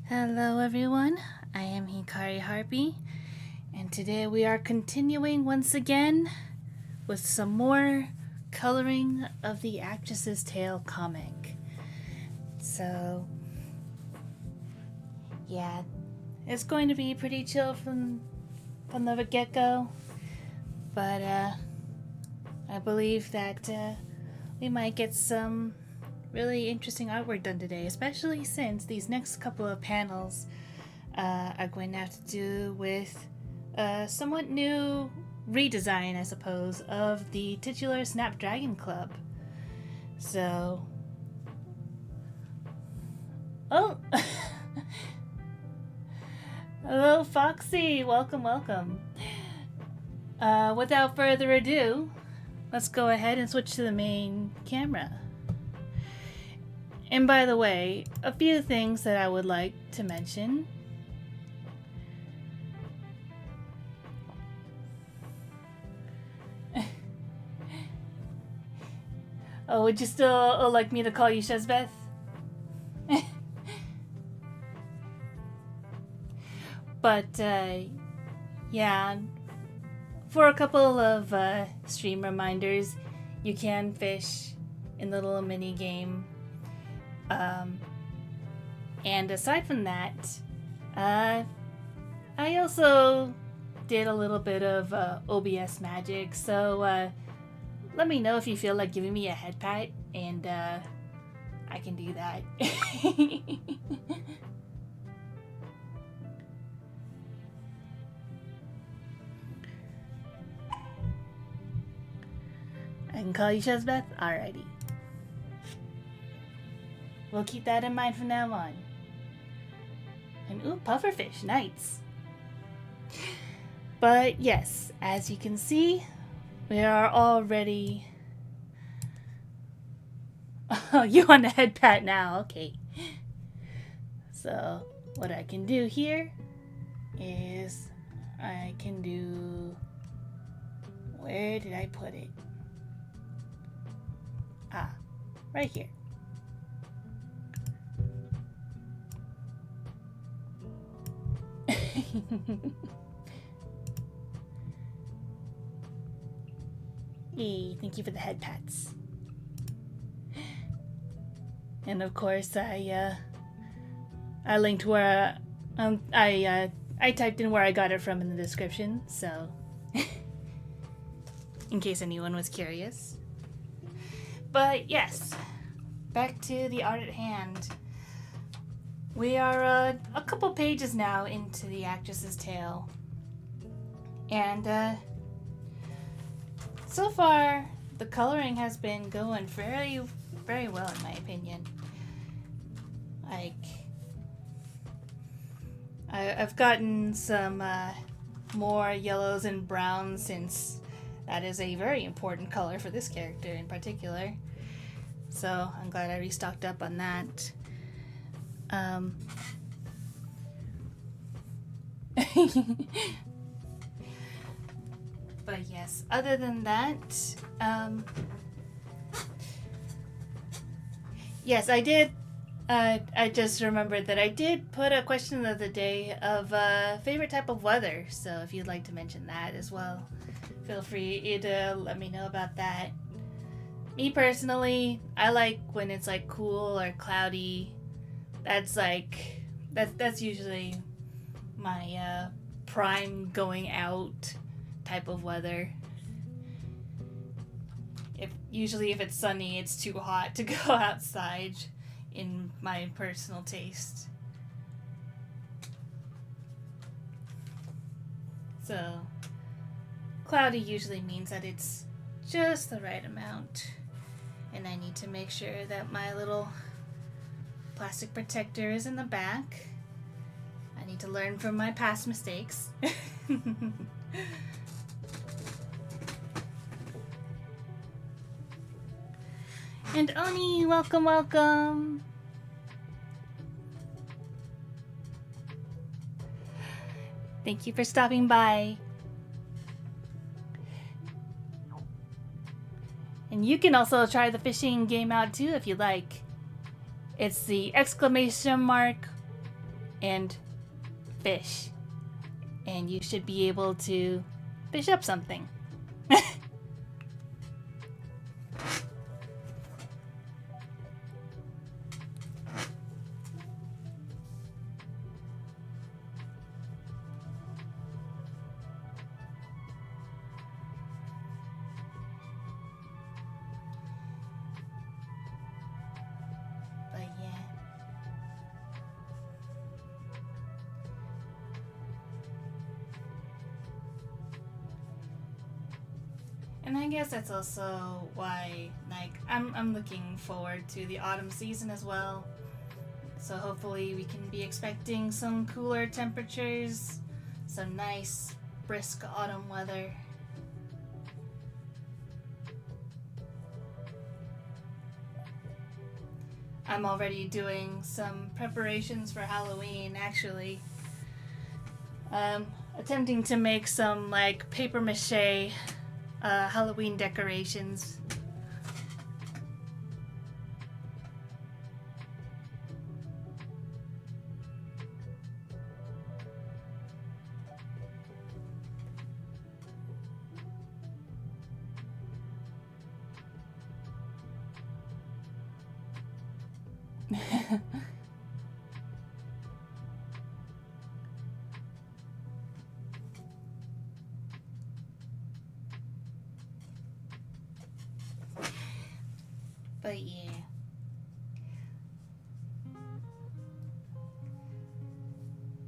Hello everyone, I am Hikari Harpy, and today we are continuing once again with some more coloring of the Actress's Tale comic. So, yeah, it's going to be pretty chill from the get-go, but I believe that we might get some really interesting artwork done today, especially since these next couple of panels are going to have to do with a somewhat new redesign, I suppose, of the titular Snapdragon Club. So... Oh! Hello, Foxy! Welcome, welcome. Without further ado, let's go ahead and switch to the main camera. And by the way, a few things that I would like to mention. Oh, would you still like me to call you Shezbeth? But, yeah, for a couple of stream reminders, you can fish in the little mini game. And aside from that, I also did a little bit of OBS magic, so let me know if you feel like giving me a Headpat, and I can do that. I can call you Shezbeth? Alrighty. We'll keep that in mind from now on. And ooh, pufferfish, nice. But yes, as you can see, we are already... Oh, you want a Headpat now, okay. So, what I can do here is I can do... Where did I put it? Ah, right here. Yay, thank you for the head pats. And of course I linked where I typed in where I got it from in the description, so in case anyone was curious. But yes, back to the art at hand. We are a couple pages now into the Actress's Tale, and so far the coloring has been going very, very well in my opinion. Like, I've gotten some more yellows and browns, since that is a very important color for this character in particular. So I'm glad I restocked up on that. But yes, other than that, yes, I did. I just remembered that I did put a question of the day of favorite type of weather. So if you'd like to mention that as well, feel free to let me know about that. Me personally, I like when it's like cool or cloudy. That's usually my prime going out type of weather. If it's sunny, it's too hot to go outside in my personal taste. So cloudy usually means that it's just the right amount, and I need to make sure that my little plastic protector is in the back. I need to learn from my past mistakes. And Oni, welcome, welcome. Thank you for stopping by. And you can also try the fishing game out too if you like. It's the exclamation mark and fish. And you should be able to fish up something. And I guess that's also why, like, I'm looking forward to the autumn season as well. So hopefully we can be expecting some cooler temperatures, some nice, brisk autumn weather. I'm already doing some preparations for Halloween, actually. Attempting to make some, like, paper mache Halloween decorations. But yeah.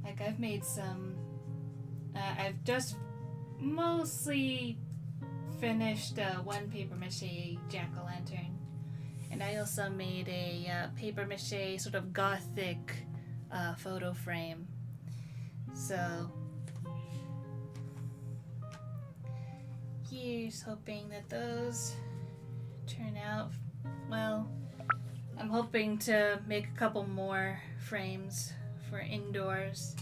Like, I've made some... I've just mostly finished one paper mache jack-o'-lantern. And I also made a paper mache sort of gothic photo frame. So... here's hoping that those turn out well. I'm hoping to make a couple more frames for indoors.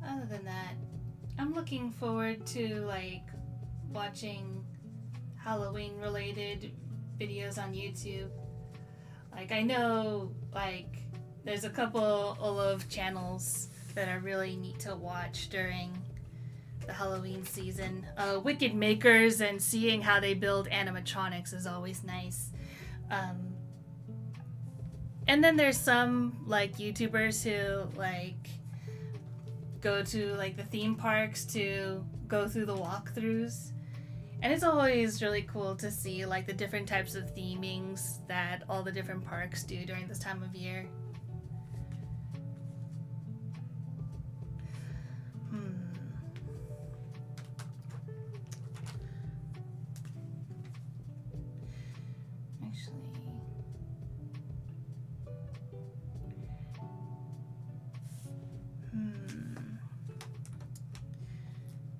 Other than that, I'm looking forward to, like, watching Halloween related videos on YouTube. Like, I know, like, there's a couple of channels that are really neat to watch during the Halloween season. Wicked Makers, and seeing how they build animatronics is always nice. And then there's some, like, YouTubers who, like, go to, like, the theme parks to go through the walkthroughs. And it's always really cool to see, like, the different types of themings that all the different parks do during this time of year.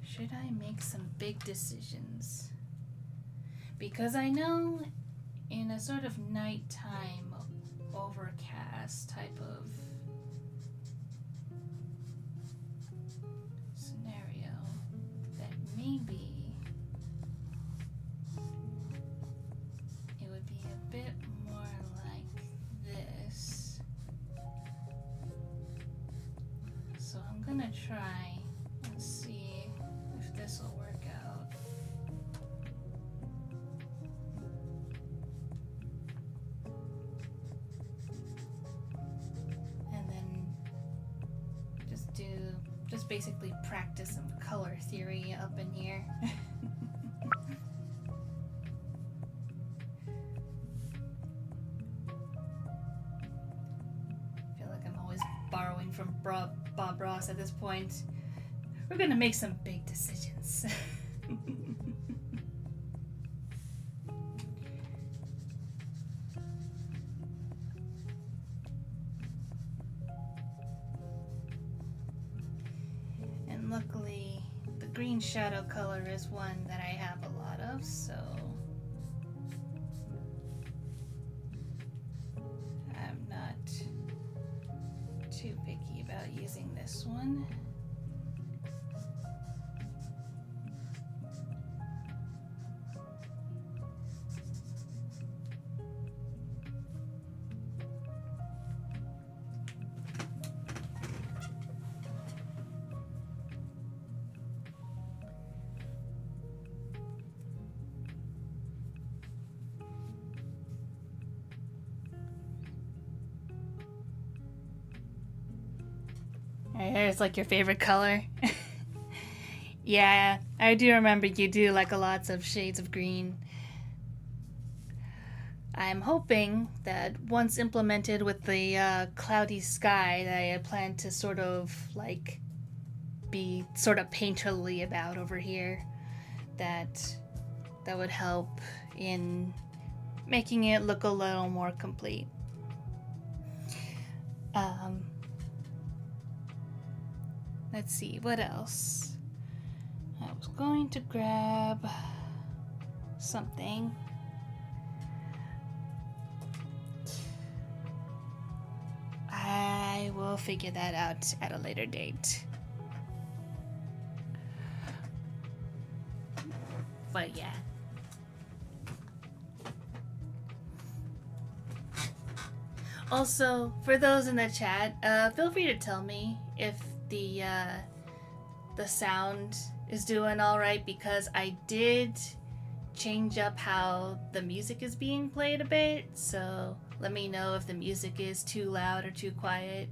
Should I make some big decisions? Because I know in a sort of nighttime overcast type of scenario that maybe it would be a bit more like this. So I'm gonna try and see if this will work out. And then just basically practice some color theory up in here. I feel like I'm always borrowing from Bob Ross at this point. We're gonna make some big decisions. And luckily, the green shadow color is one that I have a lot of, so I'm not too picky about using this one. It's like your favorite color. Yeah, I do remember you do like lots of shades of green. I'm hoping that once implemented with the cloudy sky that I plan to sort of like be sort of painterly about over here, that would help in making it look a little more complete. Let's see, what else? I was going to grab something. I will figure that out at a later date. But yeah. Also, for those in the chat, feel free to tell me if the sound is doing all right, because I did change up how the music is being played a bit, so let me know if the music is too loud or too quiet,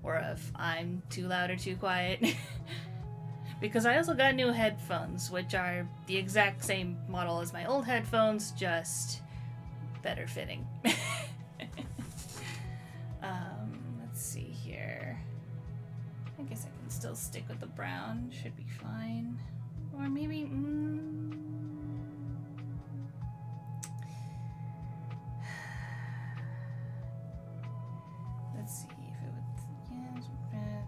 or if I'm too loud or too quiet. Because I also got new headphones, which are the exact same model as my old headphones, just better fitting. Let's see here. I guess I can still stick with the brown, should be fine. Or maybe, let's see if it would, yeah, it's red.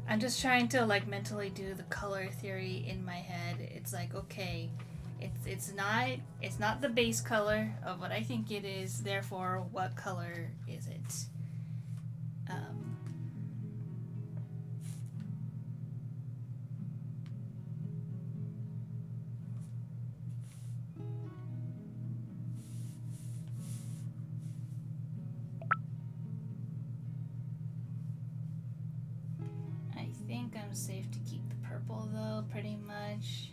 I'm just trying to like mentally do the color theory in my head. It's like, okay, it's not the base color of what I think it is, therefore what color is it? I think I'm safe to keep the purple though, pretty much.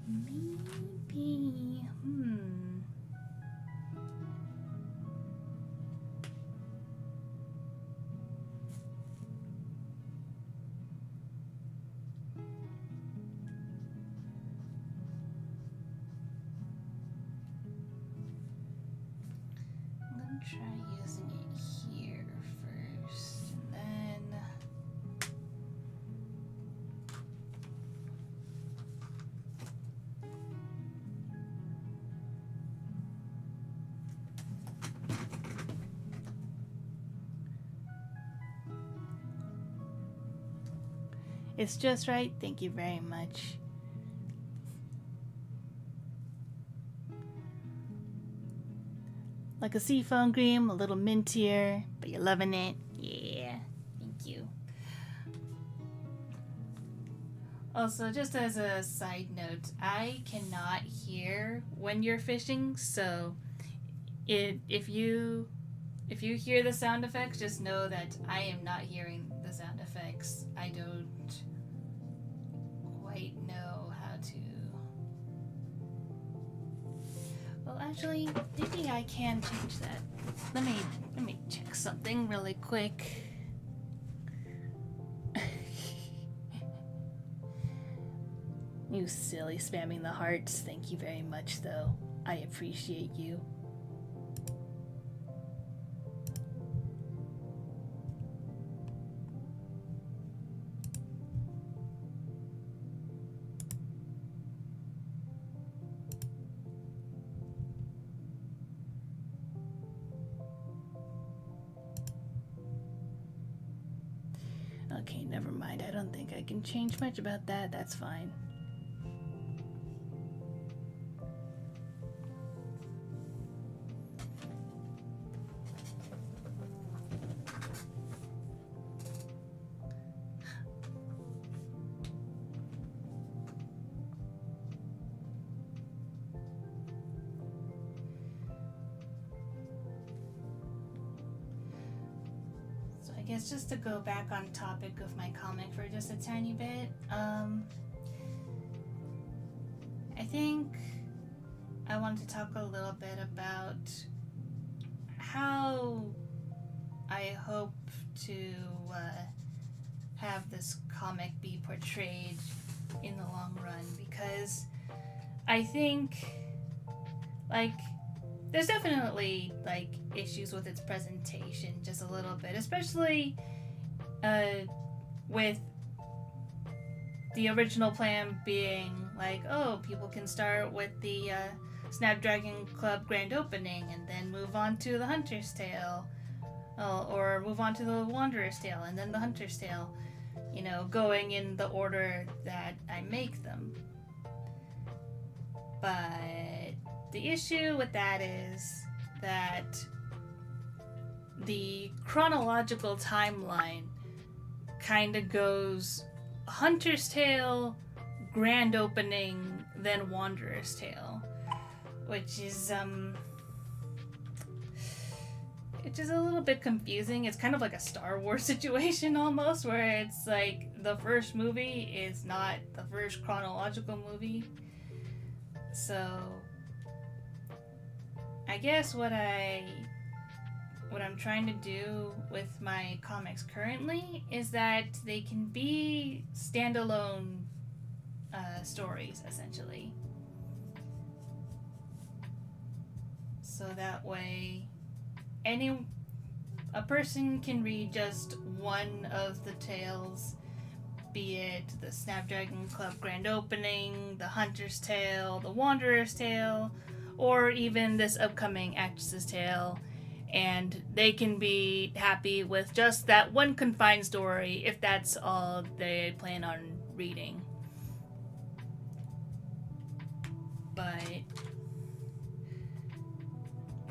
Maybe, I'm gonna try using it here first, and then it's just right. Thank you very much. Like a seafoam green, a little mintier, but you're loving it. Yeah, thank you. Also, just as a side note, I cannot hear when you're fishing, so if you hear the sound effects, just know that I am not hearing the sound effects. I don't quite know how to. Well, actually, maybe I can change that. Let me check something really quick. You silly spamming the hearts. Thank you very much, though. I appreciate you. Okay, never mind. I don't think I can change much about that. That's fine. I guess just to go back on topic of my comic for just a tiny bit, I think I wanted to talk a little bit about how I hope to have this comic be portrayed in the long run, because I think, like, there's definitely, like, issues with its presentation, just a little bit, especially with the original plan being, like, oh, people can start with the Snapdragon Club grand opening and then move on to the Hunter's Tale, or move on to the Wanderer's Tale and then the Hunter's Tale, you know, going in the order that I make them. But the issue with that is that the chronological timeline kind of goes Hunter's Tale, grand opening, then Wanderer's Tale, which is a little bit confusing. It's kind of like a Star Wars situation almost, where it's like the first movie is not the first chronological movie. So I guess what I'm trying to do with my comics currently is that they can be standalone stories, essentially. So that way a person can read just one of the tales, be it the Snapdragon Club grand opening, the Hunter's Tale, the Wanderer's Tale, or even this upcoming Actress's Tale, and they can be happy with just that one confined story if that's all they plan on reading. But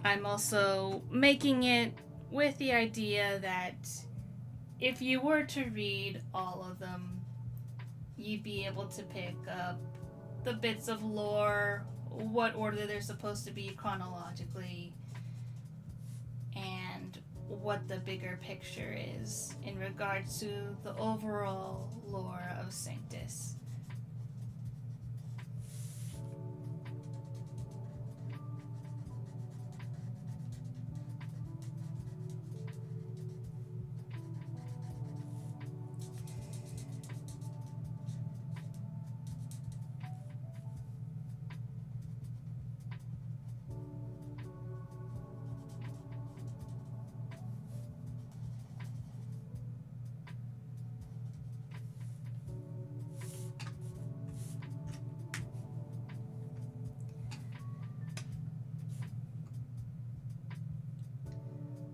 I'm also making it with the idea that if you were to read all of them, you'd be able to pick up the bits of lore, what order they're supposed to be chronologically, and what the bigger picture is in regards to the overall lore of Sanctus.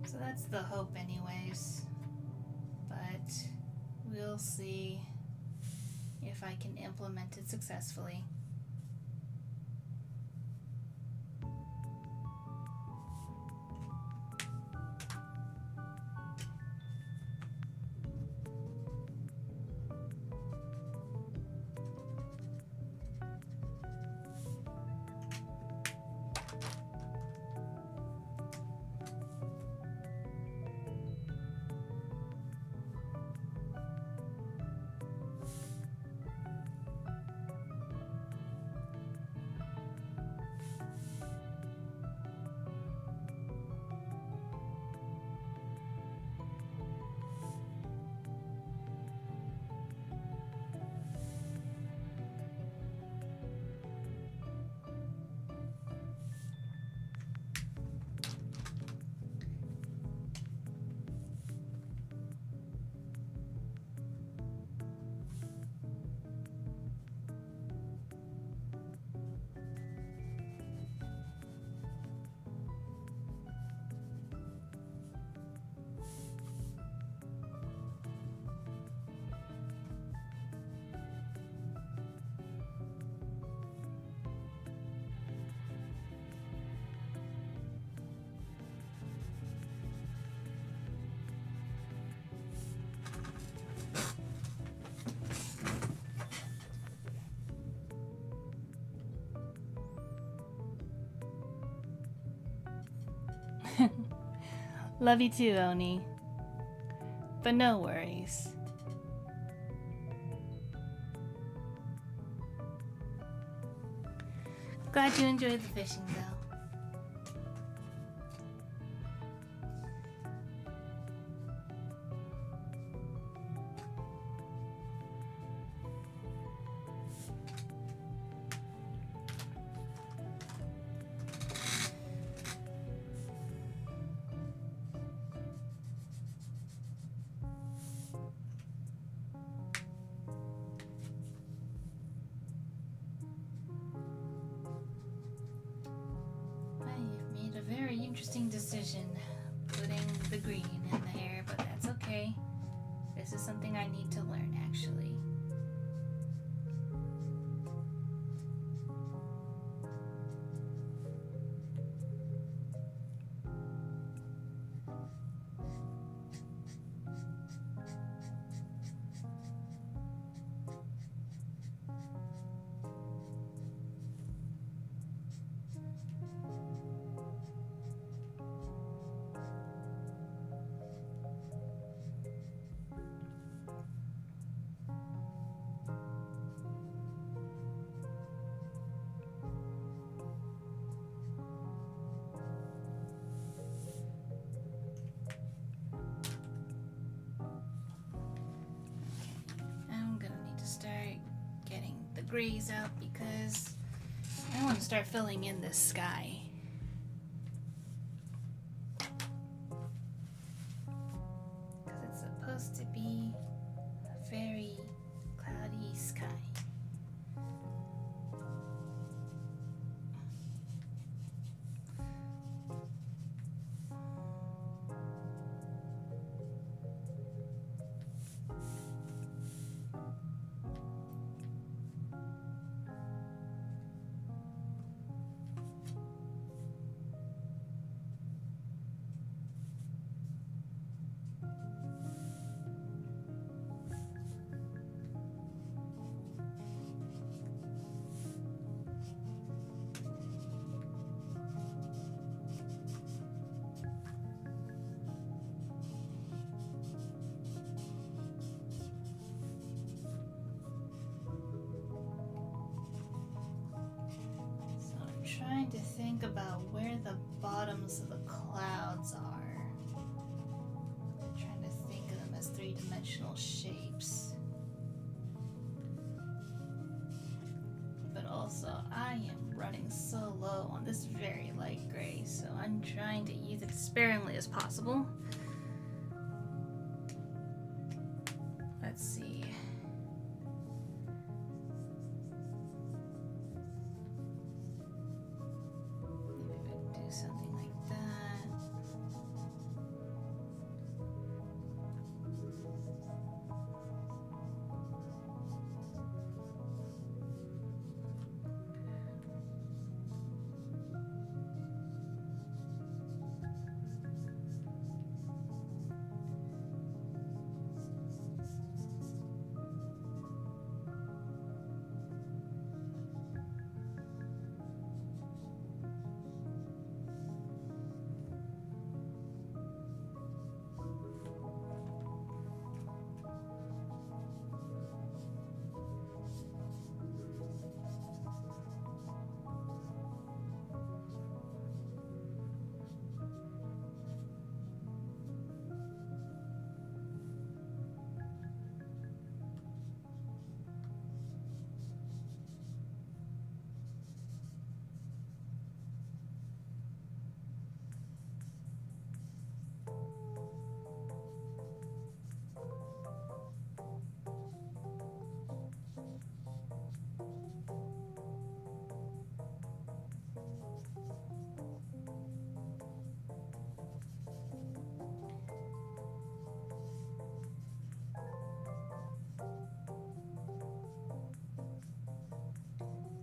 So that's the hope anyways, but we'll see if I can implement it successfully. Love you too, Oni. But no worries. Glad you enjoyed the fishing, though. Very interesting decision putting the green in the hair, but that's okay. This is something I need to learn, actually. Grays out because I want to start filling in this sky. Because it's supposed to be a very cloudy sky. To think about where the bottoms of the clouds are. I'm trying to think of them as three-dimensional shapes. But also, I am running so low on this very light gray, so I'm trying to use it as sparingly as possible. Let's see. Something like that.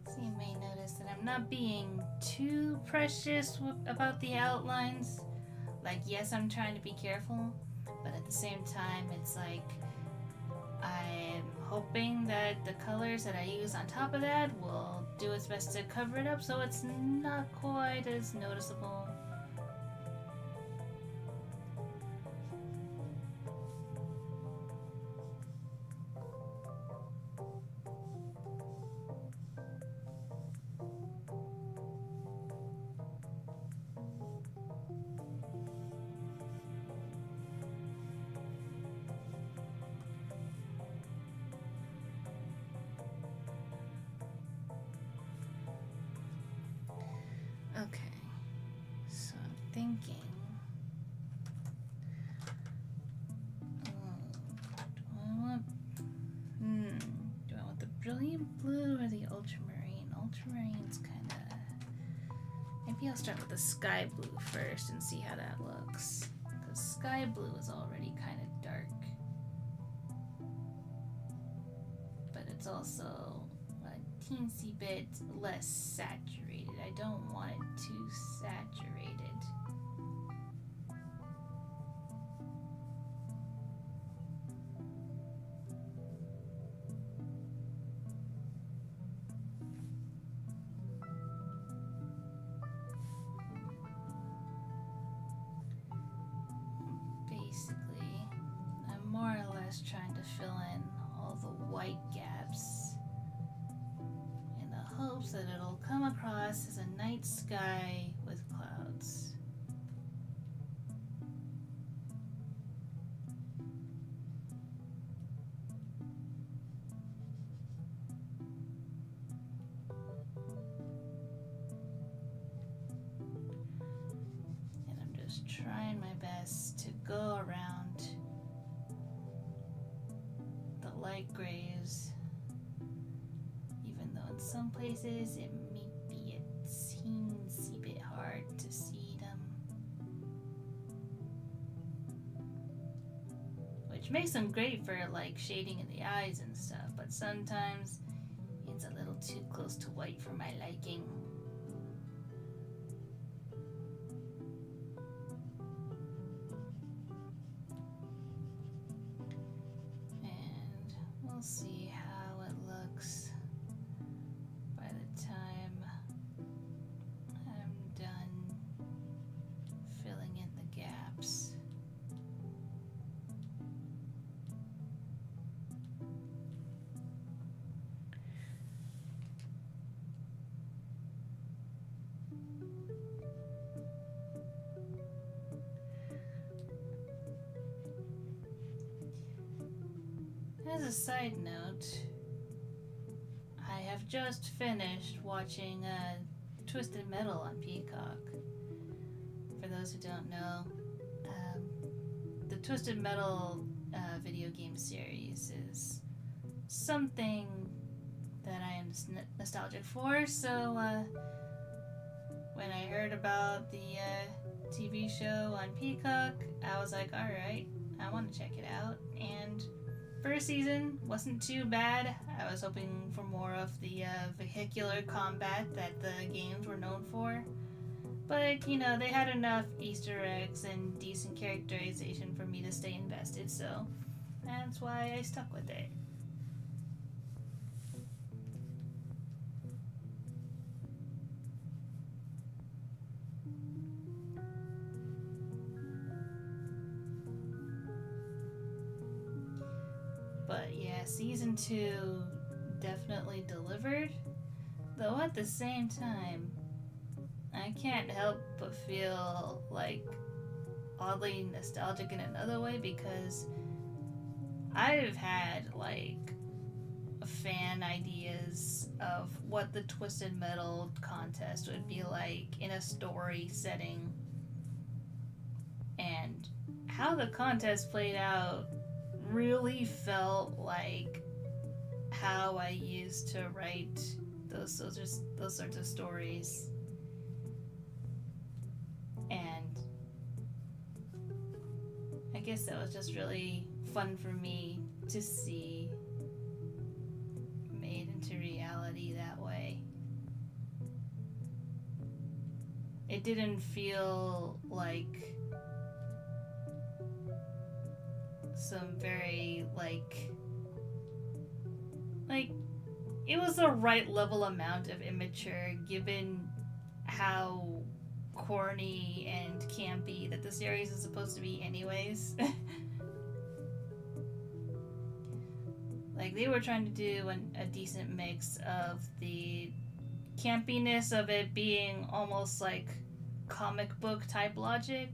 So you may notice that I'm not being too precious about the outlines. Like, yes, I'm trying to be careful, but at the same time, it's like I'm hoping that the colors that I use on top of that will do its best to cover it up so it's not quite as noticeable. brilliant blue or the ultramarine? Ultramarine's kind of... Maybe I'll start with the sky blue first and see how that looks. Because sky blue is already kind of dark. But it's also a teensy bit less saturated. I don't want it too saturated. Trying to fill in all the white gaps in the hopes that it'll come across as a night sky with clouds. And I'm just trying my best to go around light grays, even though in some places it may be a teensy bit hard to see them, which makes them great for like shading in the eyes and stuff, but sometimes it's a little too close to white for my liking. We'll see how it looks by the time I'm done filling in the gaps. As a side note, I have just finished watching Twisted Metal on Peacock. For those who don't know, the Twisted Metal video game series is something that I am nostalgic for, so when I heard about the TV show on Peacock, I was like, alright, I want to check it out, and first season wasn't too bad. I was hoping for more of the vehicular combat that the games were known for. But, you know, they had enough Easter eggs and decent characterization for me to stay invested, so that's why I stuck with it. But yeah, season 2 definitely delivered, though at the same time, I can't help but feel like oddly nostalgic in another way, because I've had like fan ideas of what the Twisted Metal contest would be like in a story setting, and how the contest played out really felt like how I used to write those sorts of stories. And I guess that was just really fun for me to see made into reality that way. It didn't feel like some very like it was the right level amount of immature given how corny and campy that the series is supposed to be anyways. Like, they were trying to do a decent mix of the campiness of it being almost like comic book type logic,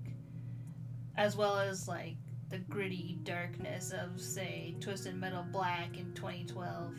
as well as like the gritty darkness of, say, Twisted Metal Black in 2012.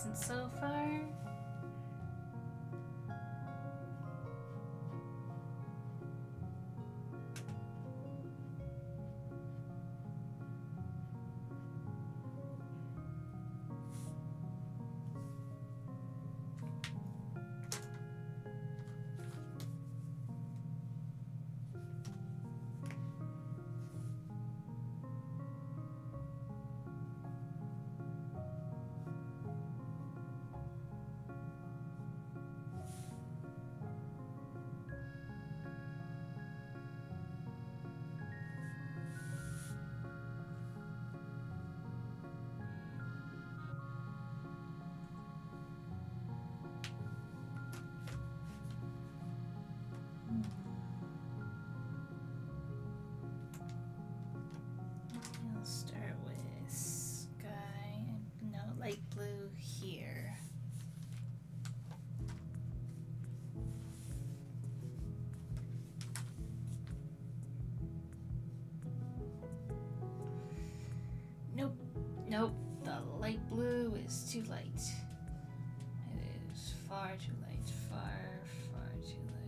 decent so far. I'll start with sky, no, light blue here. Nope, the light blue is too light. It is far too light, far too light.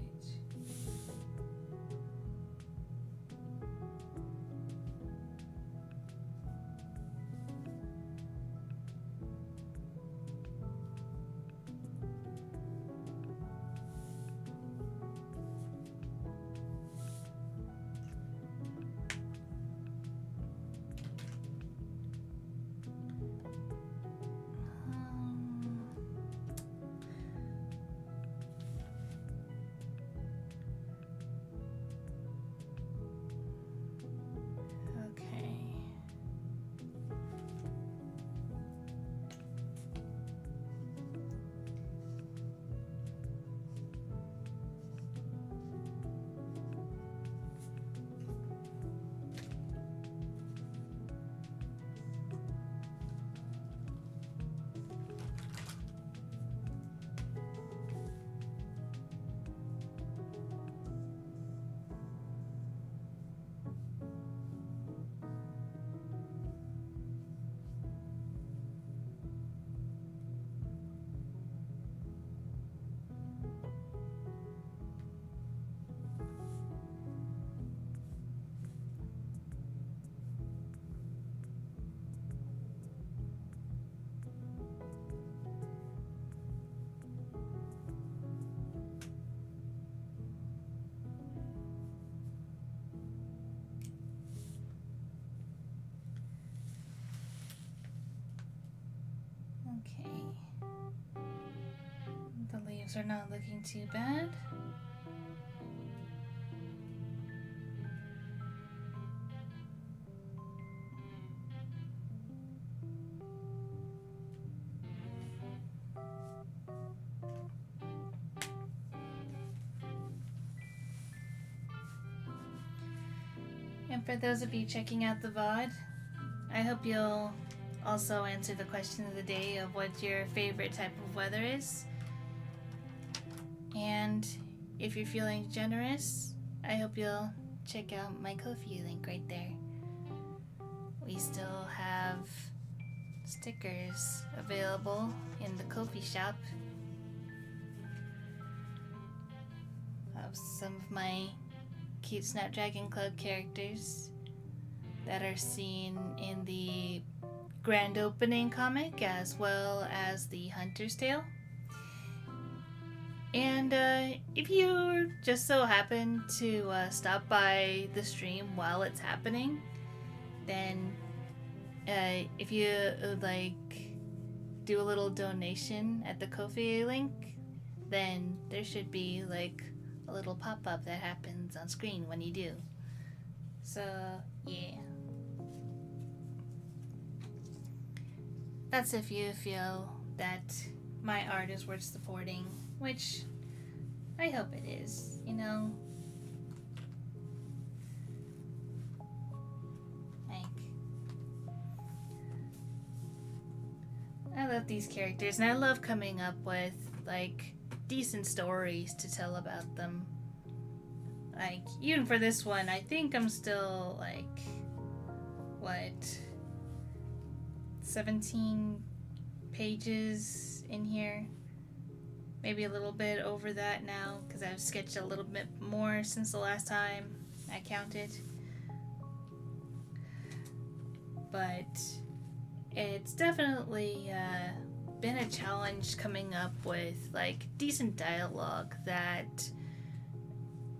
Okay. The leaves are not looking too bad. And for those of you checking out the VOD, I hope you'll also answer the question of the day of what your favorite type of weather is. And if you're feeling generous, I hope you'll check out my Ko-fi link right there. We still have stickers available in the Ko-fi shop of some of my cute Snapdragon Club characters that are seen in the grand opening comic as well as the Hunter's Tale. And if you just so happen to stop by the stream while it's happening, then if you like do a little donation at the Ko-fi link, then there should be like a little pop-up that happens on screen when you do. So yeah, that's if you feel that my art is worth supporting, which I hope it is, you know. Like, I love these characters, and I love coming up with like decent stories to tell about them. Like, even for this one, I think I'm still like, what, 17 pages in here. Maybe a little bit over that now because I've sketched a little bit more since the last time I counted. But it's definitely been a challenge coming up with like decent dialogue that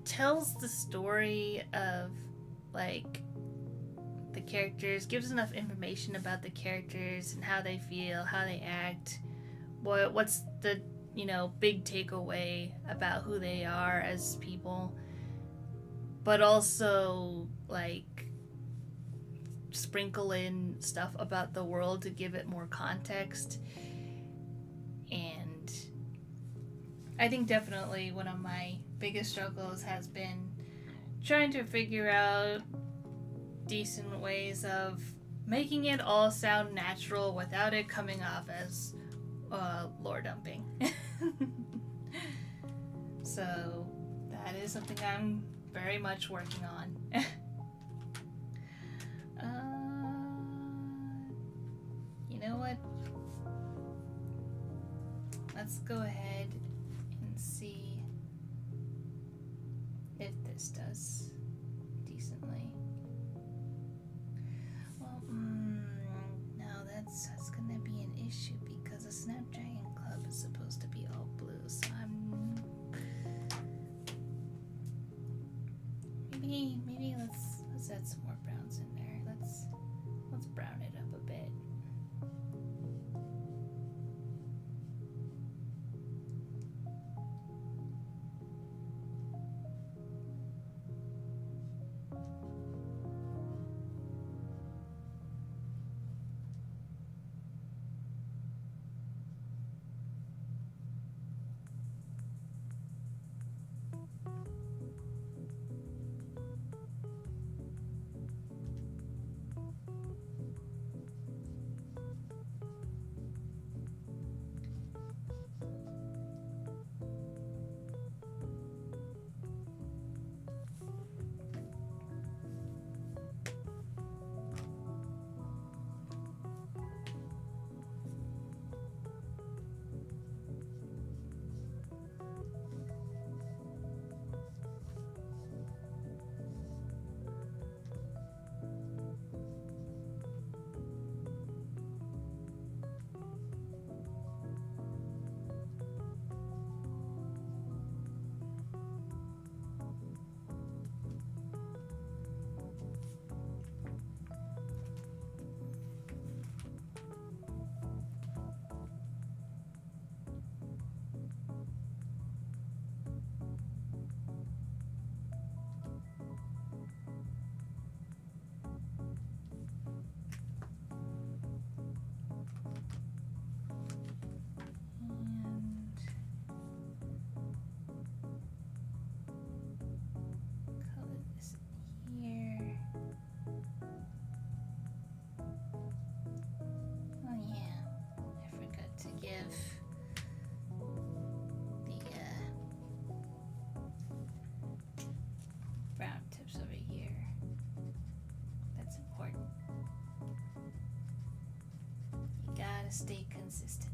tells the story of like the characters, gives enough information about the characters and how they feel, how they act, what's the big takeaway about who they are as people, but also like sprinkle in stuff about the world to give it more context. And I think definitely one of my biggest struggles has been trying to figure out decent ways of making it all sound natural without it coming off as lore dumping. So that is something I'm very much working on. You know what? Let's go ahead and see if this does decently. Well, no, that's gonna be an issue because the Snapdragon Club is supposed to be all blue, so maybe let's add some more browns in there. Let's brown it up a bit. Brown tips over here. That's important. You gotta stay consistent.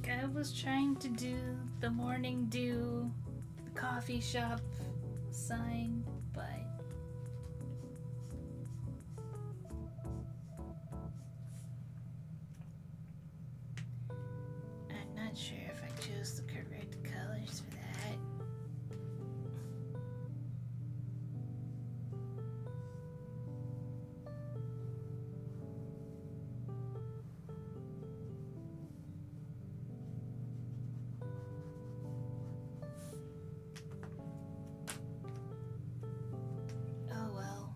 I was trying to do the morning dew coffee shop sign, but not sure if I chose the correct colors for that. Oh well.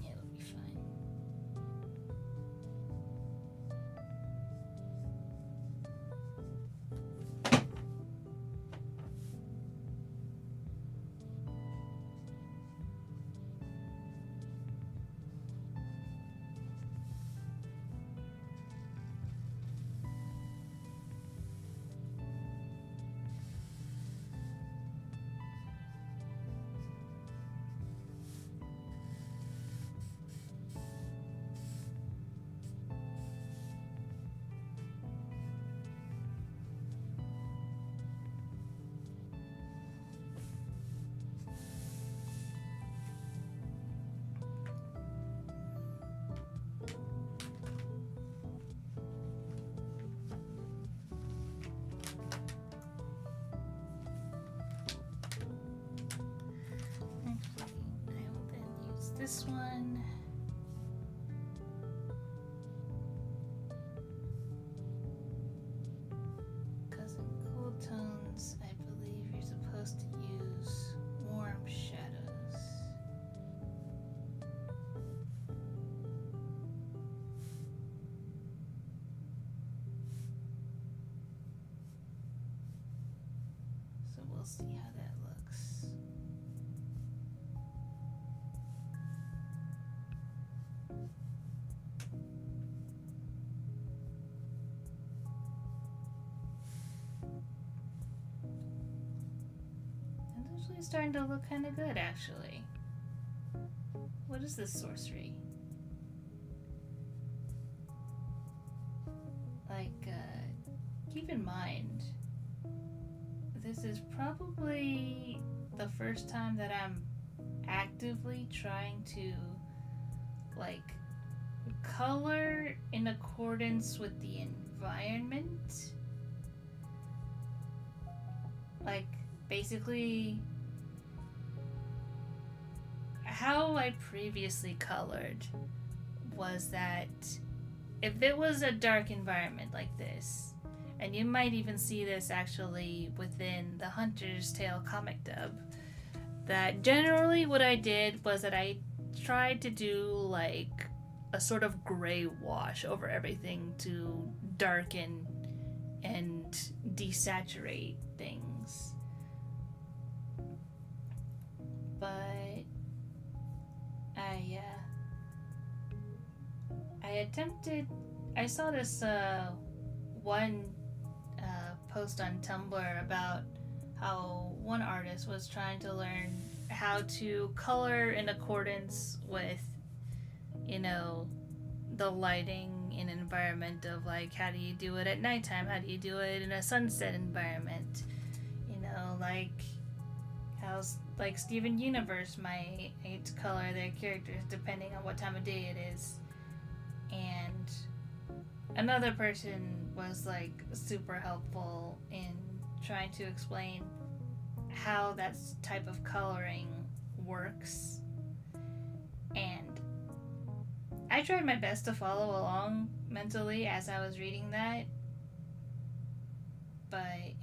It'll be fine. I will then use this one. Because in cool tones, I believe you're supposed to use warm shadows. So we'll see how that looks. It's usually starting to look kind of good, actually. What is this sorcery? Like, keep in mind, this is probably the first time that I'm actively trying to, like, color in accordance with the environment. Like, basically, how I previously colored was that if it was a dark environment like this, and you might even see this actually within the Hunter's Tale comic dub, that generally what I did was that I tried to do like a sort of gray wash over everything to darken and desaturate things. But I saw this one post on Tumblr about how one artist was trying to learn how to color in accordance with, you know, the lighting in an environment of like, how do you do it at nighttime? How do you do it in a sunset environment? You know, like how like Steven Universe might color their characters depending on what time of day it is. And another person was like super helpful in trying to explain how that type of coloring works. And I tried my best to follow along mentally as I was reading that, but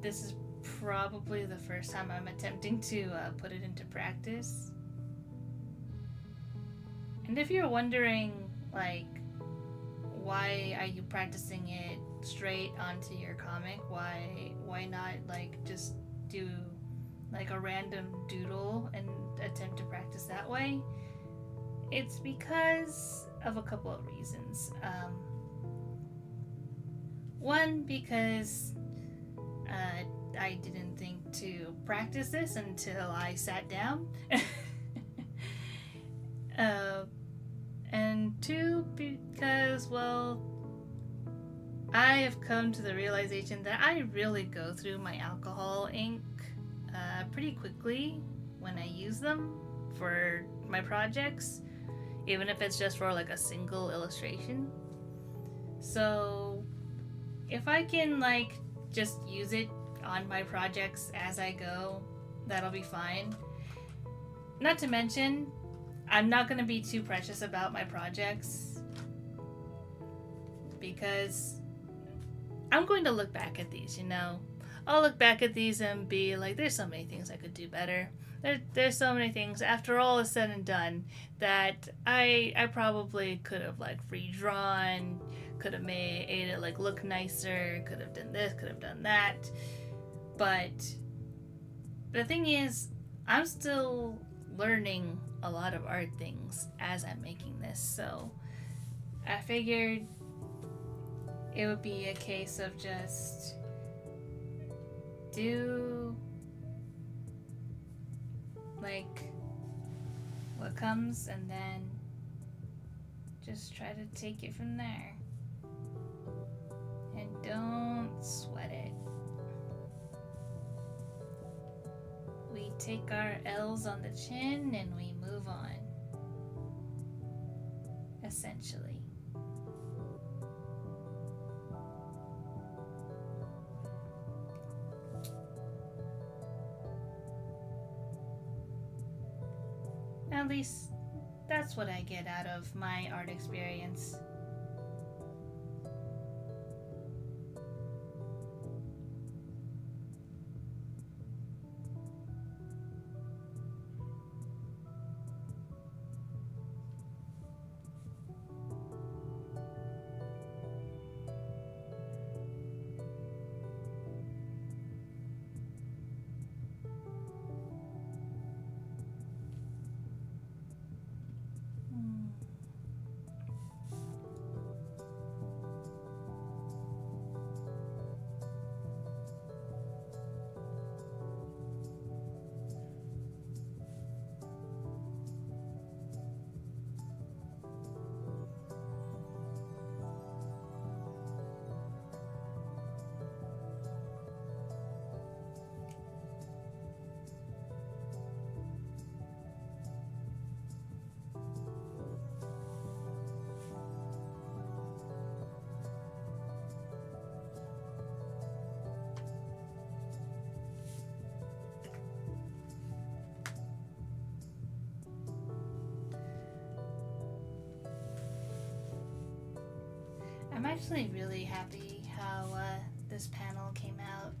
this is probably the first time I'm attempting to put it into practice. And if you're wondering, like, why are you practicing it straight onto your comic? Why not, like, just do, like, a random doodle and attempt to practice that way? It's because of a couple of reasons. One, because I didn't think to practice this until I sat down. And two, because, well, I have come to the realization that I really go through my alcohol ink pretty quickly when I use them for my projects, even if it's just for like a single illustration. So if I can like just use it on my projects as I go, that'll be fine. Not to mention, I'm not going to be too precious about my projects because I'm going to look back at these, you know. I'll look back at these and be like, there's so many things I could do better. There's so many things after all is said and done that I probably could have like redrawn, could have made it like look nicer, could have done this, could have done that. But the thing is, I'm still learning a lot of art things as I'm making this, so I figured it would be a case of just do like what comes and then just try to take it from there and don't sweat it. We take our L's on the chin and we move on, essentially. At least that's what I get out of my art experience. I'm actually really happy how this panel came out.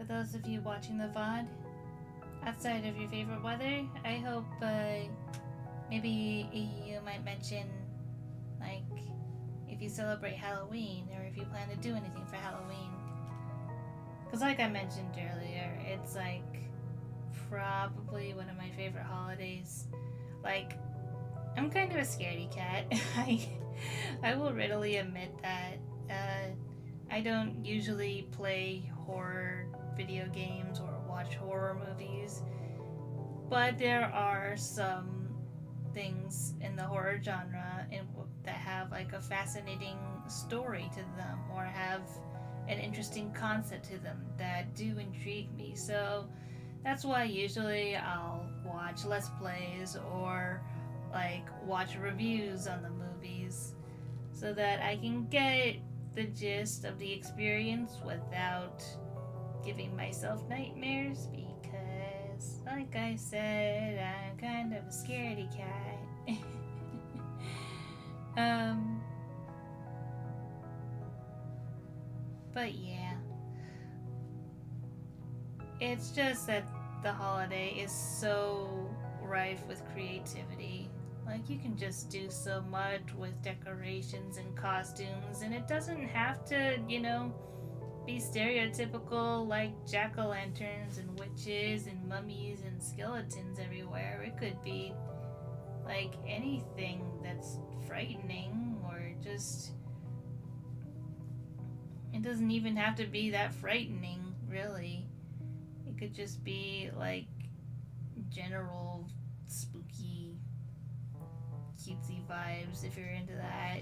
those of you watching the VOD, outside of your favorite weather, I hope maybe you might mention, like, if you celebrate Halloween or if you plan to do anything for Halloween. Because like I mentioned earlier, it's like probably one of my favorite holidays. Like, I'm kind of a scaredy cat. I will readily admit that. I don't usually play horror video games or watch horror movies, but there are some things in the horror genre that have like a fascinating story to them or have an interesting concept to them that do intrigue me. So that's why usually I'll watch Let's Plays or like watch reviews on the movies so that I can get the gist of the experience without giving myself nightmares, because like I said, I'm kind of a scaredy cat. But yeah, it's just that the holiday is so rife with creativity. Like, you can just do so much with decorations and costumes, and it doesn't have to, be stereotypical like jack-o'-lanterns and witches and mummies and skeletons everywhere. It could be like anything that's frightening, or just, it doesn't even have to be that frightening, really. It could just be like general spooky cutesy vibes if you're into that.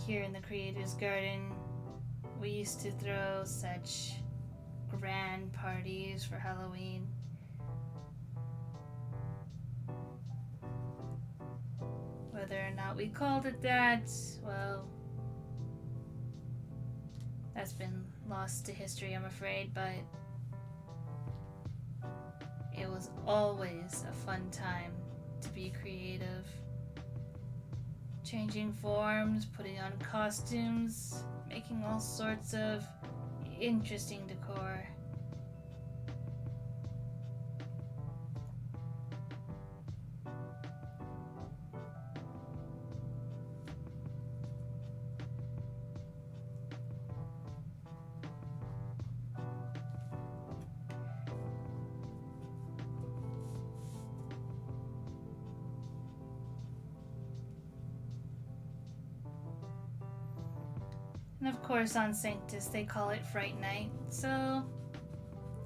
Here in the Creator's Garden, we used to throw such grand parties for Halloween. Whether or not we called it that, well, that's been lost to history, I'm afraid, but it was always a fun time to be creative. Changing forms, putting on costumes, making all sorts of interesting decor. And of course on Sanctus they call it Fright Night, so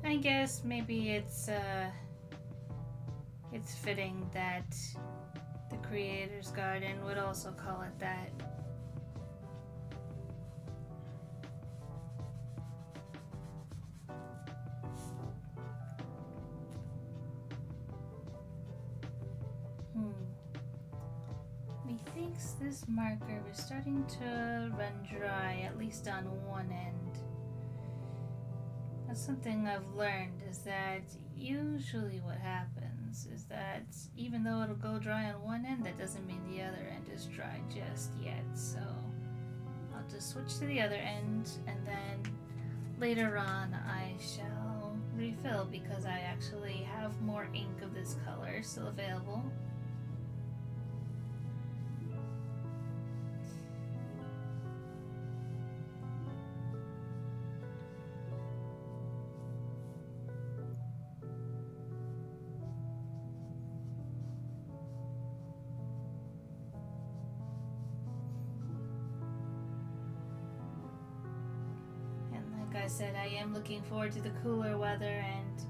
I guess maybe it's fitting that the Creator's Garden would also call it that. Methinks this marker is starting to run dry, at least on one end. That's something I've learned, is that usually what happens is that even though it'll go dry on one end, that doesn't mean the other end is dry just yet. So I'll just switch to the other end, and then later on I shall refill, because I actually have more ink of this color still available. Like I said, I am looking forward to the cooler weather, and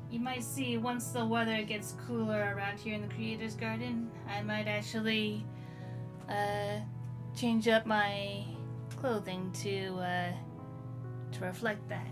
you might see once the weather gets cooler around here in the Creator's Garden, I might actually change up my clothing to reflect that.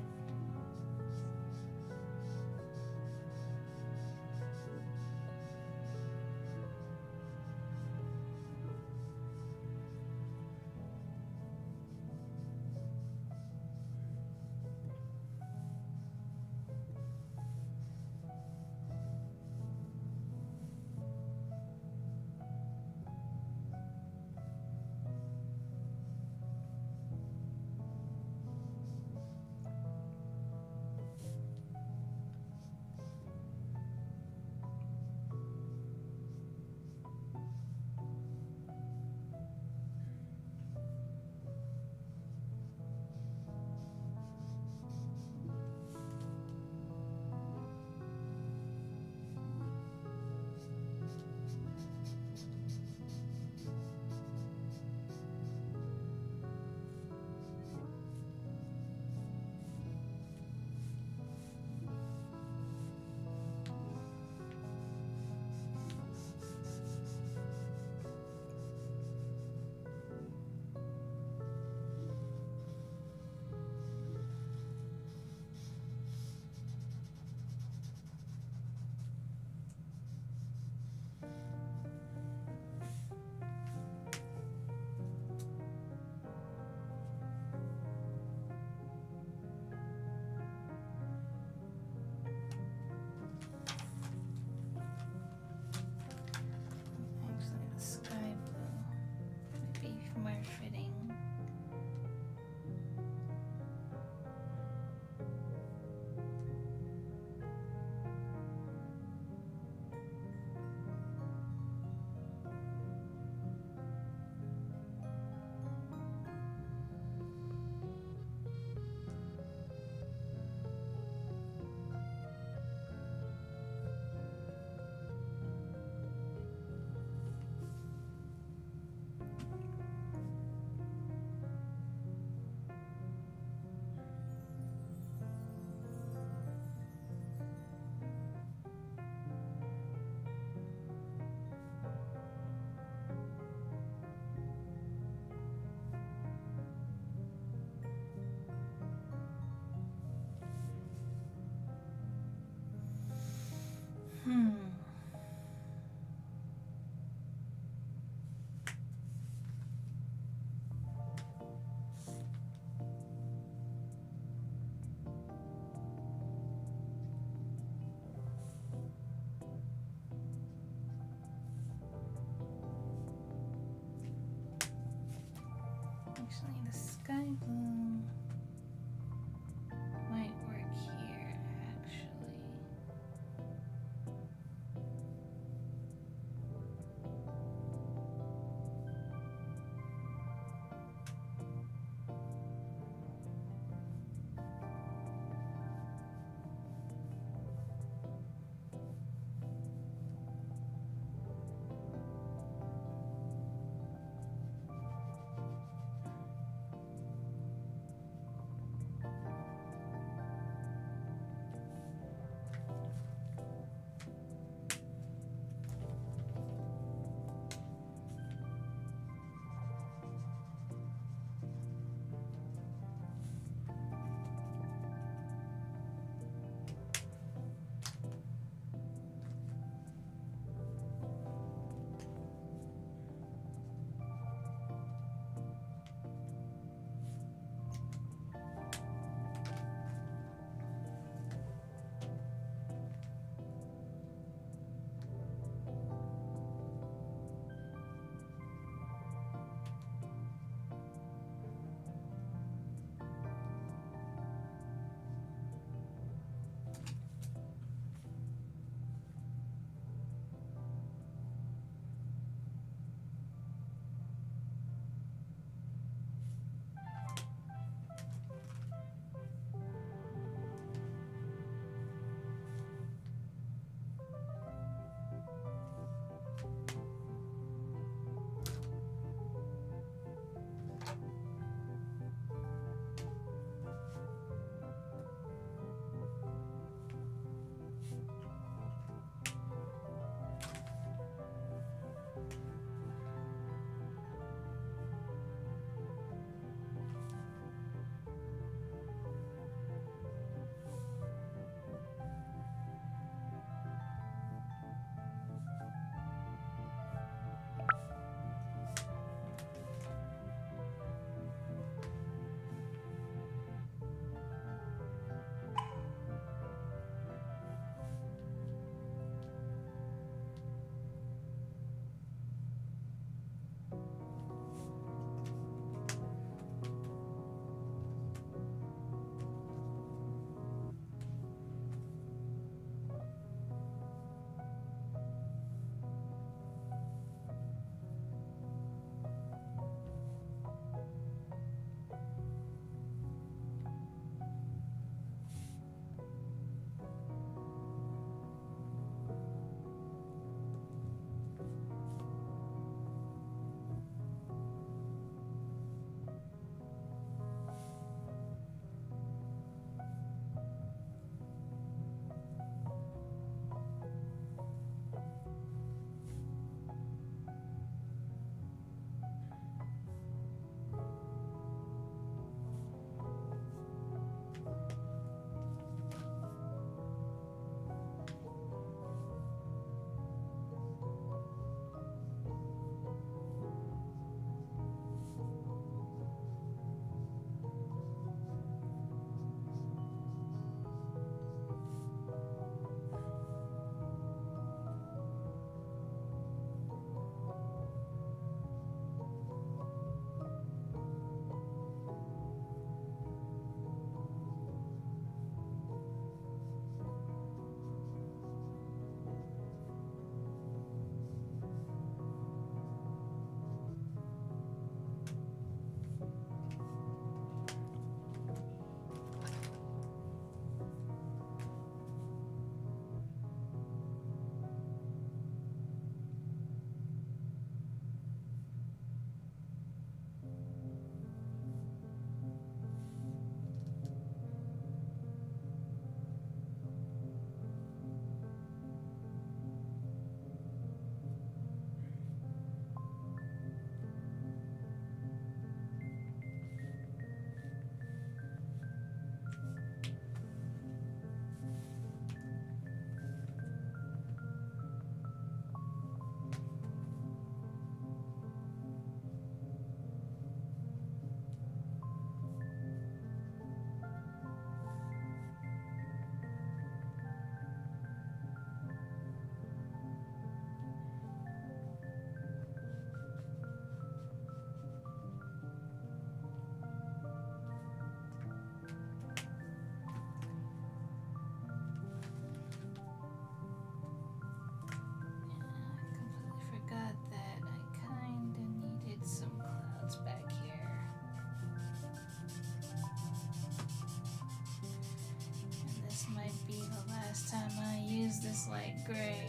be the last time I use this light gray.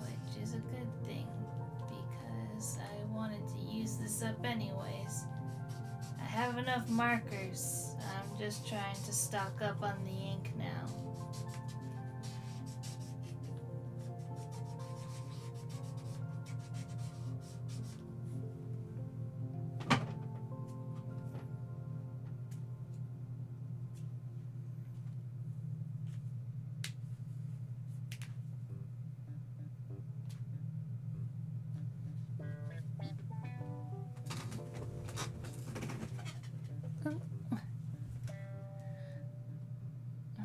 Which is a good thing, because I wanted to use this up anyways. I have enough markers. I'm just trying to stock up on the ink now.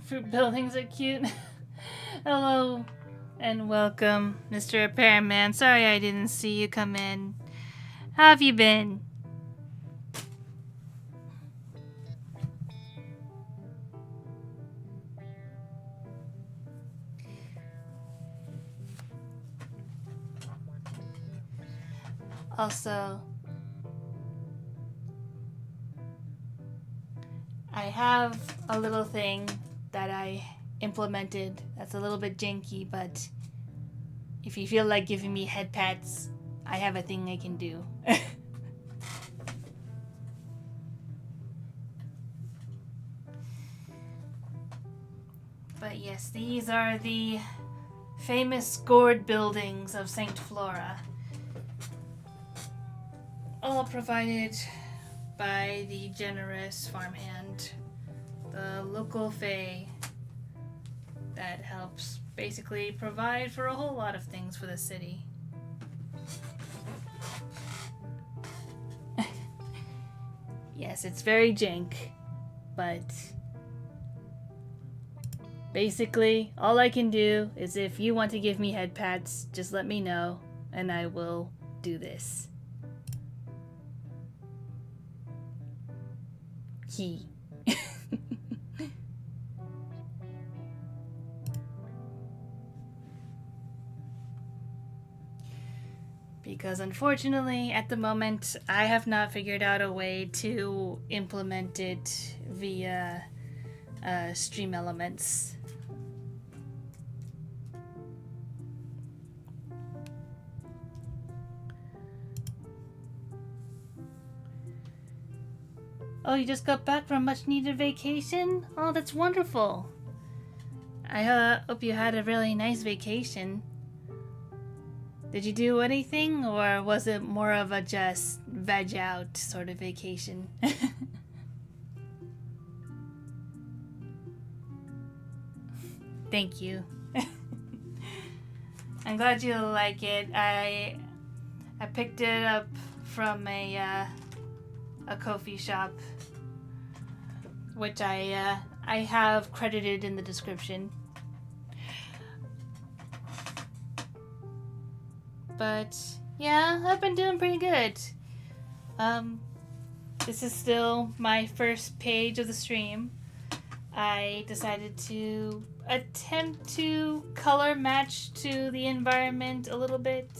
Fruit buildings are cute. Hello and welcome, Mr. Repairman. Sorry I didn't see you come in. How have you been? Also, I have a little thing that I implemented that's a little bit janky, but if you feel like giving me head pats, I have a thing I can do. But yes, these are the famous gourd buildings of St. Flora. All provided by the generous farmhand, the local fae that helps basically provide for a whole lot of things for the city. Yes, it's very jank, but basically all I can do is if you want to give me head pats, just let me know and I will do this. He. Because unfortunately, at the moment, I have not figured out a way to implement it via stream elements. Oh, you just got back from a much-needed vacation? Oh, that's wonderful. I hope you had a really nice vacation. Did you do anything, or was it more of a just veg out sort of vacation? Thank you. I'm glad you like it. I picked it up from a coffee shop, which I have credited in the description. But yeah, I've been doing pretty good. This is still my first page of the stream. I decided to attempt to color match to the environment a little bit.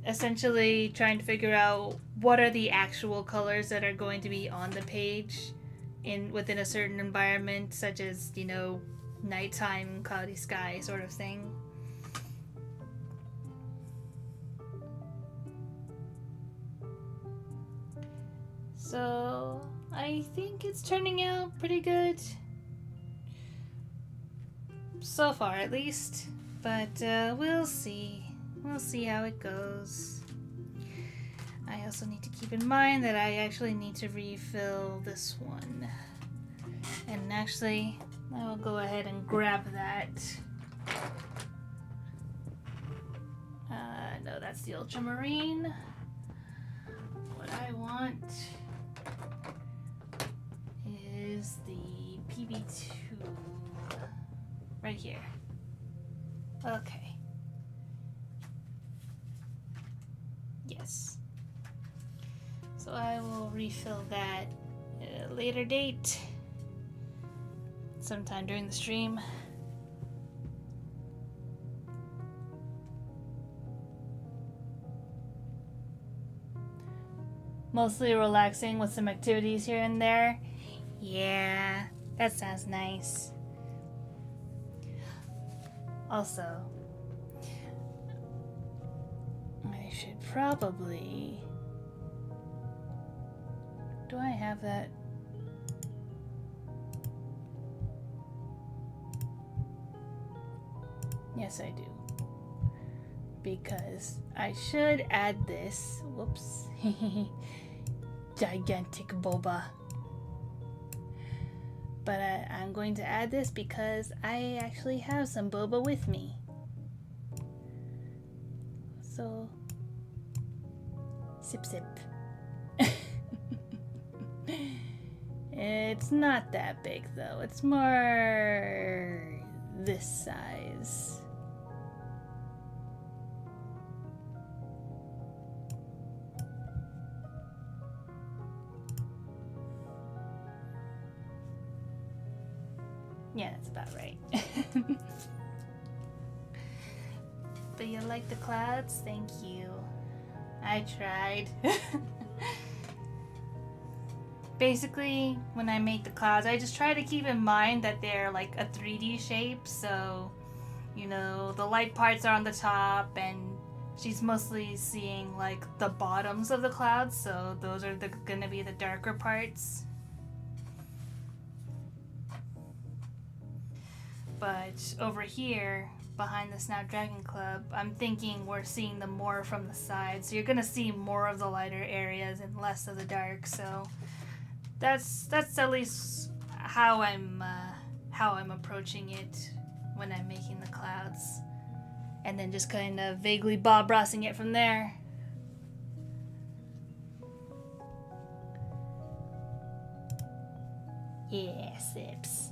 Essentially trying to figure out what are the actual colors that are going to be on the page within a certain environment, such as, you know, nighttime, cloudy sky sort of thing. So I think it's turning out pretty good. So far, at least. But we'll see. We'll see how it goes. I also need to keep in mind that I actually need to refill this one. And actually, I will go ahead and grab that. No, that's the ultramarine. What I want is the PB2 right here. Okay. Yes. So I will refill that at a later date, sometime during the stream. Mostly relaxing with some activities here and there. Yeah, that sounds nice. Also, I should probably... Do I have that? Yes, I do. Because I should add this. Whoops. Gigantic boba. But I'm going to add this because I actually have some boba with me. So, sip sip. It's not that big though. It's more this size. Yeah, that's about right. But you like the clouds? Thank you. I tried. Basically, when I make the clouds, I just try to keep in mind that they're like a 3D shape. So, you know, the light parts are on the top and she's mostly seeing like the bottoms of the clouds. So those are gonna be the darker parts. But over here, behind the Snapdragon Club, I'm thinking we're seeing them more from the side. So you're gonna see more of the lighter areas and less of the dark. So that's at least how I'm approaching it when I'm making the clouds, and then just kind of vaguely Bob Rossing it from there. Yeah, sips.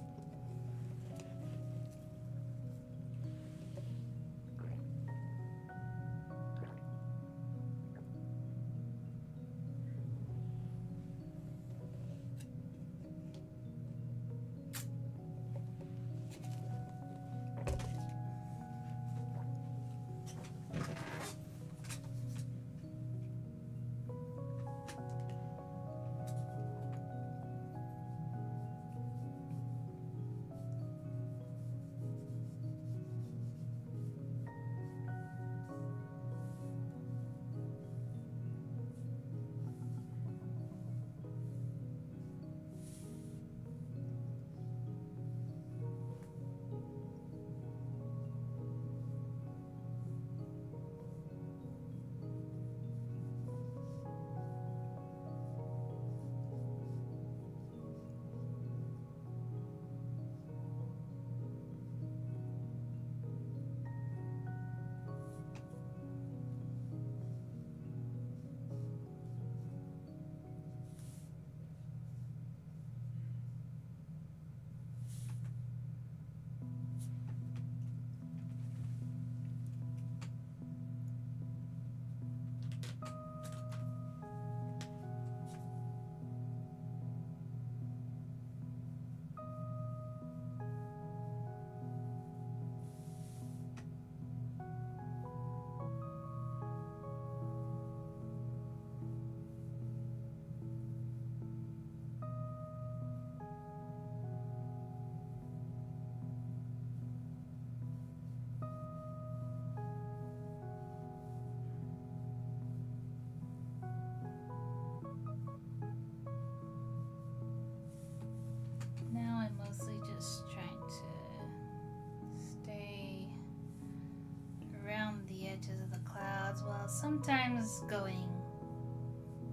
Sometimes going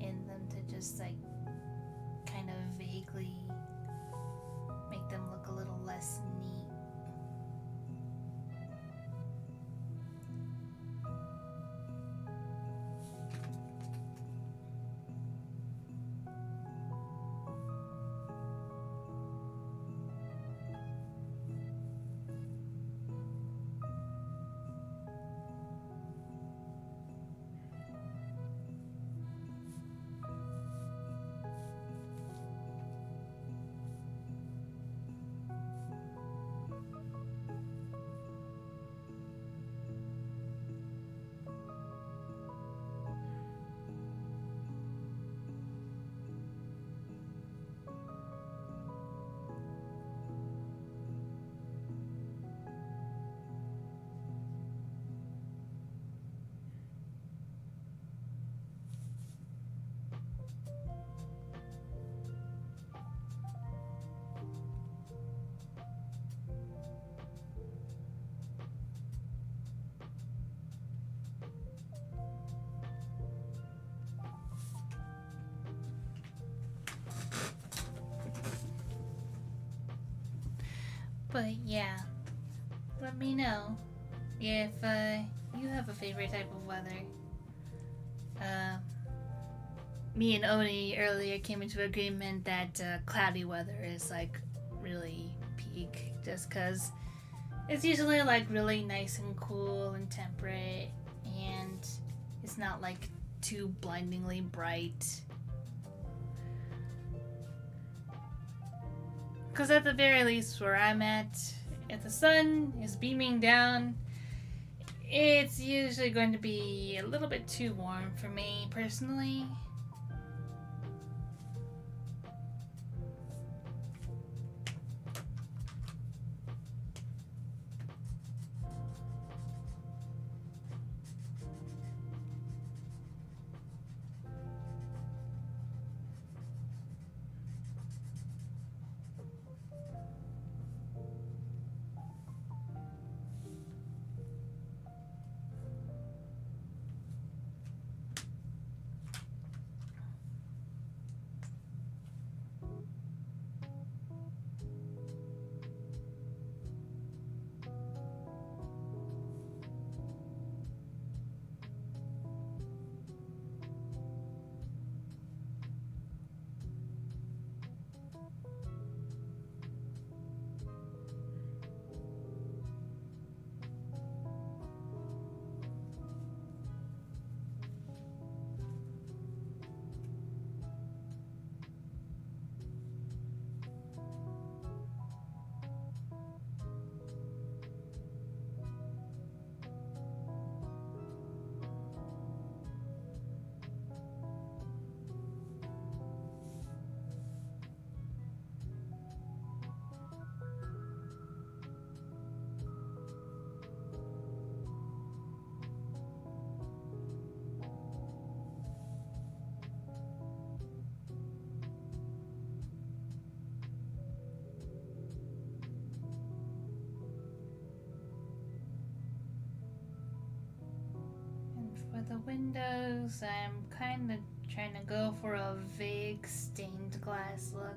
in them to just like kind of vaguely make them look a little less neat. But yeah, let me know if you have a favorite type of weather. Uh, Me and Oni earlier came into agreement that cloudy weather is like really peak, just because it's usually like really nice and cool and temperate, and it's not like too blindingly bright. Because at the very least, where I'm at, if the sun is beaming down, it's usually going to be a little bit too warm for me personally. For the windows, I'm kind of trying to go for a vague stained glass look.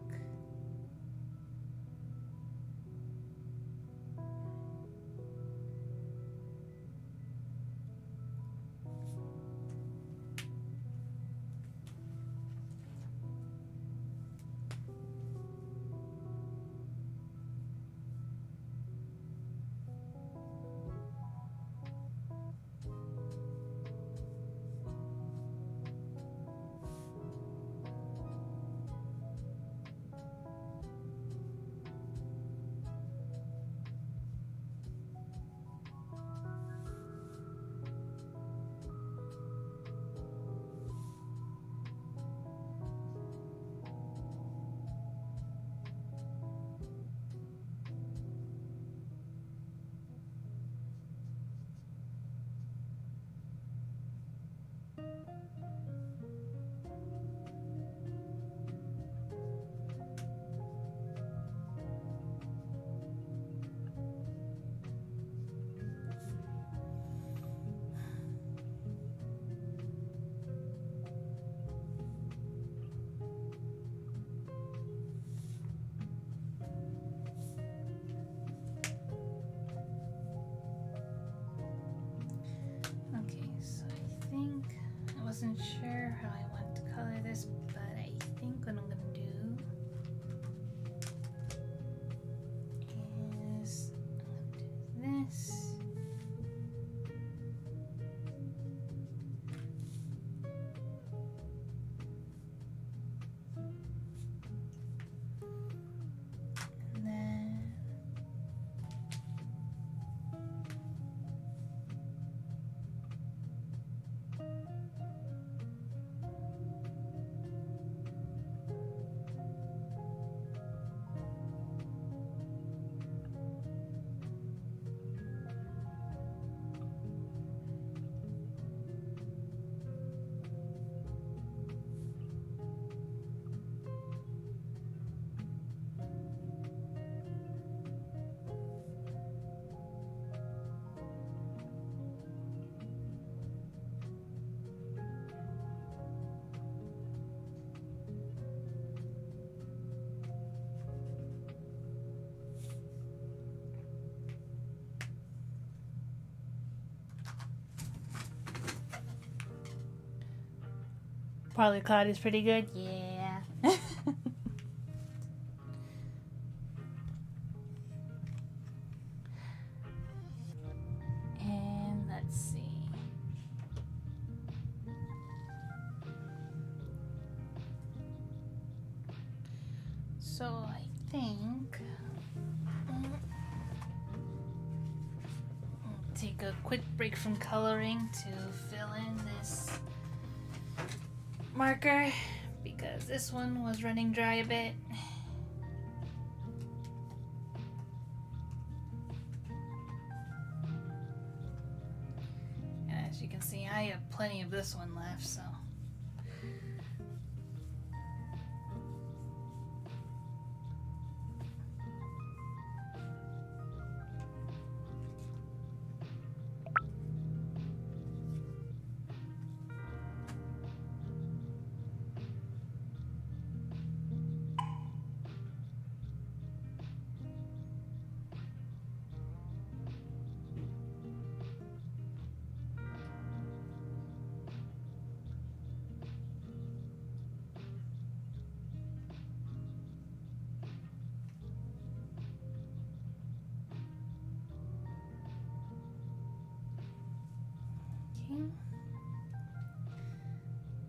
Partly Cloudy is pretty good. Yeah. And let's see. So I think I'll take a quick break from coloring to fill in this marker because this one was running dry a bit. And as you can see, I have plenty of this one left, so.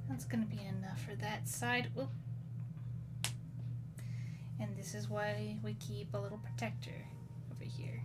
That's gonna be enough for that side. Oop. And this is why we keep a little protector over here.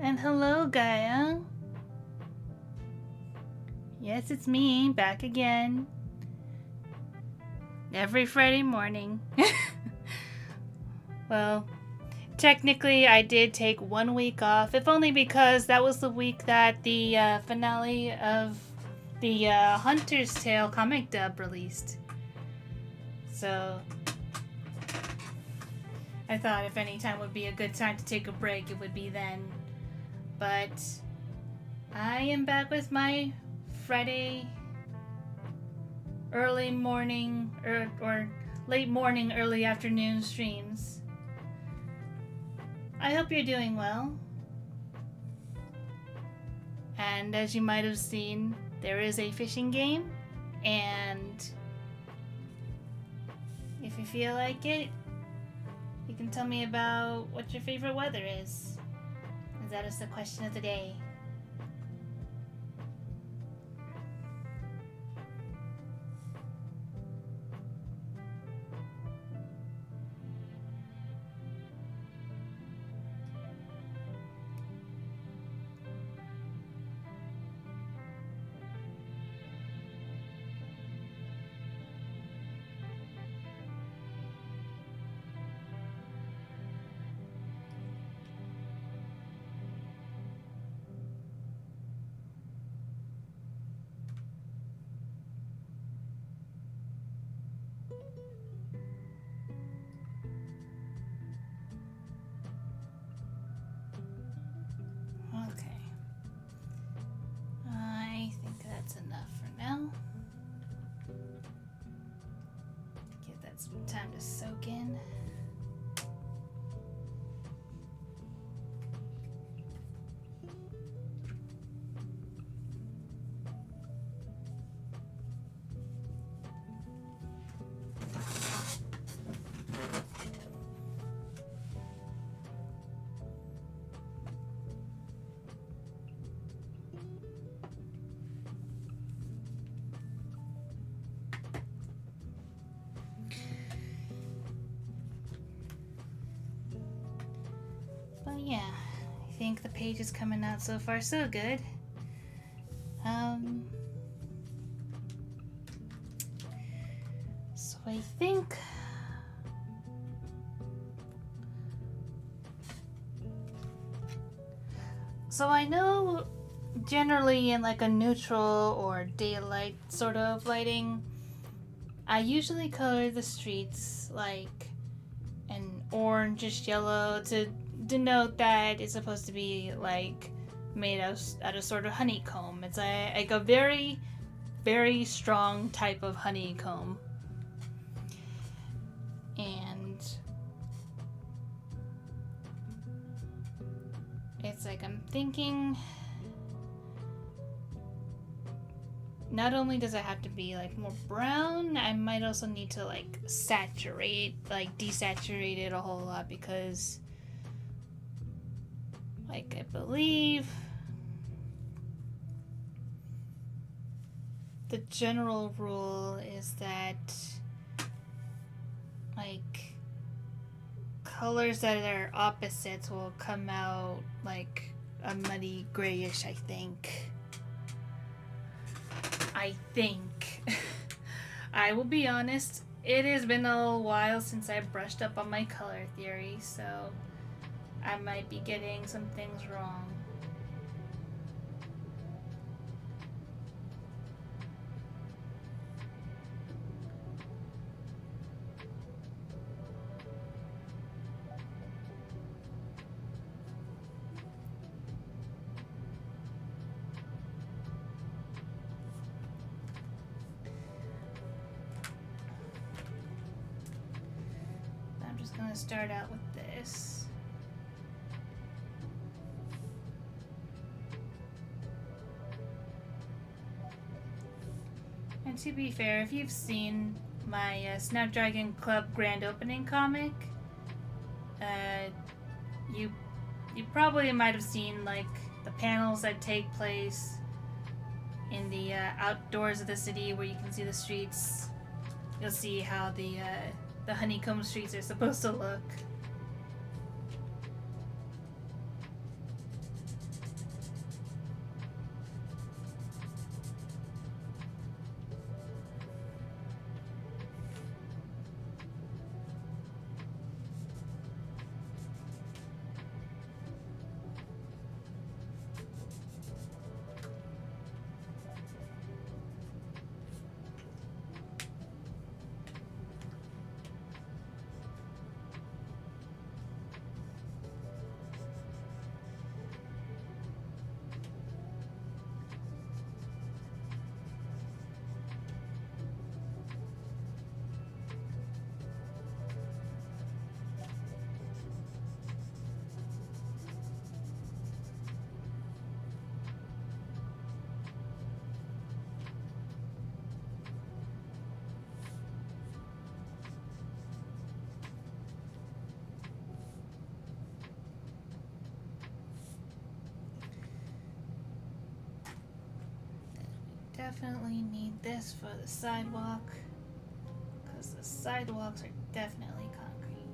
And hello, Gaia. Yes, it's me, back again. Every Friday morning. Well, technically I did take 1 week off, if only because that was the week that the finale of the Hunter's Tale comic dub released. So I thought if any time would be a good time to take a break, it would be then. But I am back with my Friday early morning or late morning, early afternoon streams. I hope you're doing well. And as you might have seen, there is a fishing game, and if you feel like it, you can tell me about what your favorite weather is. That is the question of the day. Time to soak in. Yeah, I think the page is coming out so far so good. So I think I know generally in like a neutral or daylight sort of lighting. I usually color the streets like an orangish yellow to denote that it's supposed to be like made out of sort of honeycomb. It's like a very, very strong type of honeycomb. And it's like I'm thinking not only does it have to be like more brown, I might also need to like desaturate it a whole lot, because like I believe the general rule is that like colors that are opposites will come out like a muddy grayish, I think. I will be honest, it has been a while since I brushed up on my color theory, so I might be getting some things wrong. I'm gonna start out with this. And to be fair, if you've seen my Snapdragon Club grand opening comic, you probably might have seen like the panels that take place in the outdoors of the city where you can see the streets. You'll see how the honeycomb streets are supposed to look. Definitely need this for the sidewalk, because the sidewalks are definitely concrete.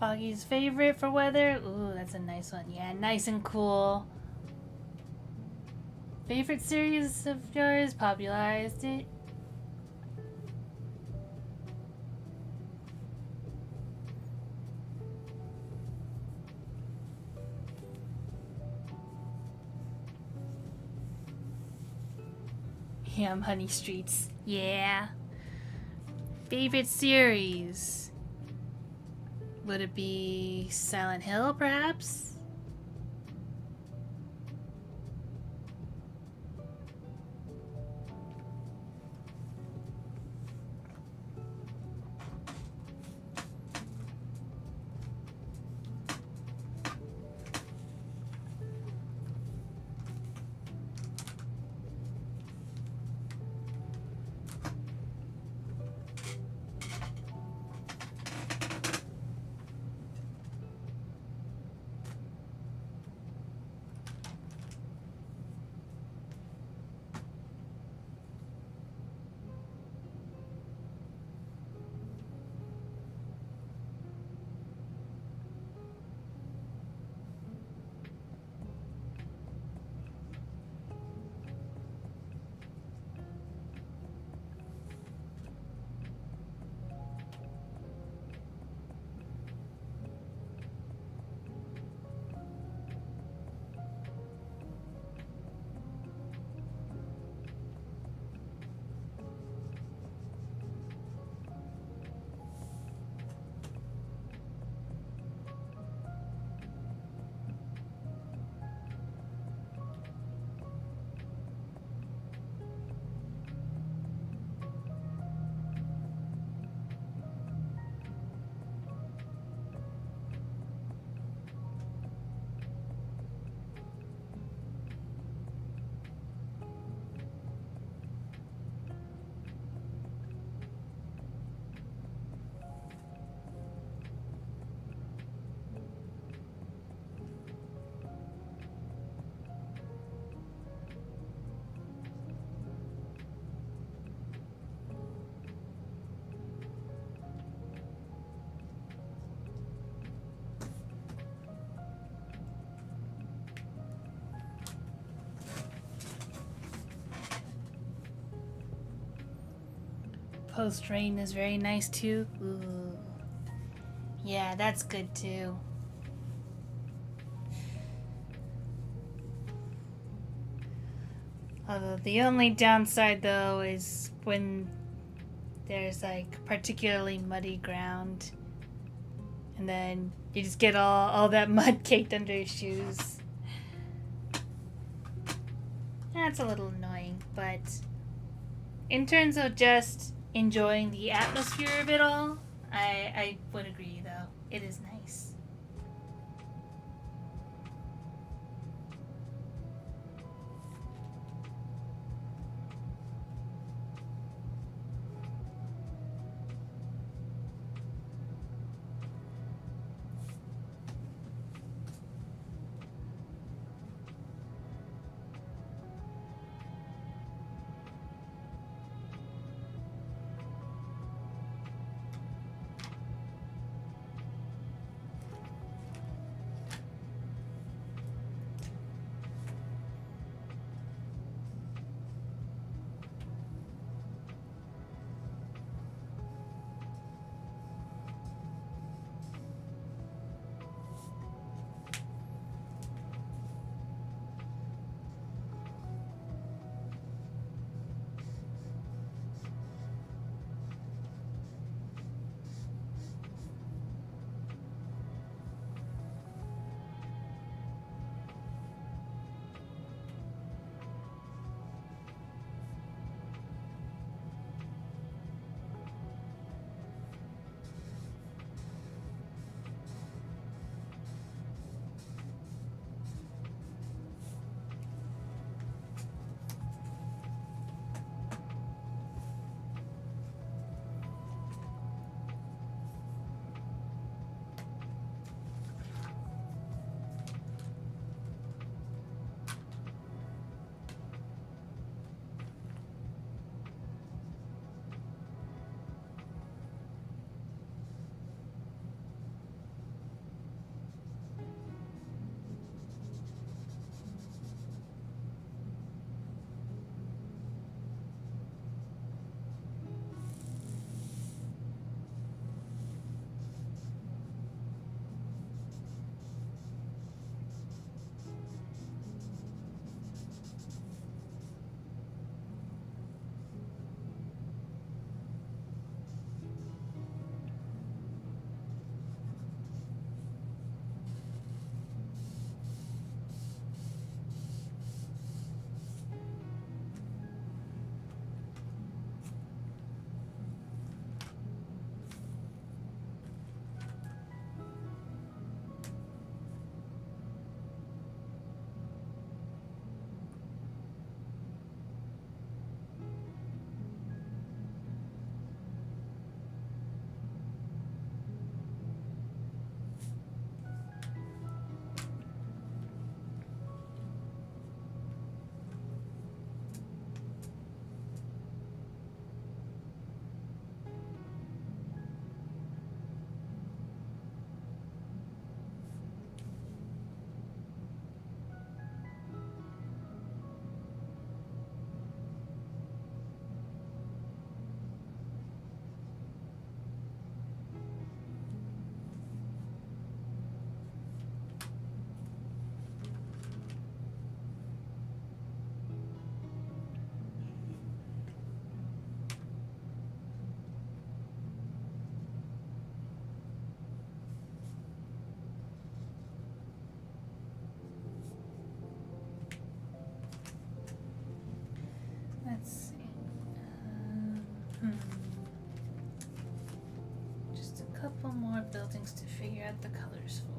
Foggy's favorite for weather? Ooh, that's a nice one. Yeah, nice and cool. Favorite series of yours? Popularized it? Ham Honey Streets. Yeah. Favorite series? Would it be Silent Hill, perhaps? post-rain is very nice too. Ooh. Yeah, that's good too. Although the only downside though is when there's like particularly muddy ground and then you just get all that mud caked under your shoes. That's a little annoying, but in terms of just enjoying the atmosphere of it all, I would agree though. It is nice. Let's see. Just a couple more buildings to figure out the colors for.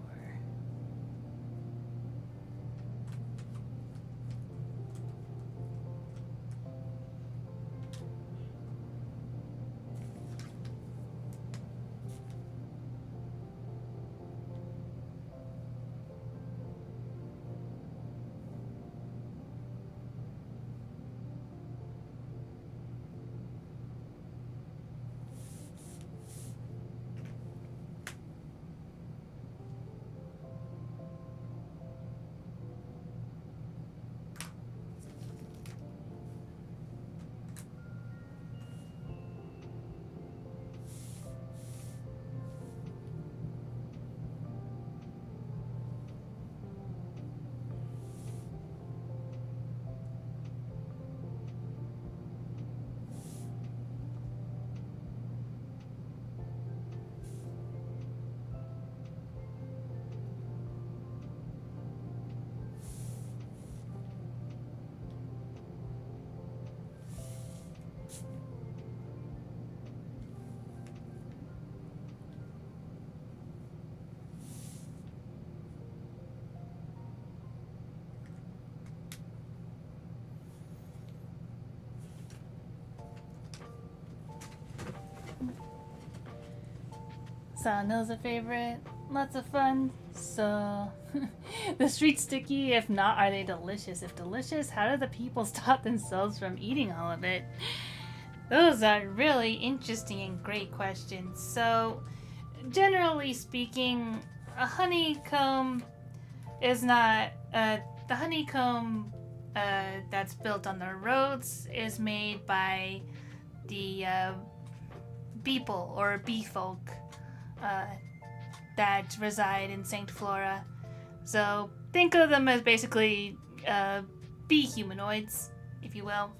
Sawmill's a favorite. Lots of fun. So, the street sticky? If not, are they delicious? If delicious, how do the people stop themselves from eating all of it? Those are really interesting and great questions. So, generally speaking, a honeycomb is not the honeycomb that's built on the roads is made by the people or bee folk that reside in Saint Flora. So think of them as basically bee humanoids, if you will.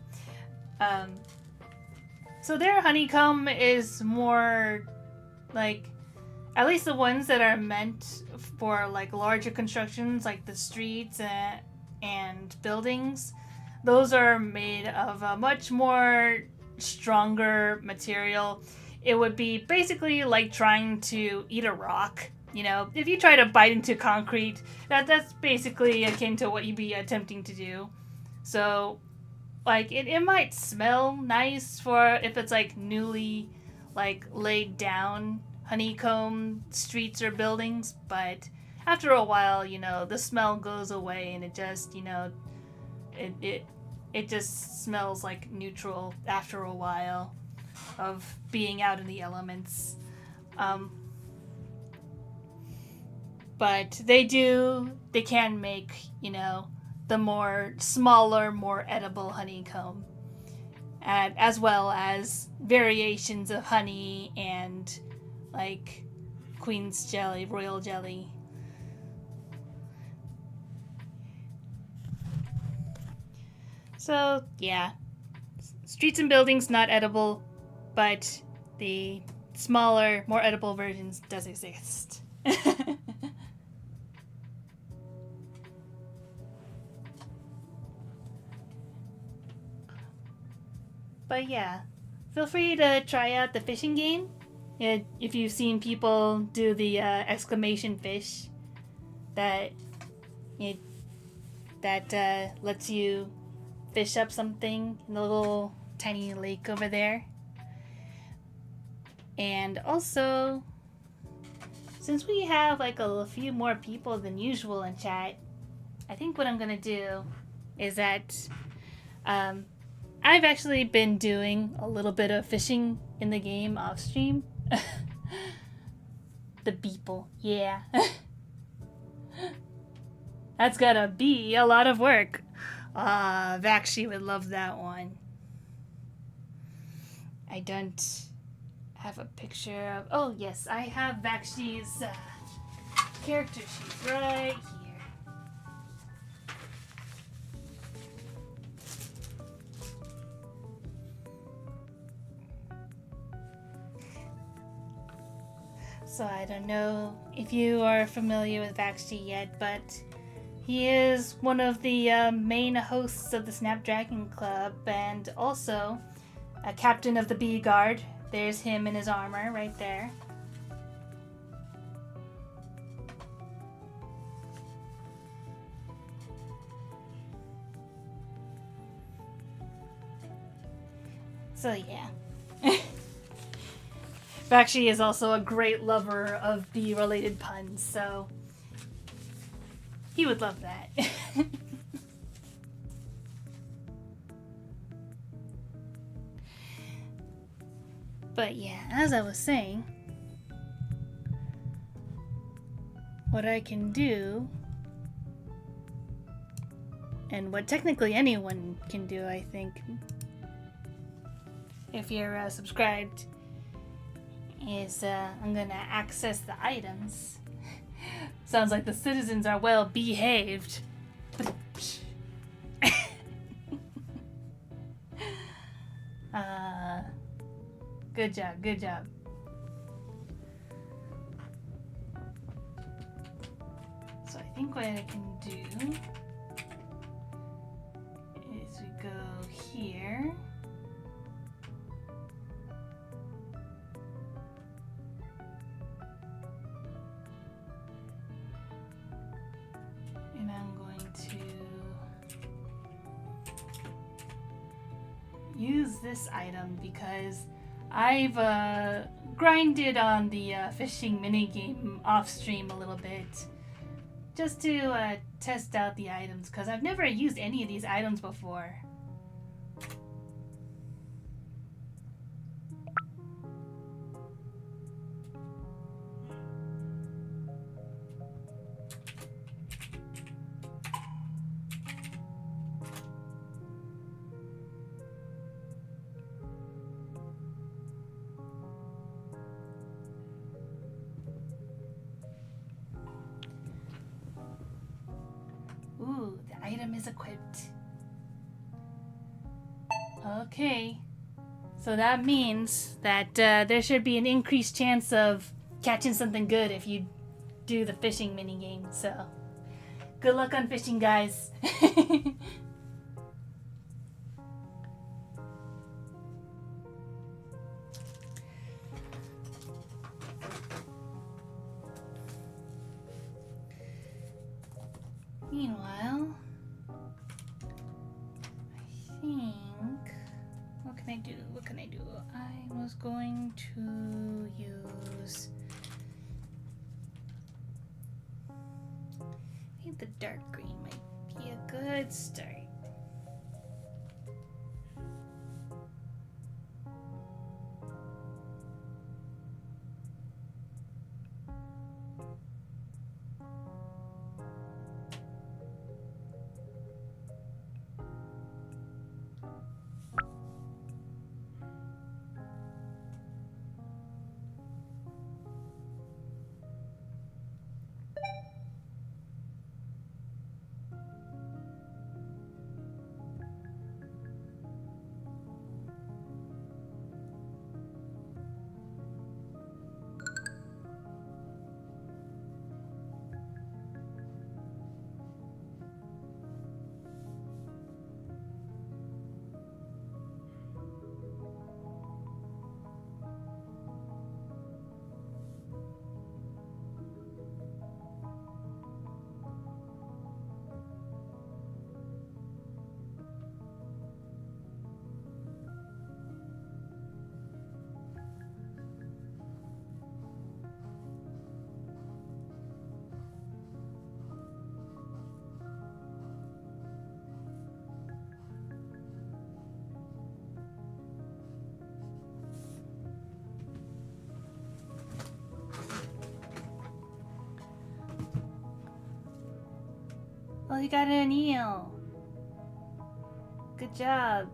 So their honeycomb is more like, at least the ones that are meant for like larger constructions like the streets and buildings, those are made of a much more stronger material. It would be basically like trying to eat a rock. You know, if you try to bite into concrete, that's basically akin to what you'd be attempting to do. So, like, it might smell nice for if it's like newly like laid down honeycomb streets or buildings, but after a while, you know, the smell goes away and it just, you know, it just smells like neutral after a while of being out in the elements. But they can make, you know, the more smaller, more edible honeycomb, and as well as variations of honey and like queen's jelly, royal jelly. So yeah, streets and buildings not edible, but the smaller, more edible versions does exist. But yeah, feel free to try out the fishing game. If you've seen people do the exclamation fish, that lets you fish up something in the little tiny lake over there. And also, since we have like a few more people than usual in chat, I think what I'm gonna do is that I've actually been doing a little bit of fishing in the game off stream. The beeple, yeah. That's gotta be a lot of work. Vakshi would love that one. I don't have a picture of... Oh, yes, I have Vakshi's character sheet right here. So I don't know if you are familiar with Vakshi yet, but he is one of the main hosts of the Snapdragon Club and also a captain of the Bee Guard. There's him in his armor right there. So yeah. Vakshi is also a great lover of bee-related puns, so he would love that. But yeah, as I was saying, what I can do, and what technically anyone can do, I think, if you're subscribed, is I'm gonna access the items. Sounds like the citizens are well behaved. Good job, good job. So I think what I can do is we go here. And I'm going to use this item because I've grinded on the fishing minigame off stream a little bit. Just to test out the items, because I've never used any of these items before. Ooh, the item is equipped. Okay. So that means that there should be an increased chance of catching something good if you do the fishing minigame. So, good luck on fishing, guys. Meanwhile, I think, what can I do? I was going to use, I think the dark green might be a good start. Well, you got an eel. Good job.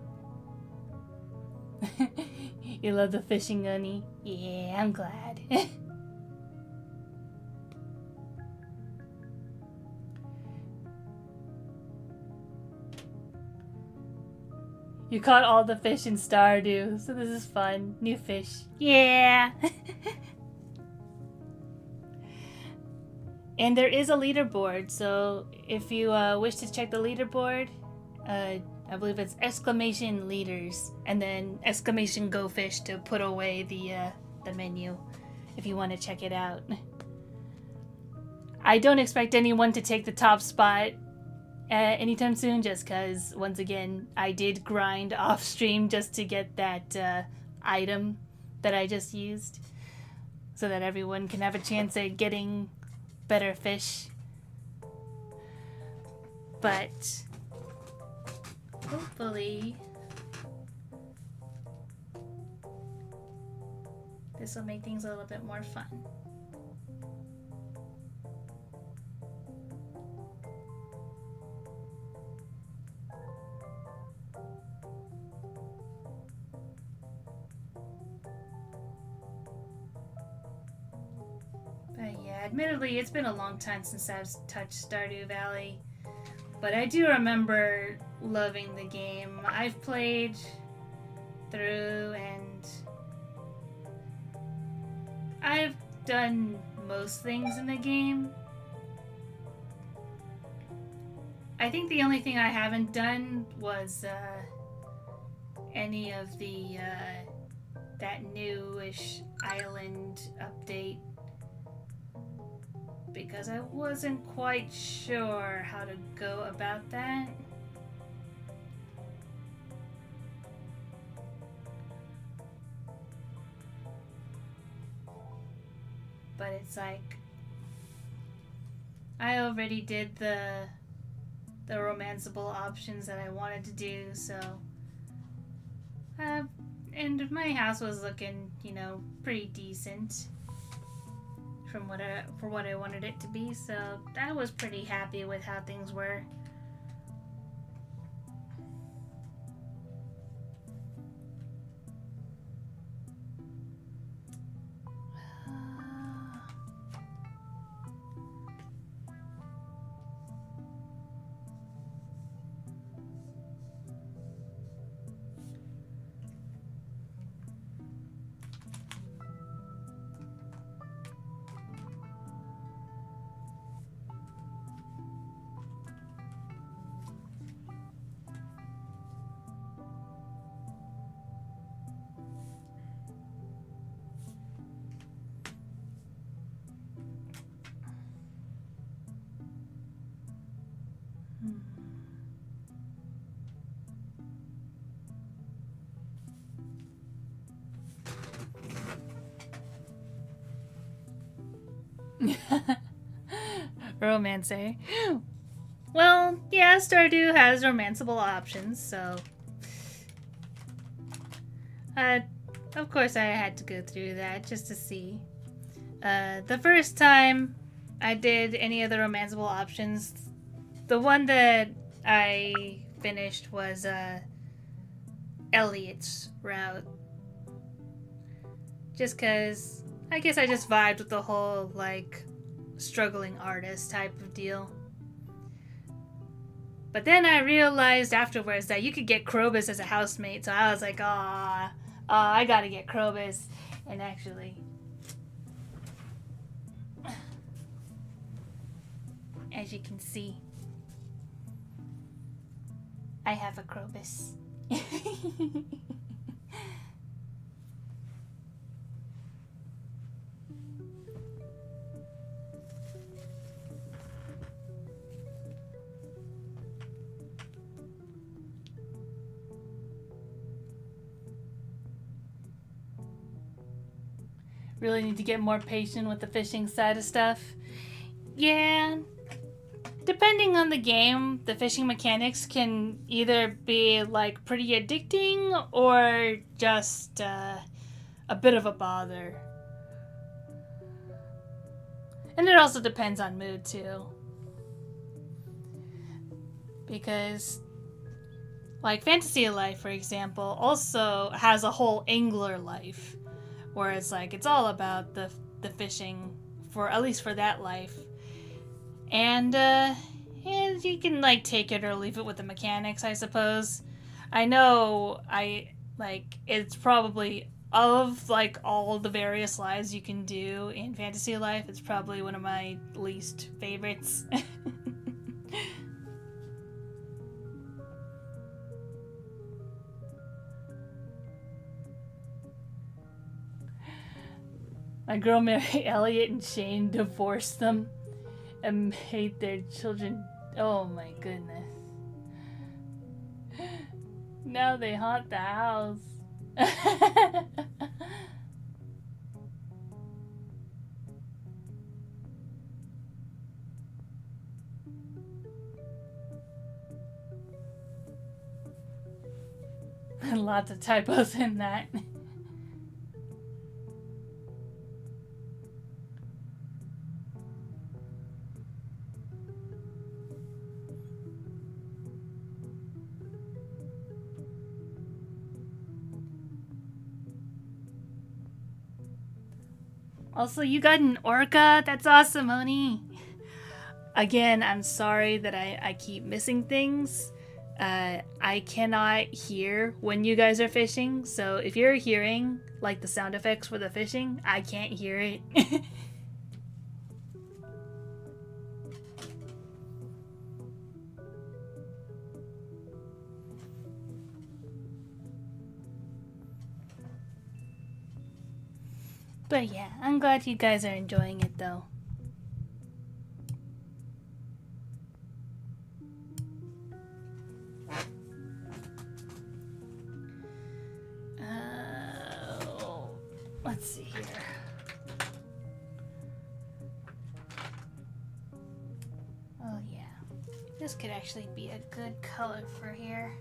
You love the fishing, honey? Yeah, I'm glad. You caught all the fish in Stardew, so this is fun. New fish. Yeah! And there is a leaderboard, so if you wish to check the leaderboard, I believe it's exclamation leaders and then exclamation go fish to put away the menu if you want to check it out. I don't expect anyone to take the top spot anytime soon, just because, once again, I did grind off stream just to get that item that I just used, so that everyone can have a chance at getting better fish. But hopefully this will make things a little bit more fun. Admittedly, it's been a long time since I've touched Stardew Valley, but I do remember loving the game. I've played through and I've done most things in the game. I think the only thing I haven't done was any of the that newish island update, because I wasn't quite sure how to go about that. but it's like I already did the romanceable options that I wanted to do, so and my house was looking, you know, pretty decent from for what I wanted it to be, so I was pretty happy with how things were. Romance, eh? Well, yeah, Stardew has romanceable options, so of course I had to go through that just to see. The first time I did any of the romanceable options, the one that I finished was Elliot's route. Just cause I guess I just vibed with the whole like struggling artist type of deal. But then I realized afterwards that you could get Krobus as a housemate, so I was like, I gotta get Krobus. And actually, as you can see, I have a Krobus. Really need to get more patient with the fishing side of stuff. Yeah. Depending on the game, the fishing mechanics can either be like pretty addicting or just a bit of a bother. And it also depends on mood too. Because like Fantasy Life, for example, also has a whole angler life. Where it's like, it's all about the fishing, for at least for that life. And you can like take it or leave it with the mechanics, I suppose. I know it's probably, of like all the various lives you can do in Fantasy Life, it's probably one of my least favorites. My girl married Elliot and Shane divorced them and made their children. Oh my goodness. Now they haunt the house. Lots of typos in that. Also, you got an orca? That's awesome, Oni. Again, I'm sorry that I keep missing things. I cannot hear when you guys are fishing, so if you're hearing like the sound effects for the fishing, I can't hear it. But yeah, I'm glad you guys are enjoying it though. Let's see here. This could actually be a good color for here.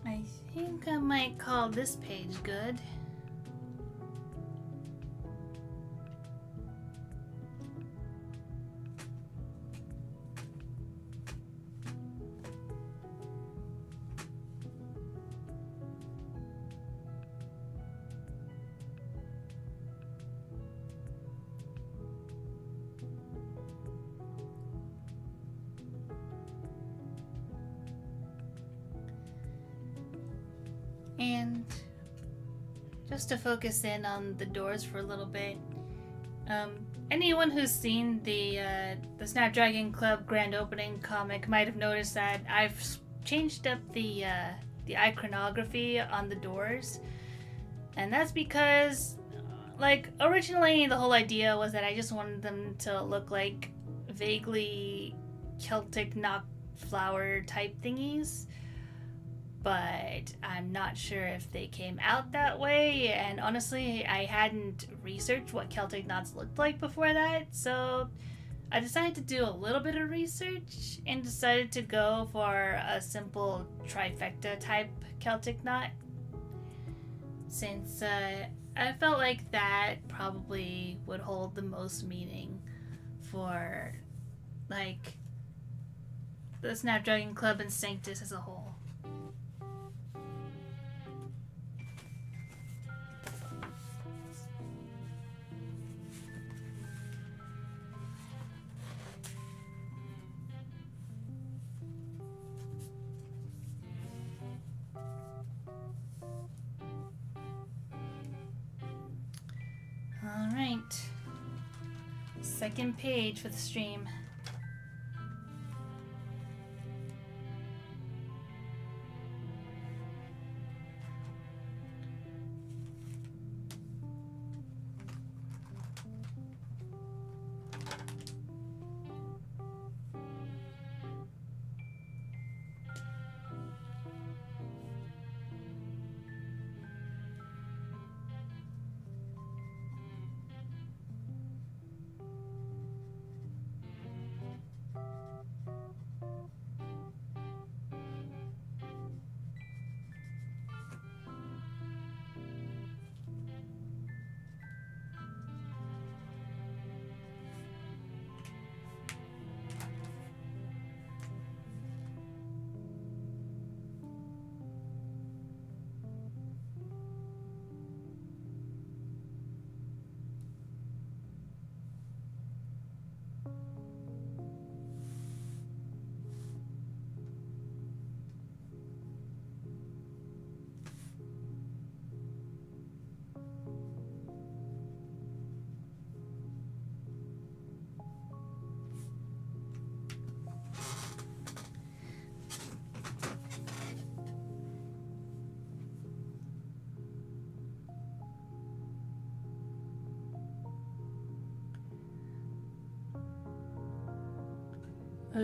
I think I might call this page good. And just to focus in on the doors for a little bit, anyone who's seen the Snapdragon Club grand opening comic might have noticed that I've changed up the iconography on the doors, and that's because, like, originally the whole idea was that I just wanted them to look like vaguely Celtic knot flower type thingies. But I'm not sure if they came out that way, and honestly, I hadn't researched what Celtic knots looked like before that, so I decided to do a little bit of research and decided to go for a simple trifecta type Celtic knot, since I felt like that probably would hold the most meaning for, like, the Snapdragon Club and Sanctus as a whole. Alright, second page for the stream.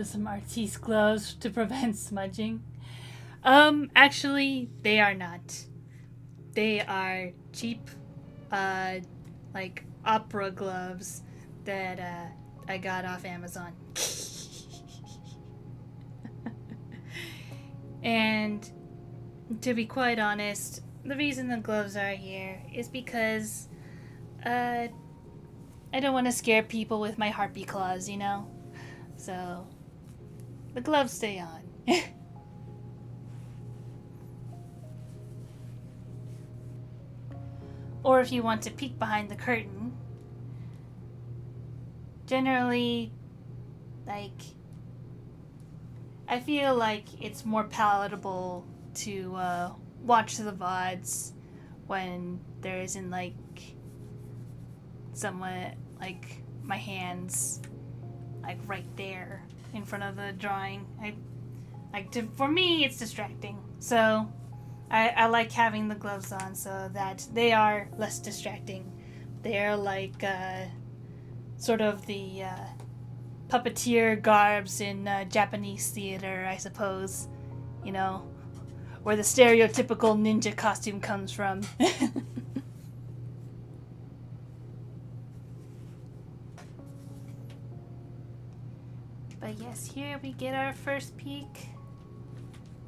some artiste gloves to prevent smudging. Actually, they are not. They are cheap, like opera gloves that I got off Amazon. And to be quite honest, the reason the gloves are here is because I don't want to scare people with my Harpy claws, you know? So the gloves stay on. Or if you want to peek behind the curtain, generally, like, I feel like it's more palatable to watch the VODs when there isn't, like, somewhat, like, my hands, like, right there in front of the drawing. For me, it's distracting. So I like having the gloves on so that they are less distracting. They're like sort of the puppeteer garbs in Japanese theater, I suppose. You know, where the stereotypical ninja costume comes from. But yes, here we get our first peek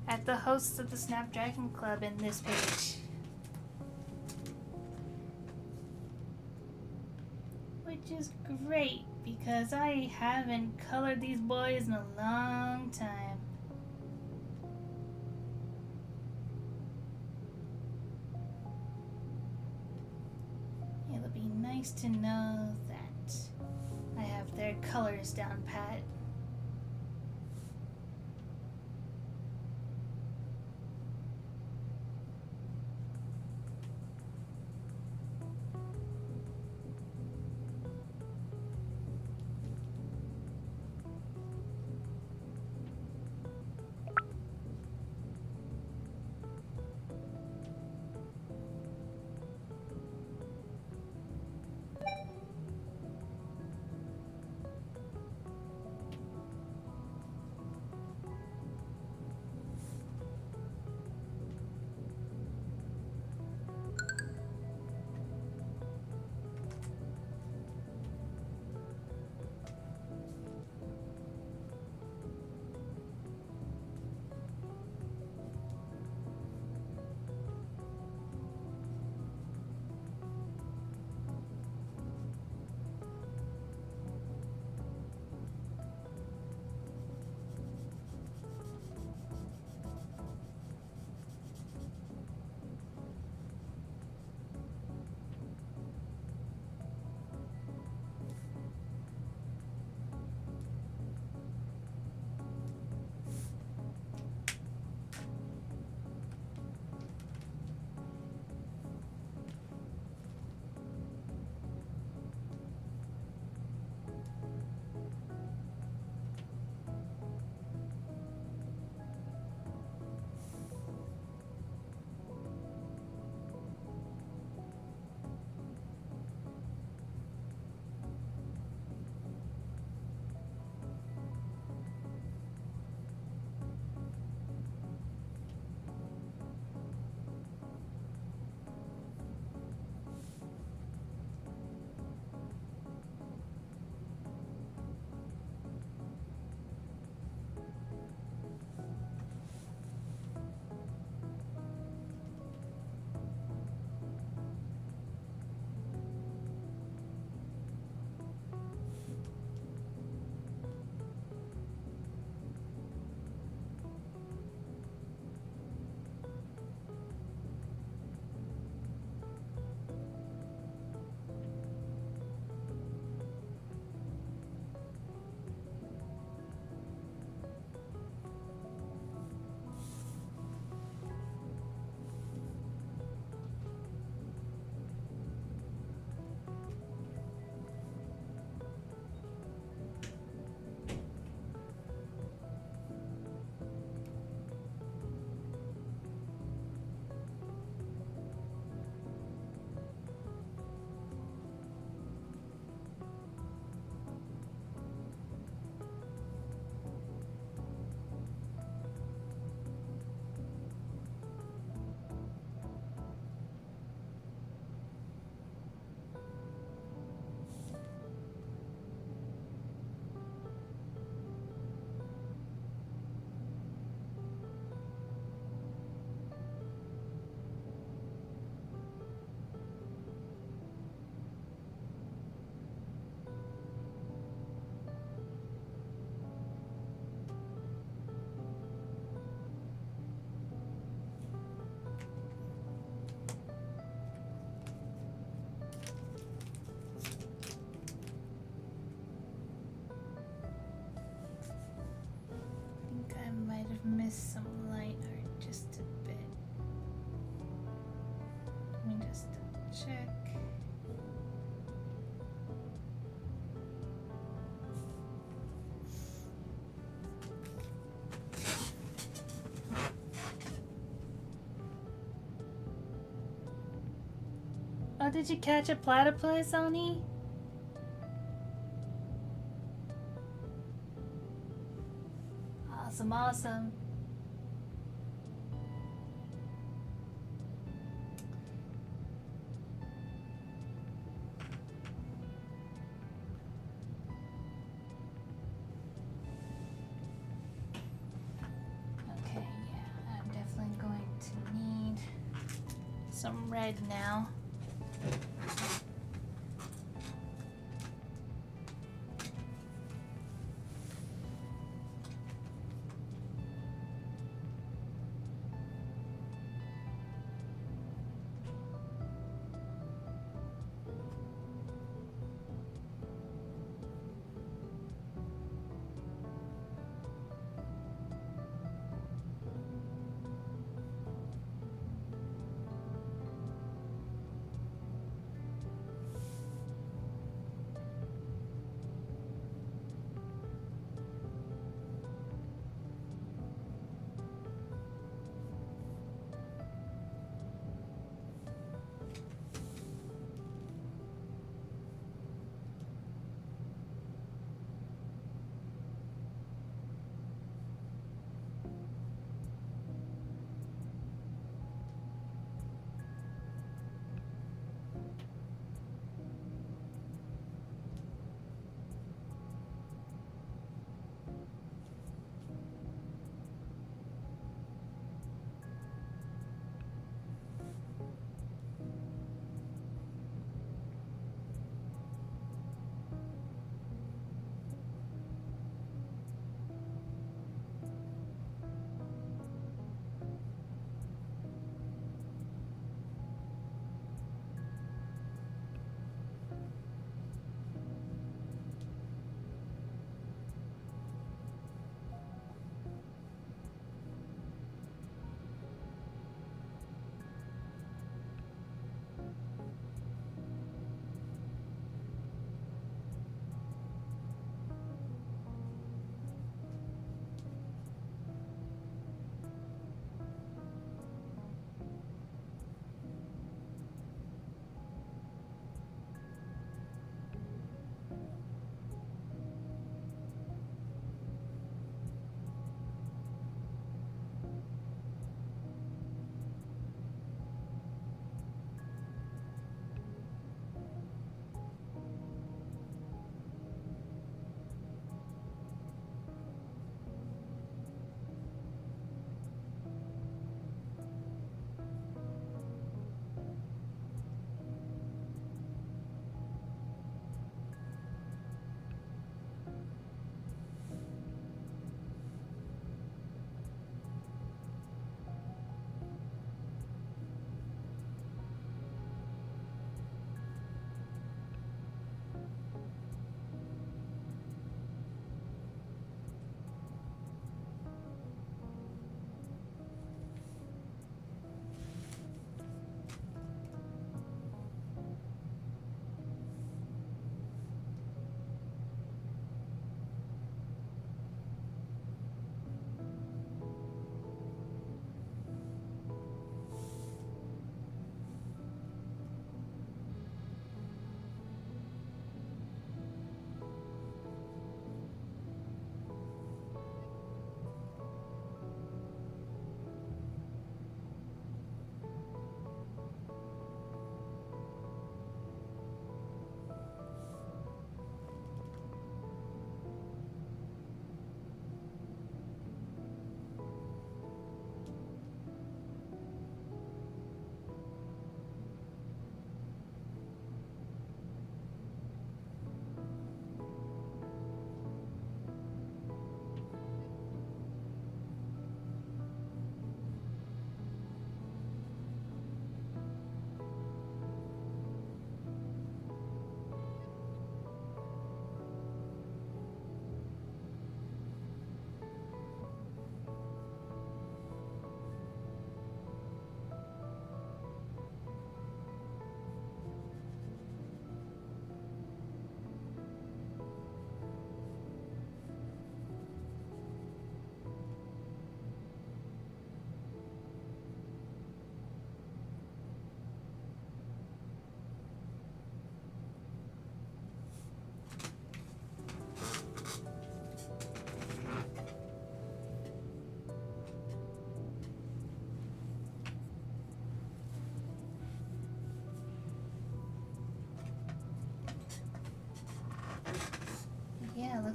at the hosts of the Snapdragon Club in this page. Which is great, because I haven't colored these boys in a long time. It'll be nice to know that I have their colors down pat. check. Oh, did you catch a platypus, Oni? Awesome, awesome. Okay, yeah, I'm definitely going to need some red now.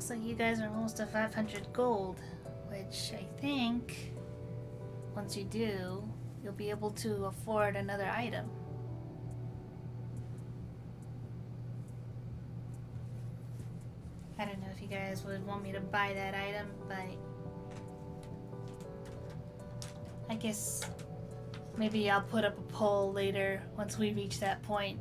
looks like you guys are almost to 500 gold, which I think once you do, you'll be able to afford another item. I don't know if you guys would want me to buy that item, but I guess maybe I'll put up a poll later once we reach that point.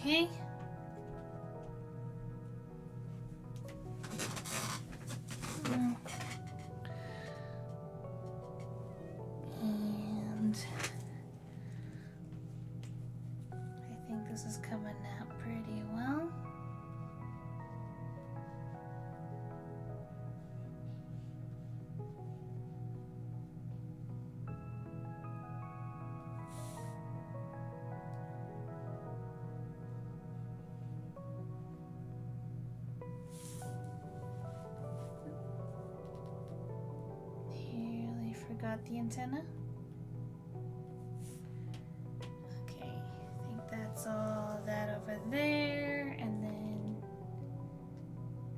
Okay. And I think this is coming out pretty well. Nearly forgot the antenna. Okay, I think that's all that over there, and then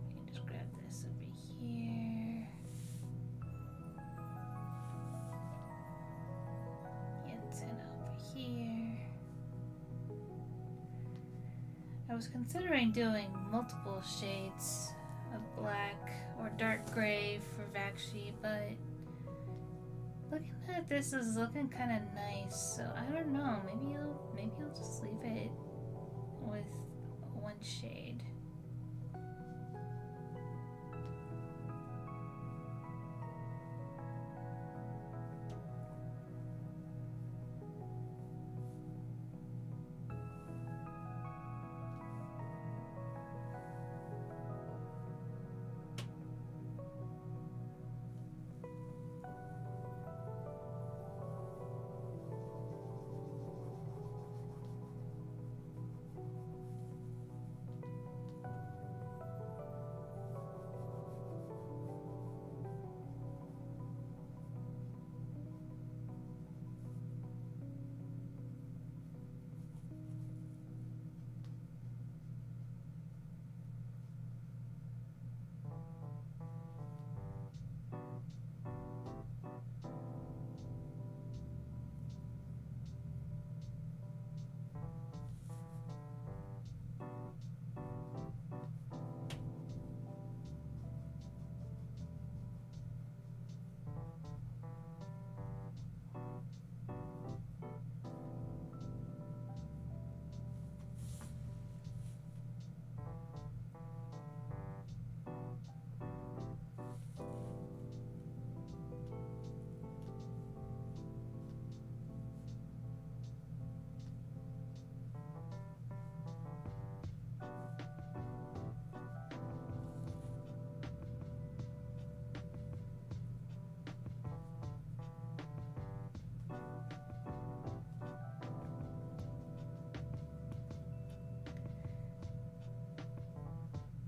you can just grab this over here. The antenna over here. I was considering doing multiple shades of black or dark gray for Vakshi, but looking at this is looking kind of nice, so I don't know. Maybe I'll just leave it with one shade.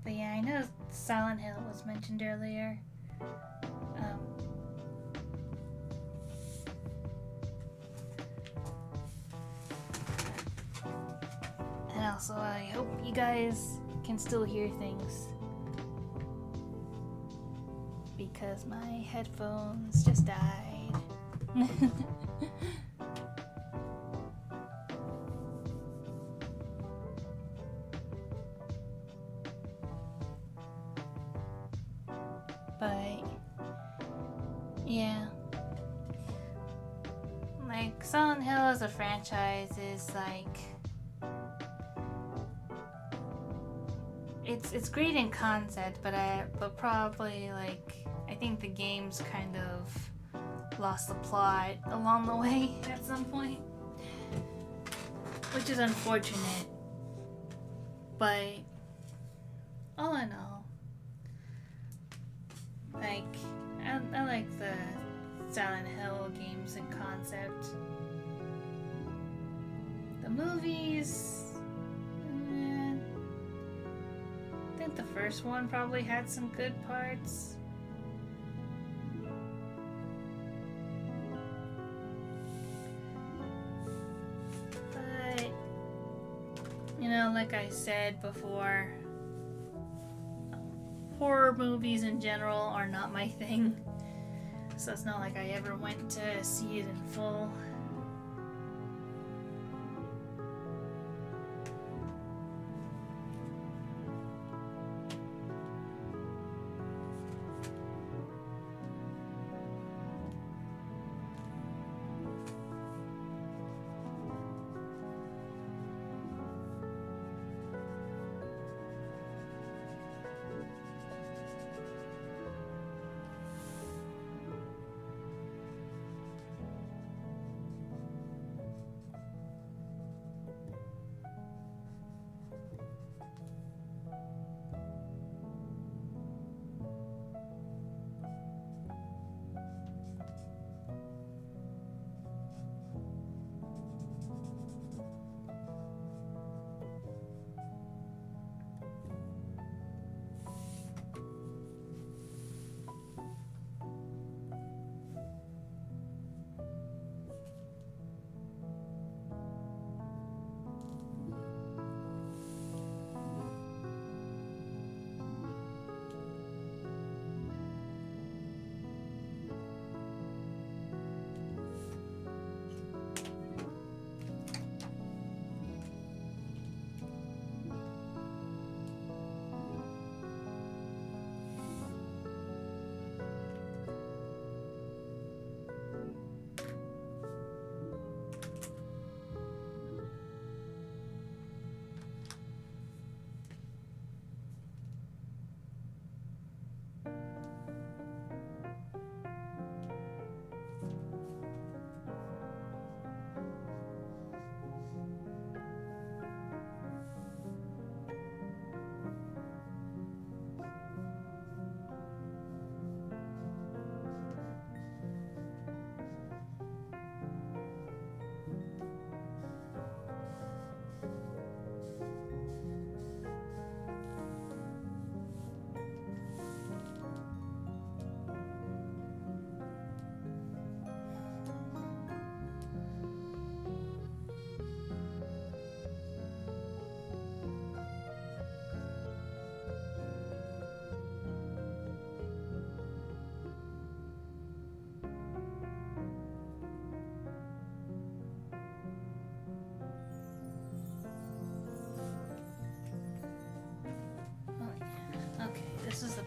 But yeah, I know Silent Hill was mentioned earlier. And also, I hope you guys can still hear things, because my headphones just died. But yeah, like Silent Hill as a franchise is like, it's great in concept, but probably like I think the game's kind of lost the plot along the way at some point, which is unfortunate. But all in all, like I like the Silent Hill games in concept. The movies, I think the first one probably had some good parts. But, you know, like I said before, horror movies in general are not my thing. So it's not like I ever went to see it in full.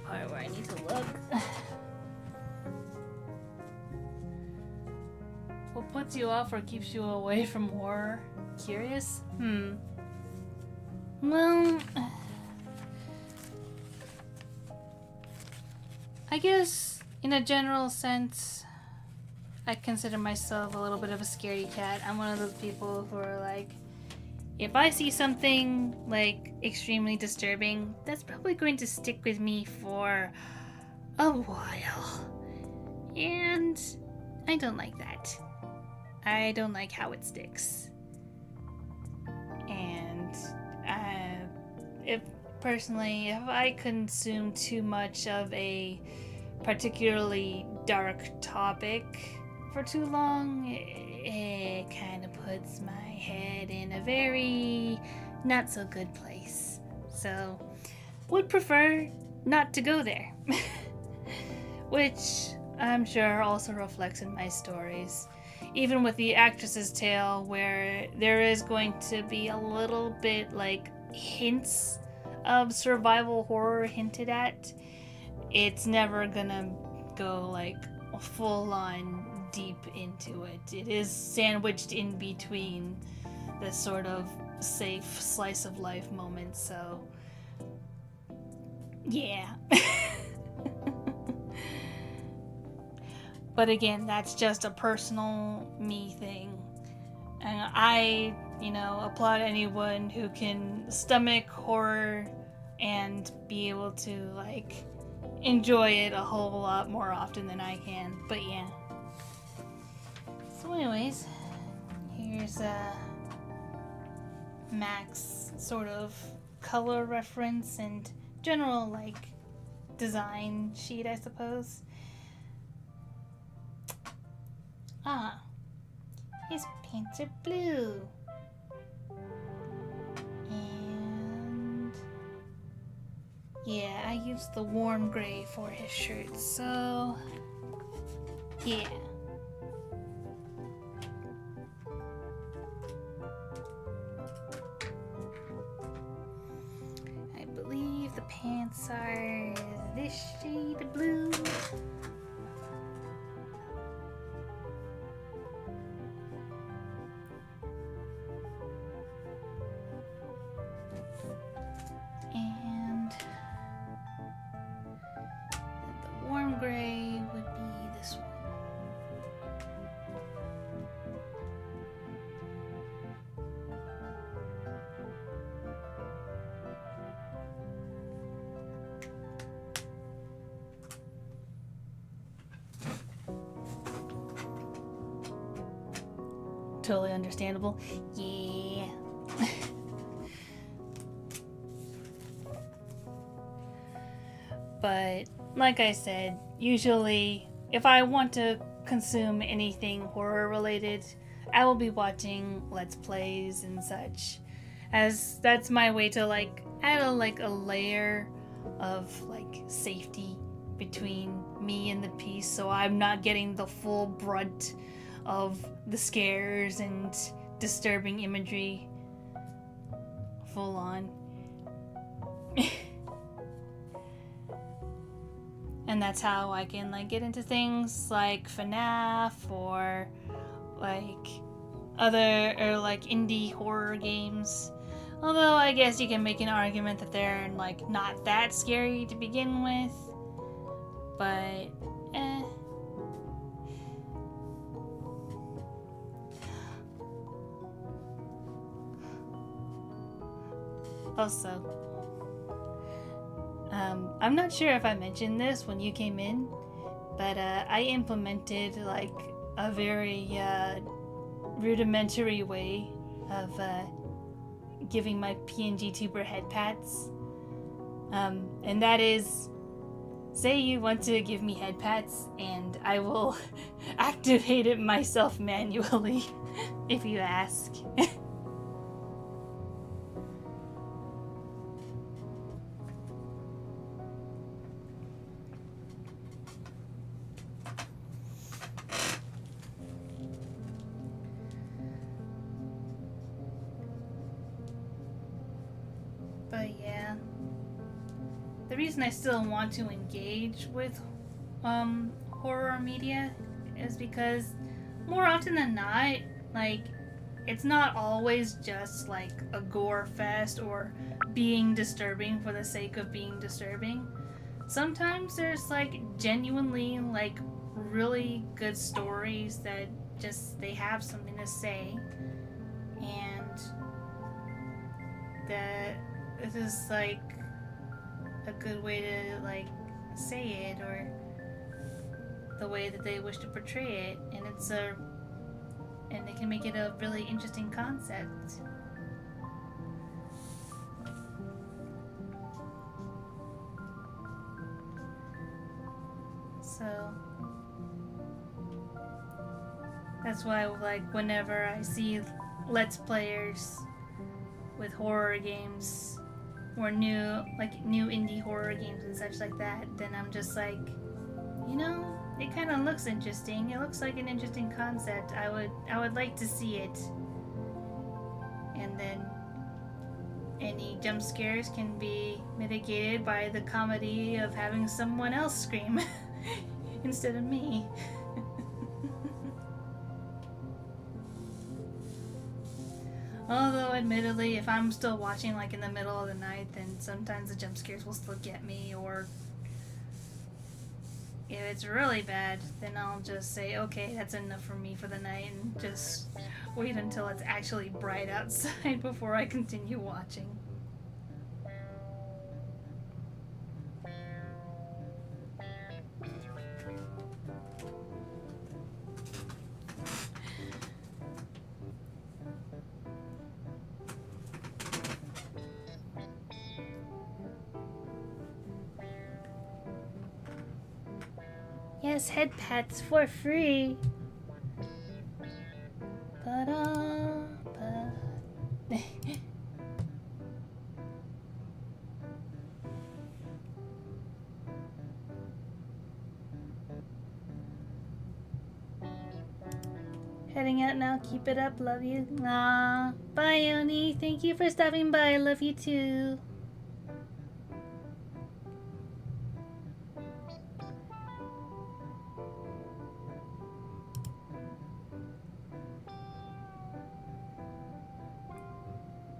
part where I need to look. What puts you off or keeps you away from horror? Curious? Well, I guess in a general sense, I consider myself a little bit of a scaredy cat. I'm one of those people who are like, if I see something like extremely disturbing, that's probably going to stick with me for a while. And I don't like that. I don't like how it sticks. And if I consume too much of a particularly dark topic for too long, it kind of puts my head in a very not so good place. So, would prefer not to go there. Which I'm sure also reflects in my stories. Even with the actress's tale, where there is going to be a little bit like hints of survival horror hinted at, it's never gonna go like full on deep into it. It is sandwiched in between this sort of safe slice of life moment, so yeah. But again, that's just a personal me thing. And I, applaud anyone who can stomach horror and be able to, like, enjoy it a whole lot more often than I can. But yeah. So anyways, here's Mac's sort of color reference and general, like, design sheet, I suppose. Ah, his pants are blue. And yeah, I used the warm gray for his shirt, so yeah. I believe the pants are this shade of blue. Gray would be this one. Totally understandable. Yeah. But like I said, usually if I want to consume anything horror related, I will be watching Let's Plays and such, as that's my way to like add a layer of like safety between me and the piece, so I'm not getting the full brunt of the scares and disturbing imagery full on. And that's how I can like get into things like FNAF or like other or like indie horror games. Although I guess you can make an argument that they're like not that scary to begin with. But also, I'm not sure if I mentioned this when you came in, but I implemented like a very rudimentary way of giving my PNGtuber headpats. And that is, say you want to give me headpats, and I will activate it myself manually if you ask. But yeah, the reason I still want to engage with horror media is because more often than not, like, it's not always just like a gore fest or being disturbing for the sake of being disturbing. Sometimes there's like genuinely like really good stories that just they have something to say, and that this is like a good way to like say it, or the way that they wish to portray it, and they can make it a really interesting concept. So that's why, like, whenever I see Let's Players with horror games or new indie horror games and such like that, then I'm just like, you know, it kind of looks interesting. It looks like an interesting concept. I would like to see it. And then any jump scares can be mitigated by the comedy of having someone else scream instead of me. Although, admittedly, if I'm still watching like in the middle of the night, then sometimes the jump scares will still get me, or if it's really bad, then I'll just say, okay, that's enough for me for the night, and just wait until it's actually bright outside before I continue watching. Yes, Headpats for free. Heading out now. Keep it up. Love you. Aw. Bye, Oni. Thank you for stopping by. Love you too.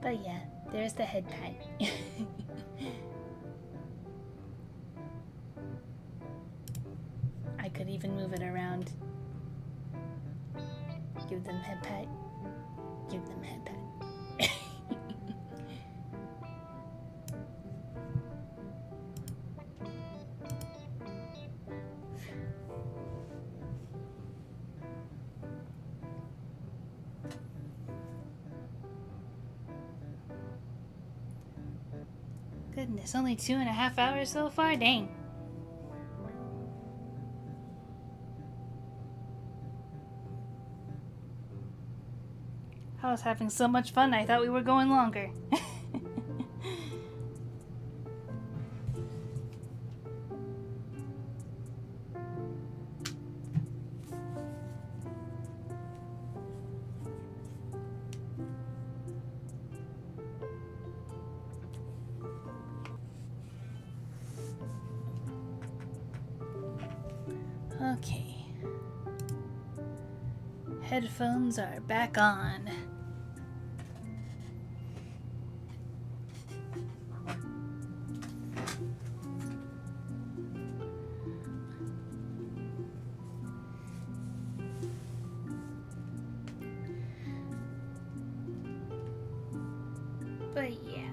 But yeah, there's the Headpat. I could even move it around. Give them Headpat. Give them Headpat. Goodness, only 2.5 hours so far? Dang. I was having so much fun, I thought we were going longer. Okay. Headphones are back on. But yeah.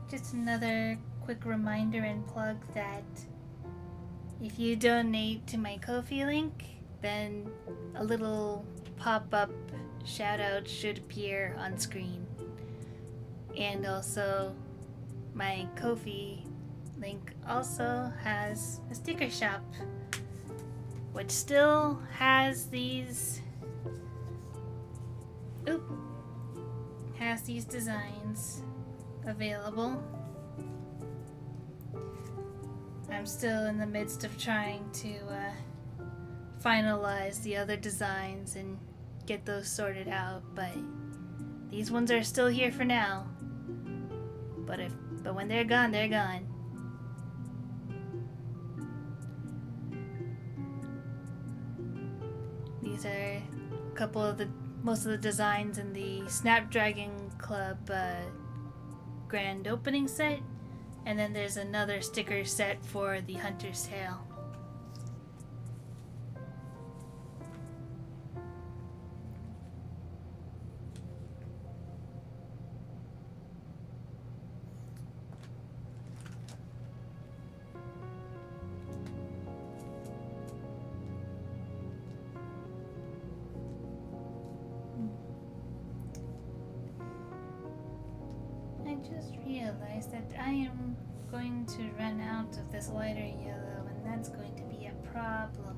Just another quick reminder and plug that if you donate to my Ko-fi link, then a little pop-up shout-out should appear on screen. And also, my Ko-fi link also has a sticker shop, which still has these designs available. I'm still in the midst of trying to finalize the other designs and get those sorted out, but these ones are still here for now. But when they're gone, they're gone. These are a couple of most of the designs in the Snapdragon Club grand opening set, and then there's another sticker set for the Hunter's Tale. I just realized that I am going to run out of this lighter yellow, and that's going to be a problem.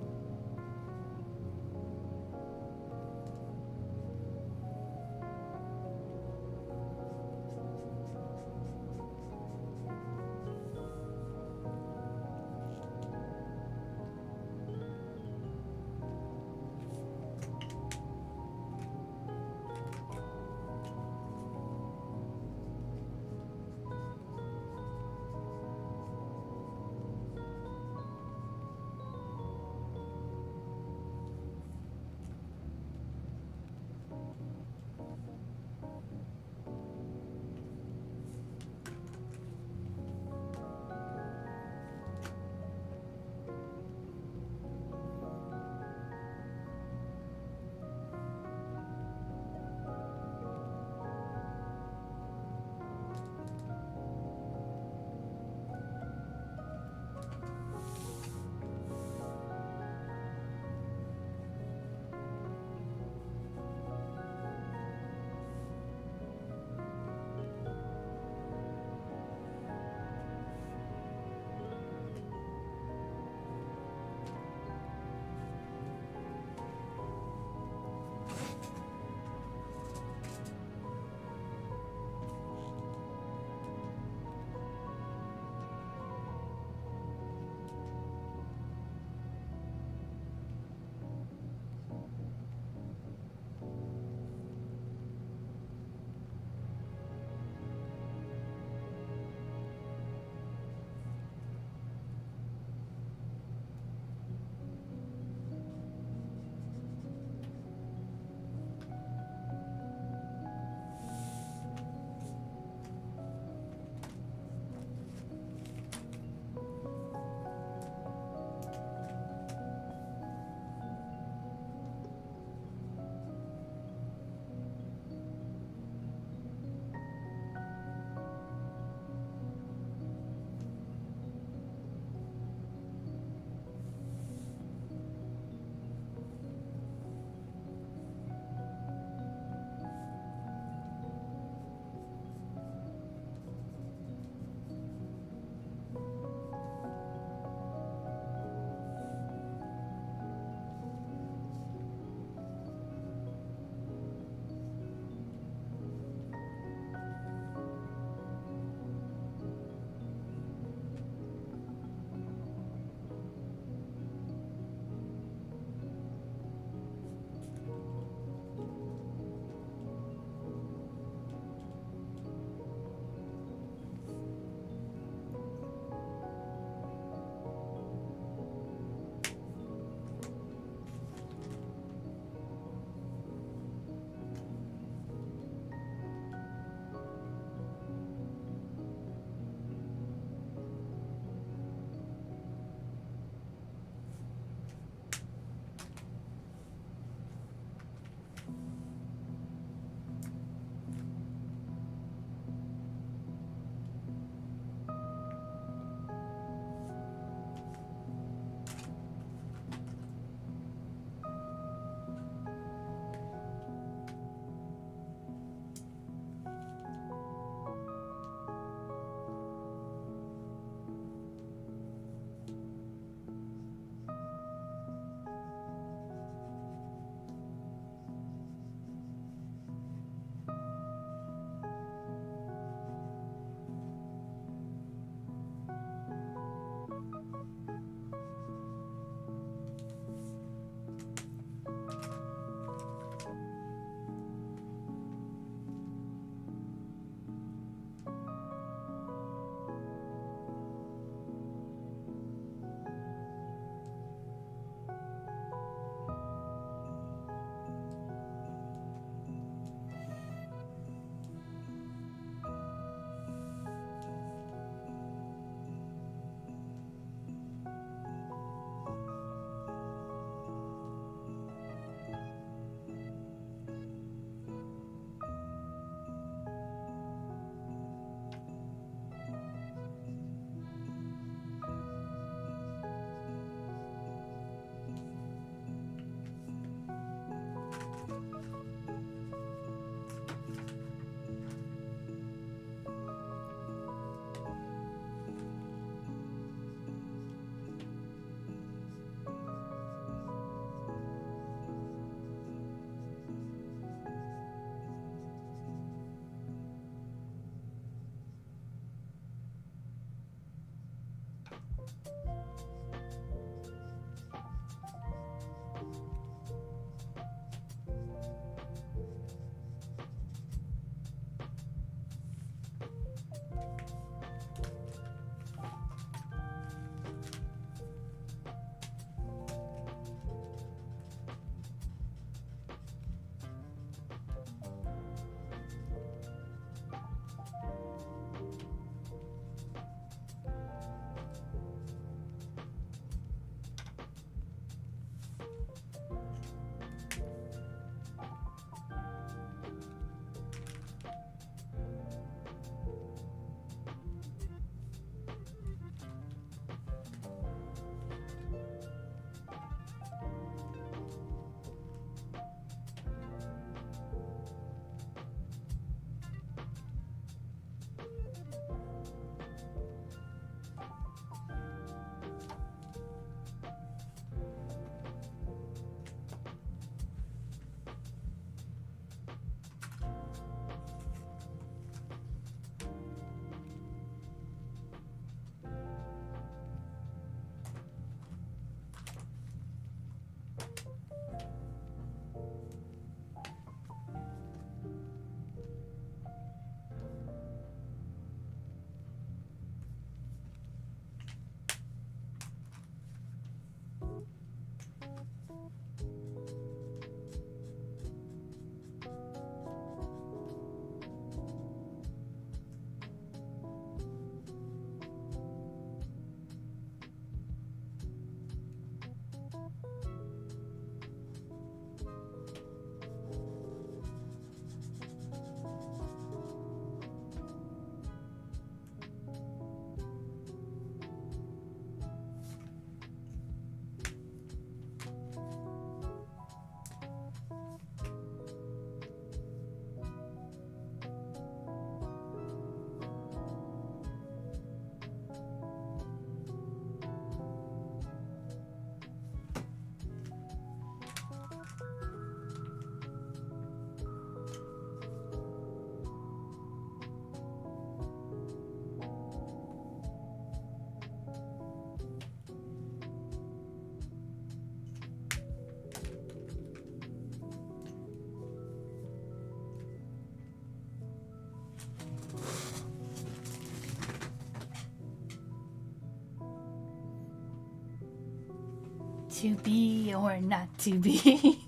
to be or not to be?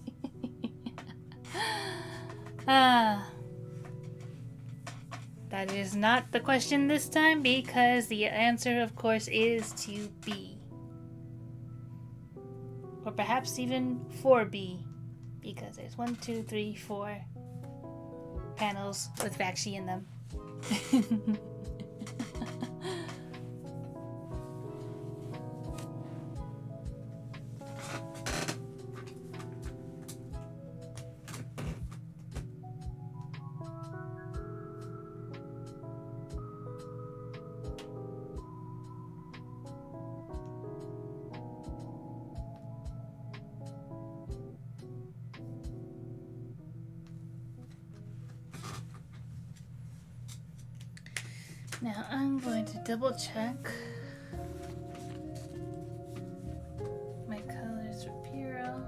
That is not the question this time, because the answer, of course, is to be. Or perhaps even 4B, because there's 1, 2, 3, 4 panels with Vakshi in them. Now I'm going to double check my colors for Piro.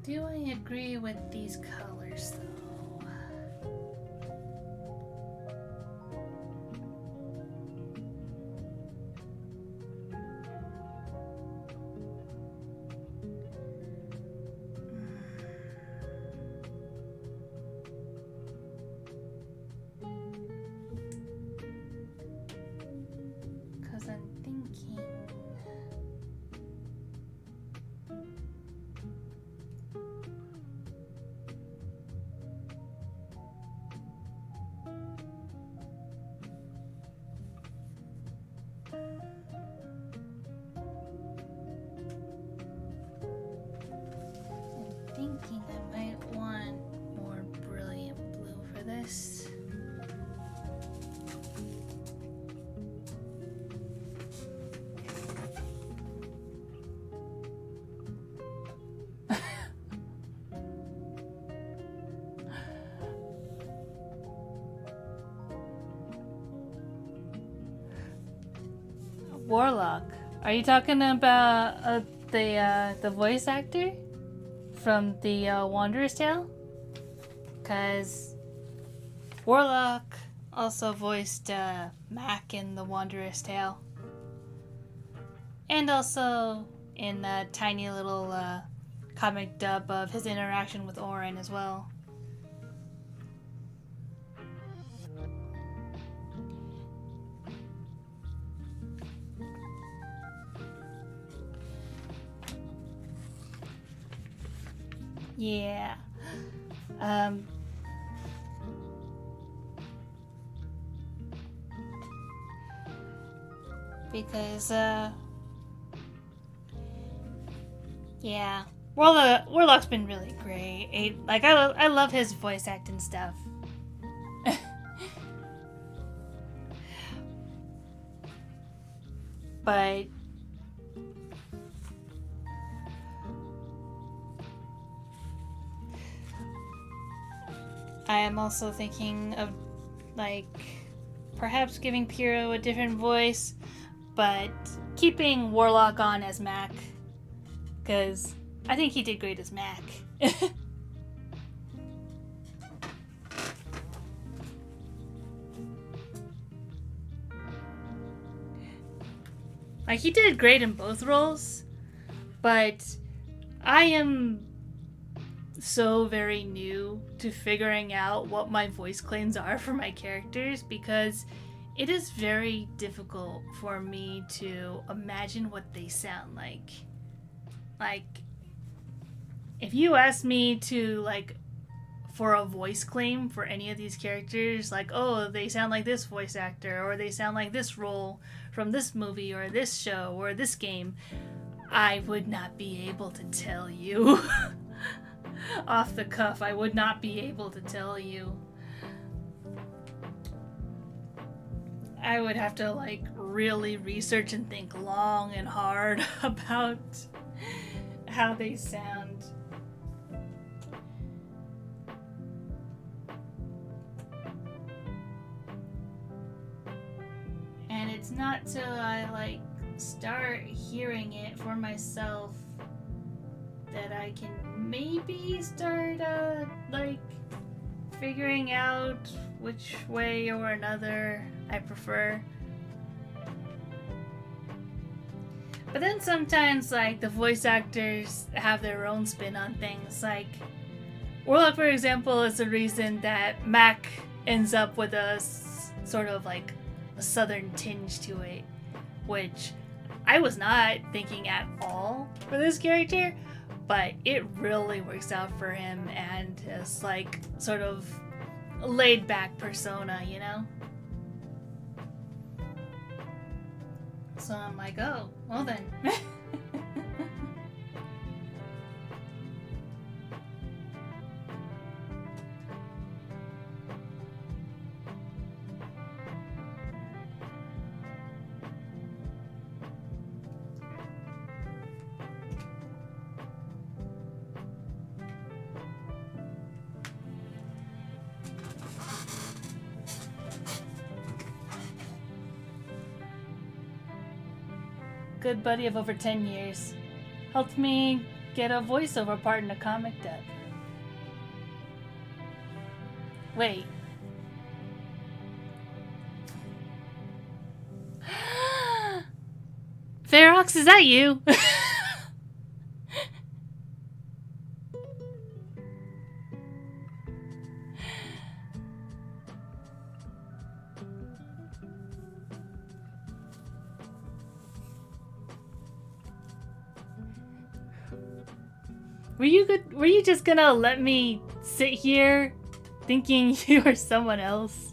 Do I agree with these colors though? Thinking I might want more brilliant blue for this. Warlock. Are you talking about the voice actor from the Wanderer's Tale? Because Warlock also voiced Mac in the Wanderer's Tale, and also in a tiny little comic dub of his interaction with Orin as well. Yeah. Because yeah, Warlock's been really great. Like I love his voice acting stuff. But I am also thinking of, like, perhaps giving Piro a different voice, but keeping Warlock on as Mac, because I think he did great as Mac. Like, he did great in both roles, but I am so very new to figuring out what my voice claims are for my characters, because it is very difficult for me to imagine what they sound like. Like, if you ask me to, like, for a voice claim for any of these characters, like, oh, they sound like this voice actor, or they sound like this role from this movie, or this show, or this game, I would not be able to tell you. Off the cuff, I would not be able to tell you. I would have to, like, really research and think long and hard about how they sound. And it's not till I, like, start hearing it for myself that I can maybe start, like, figuring out which way or another I prefer. But then sometimes, like, the voice actors have their own spin on things. Like, Warlock, for example, is the reason that Mac ends up with a sort of, like, a southern tinge to it, which I was not thinking at all for this character, but it really works out for him, and it's like sort of a laid back persona, you know? So I'm like, oh, well then. Good buddy of over 10 years. Helped me get a voiceover part in a comic dub. Wait. Varance, is that you? Were you just gonna let me sit here thinking you were someone else?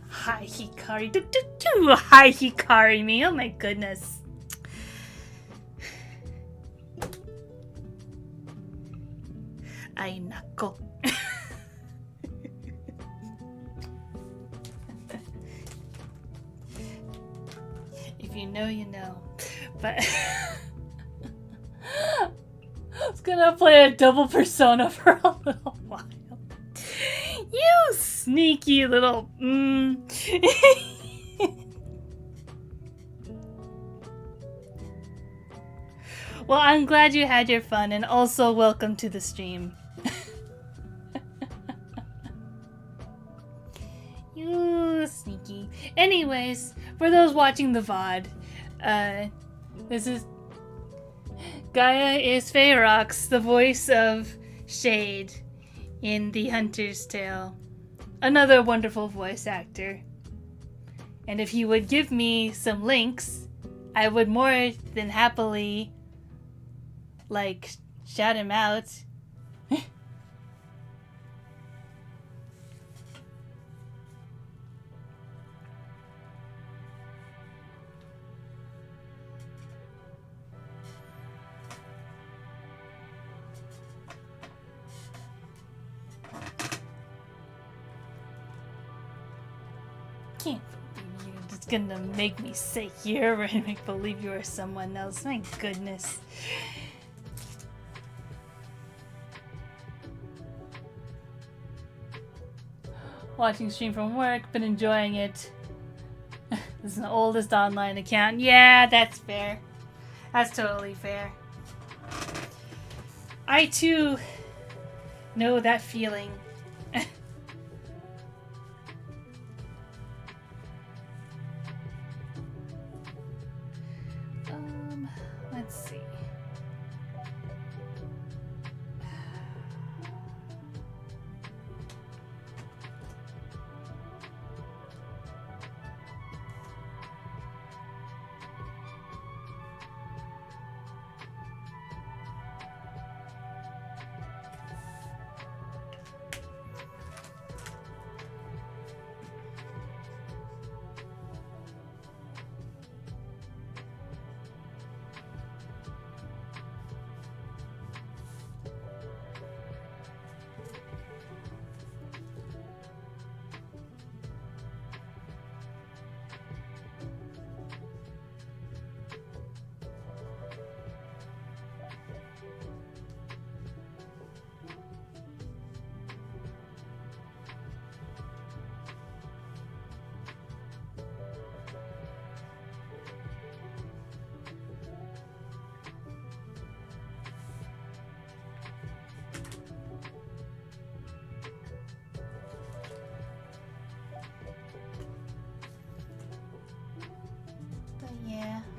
Hi, Hikari. Hi, Hikari me. Oh my goodness. Ay, nako. If you know, you know. But I was gonna play a double persona for a little while. You sneaky little Well, I'm glad you had your fun, and also welcome to the stream. You sneaky. Anyways, for those watching the VOD, this is Gaia is Ferox, the voice of Shade in The Hunter's Tale. Another wonderful voice actor. And if he would give me some links, I would more than happily, like, shout him out. Can't believe you're just gonna make me sit here and make believe you are someone else. My goodness. Watching stream from work, been enjoying it. This is the oldest online account. Yeah, that's fair. That's totally fair. I too know that feeling. Let's see.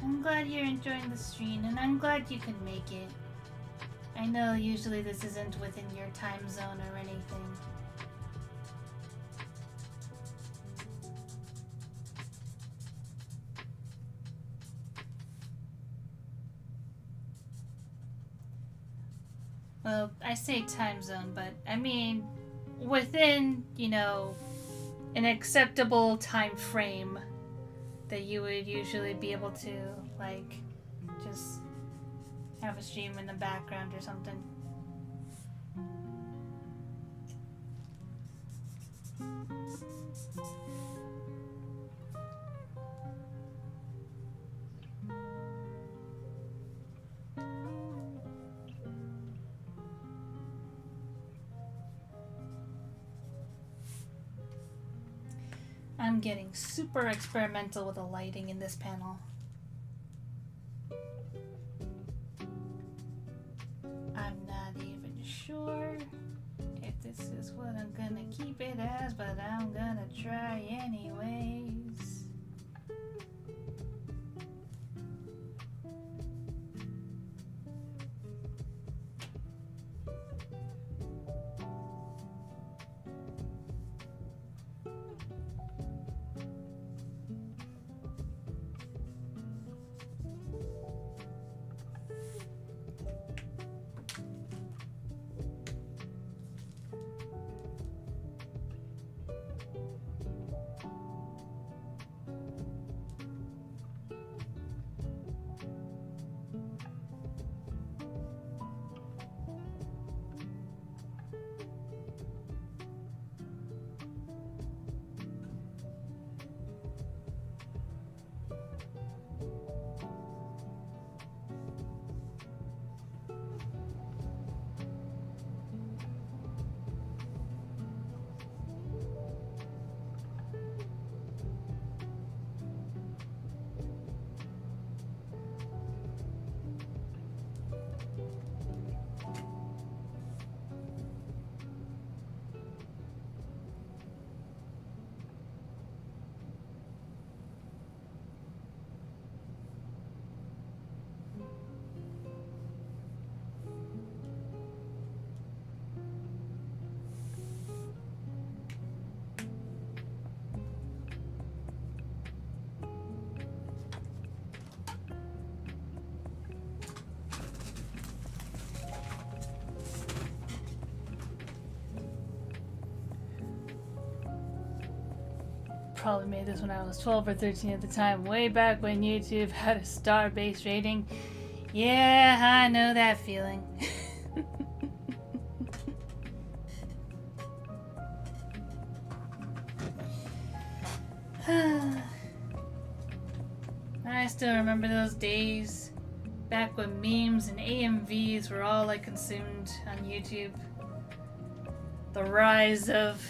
I'm glad you're enjoying the stream, and I'm glad you can make it. I know usually this isn't within your time zone or anything. Well, I say time zone, but I mean within, you know, an acceptable time frame that you would usually be able to, like, just have a stream in the background or something. I'm getting super experimental with the lighting in this panel. I'm not even sure if this is what I'm gonna keep it as, but I'm gonna try anyways. Probably made this when I was 12 or 13 at the time, way back when YouTube had a star-based rating. Yeah, I know that feeling. I still remember those days, back when memes and AMVs were all I consumed on YouTube. The rise of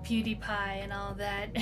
PewDiePie and all that.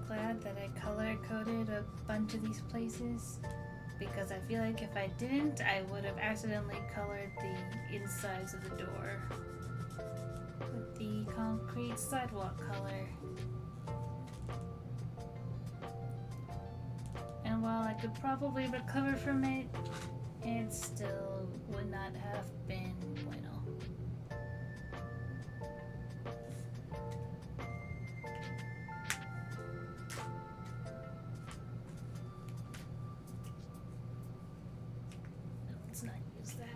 glad that I color coded a bunch of these places, because I feel like if I didn't, I would have accidentally colored the insides of the door with the concrete sidewalk color. And while I could probably recover from it, it still would not have been bueno. No, let's not use that.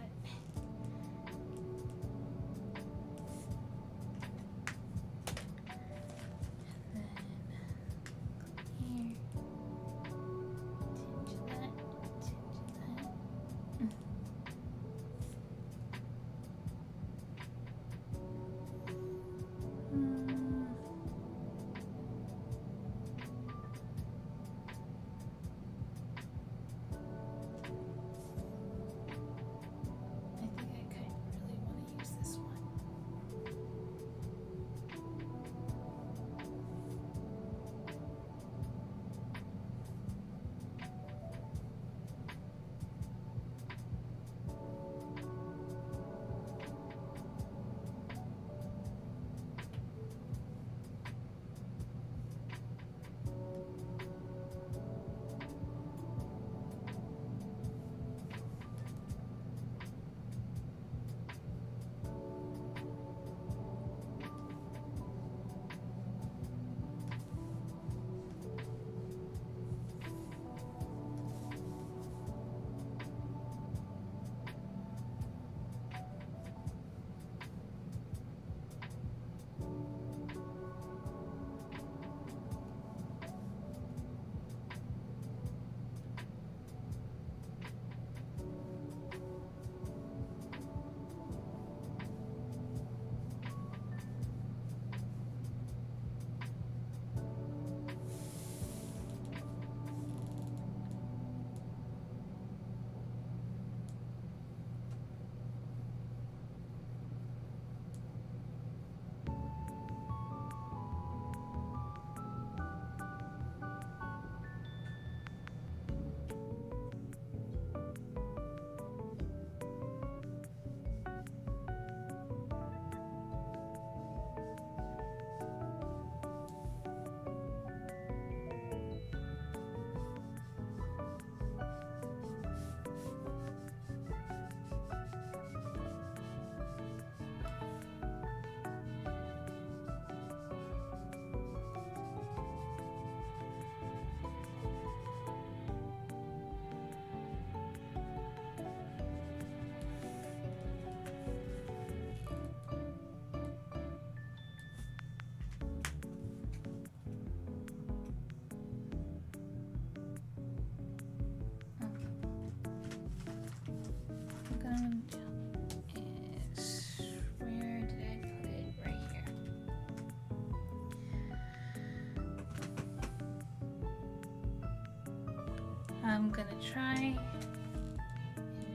I'm gonna try and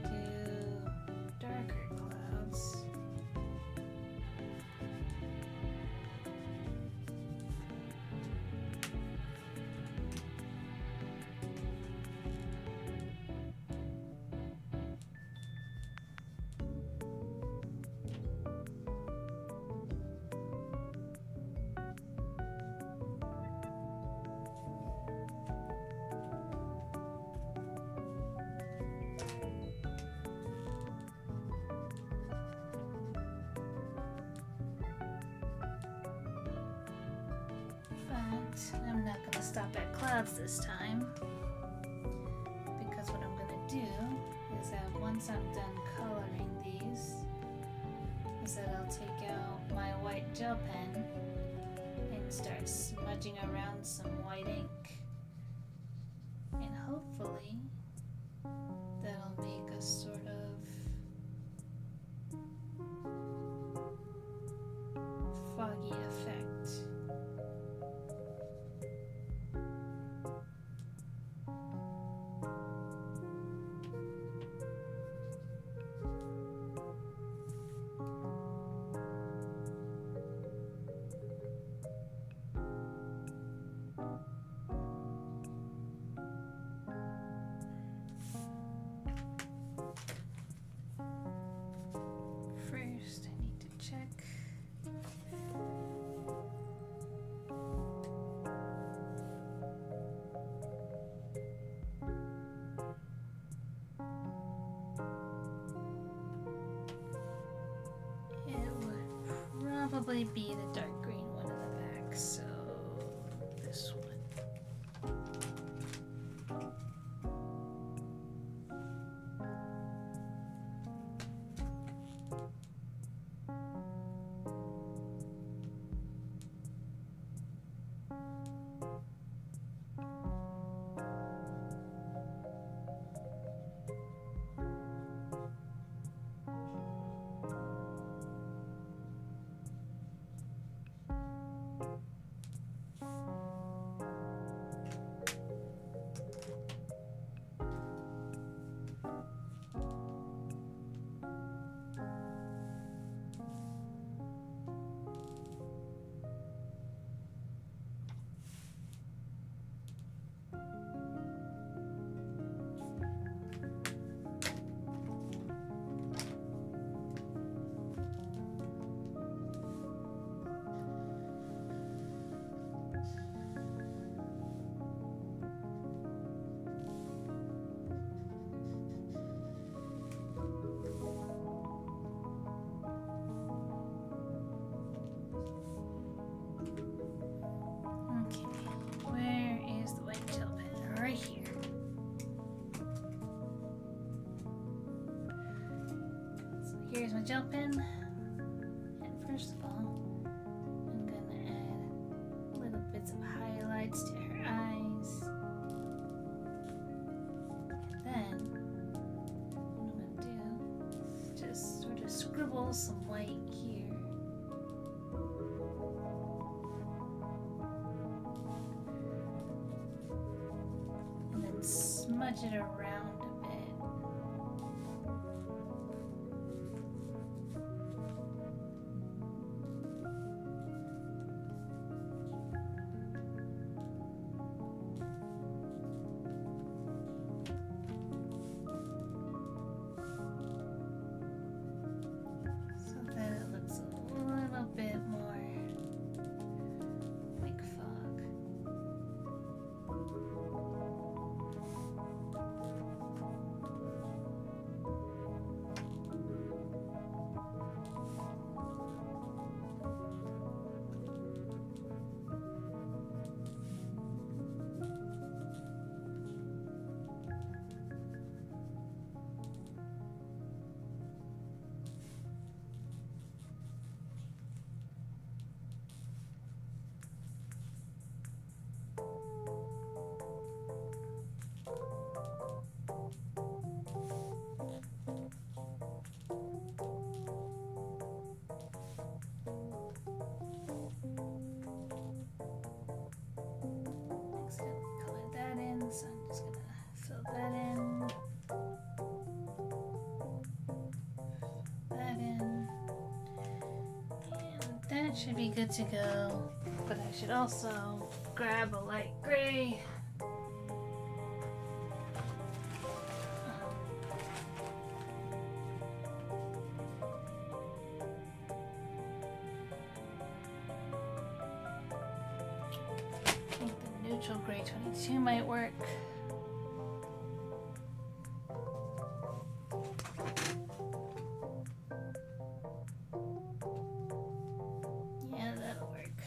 do darker clouds. I'm not going to stop at clouds this time, because what I'm going to do is that once I'm done coloring these, is that I'll take out my white gel pen and start smudging around some white ink, and hopefully that'll make a sort of foggy effect. probably be the dark green one in the back, so this one. Here's my gel pen, and first of all, I'm gonna add little bits of highlights to her eyes, and then what I'm gonna do is just sort of scribble some white here. And then smudge it around a bit. Color that in, so I'm just gonna fill that in. That in. And that should be good to go. But I should also grab a light gray. Neutral gray 22 might work. Yeah, that'll work.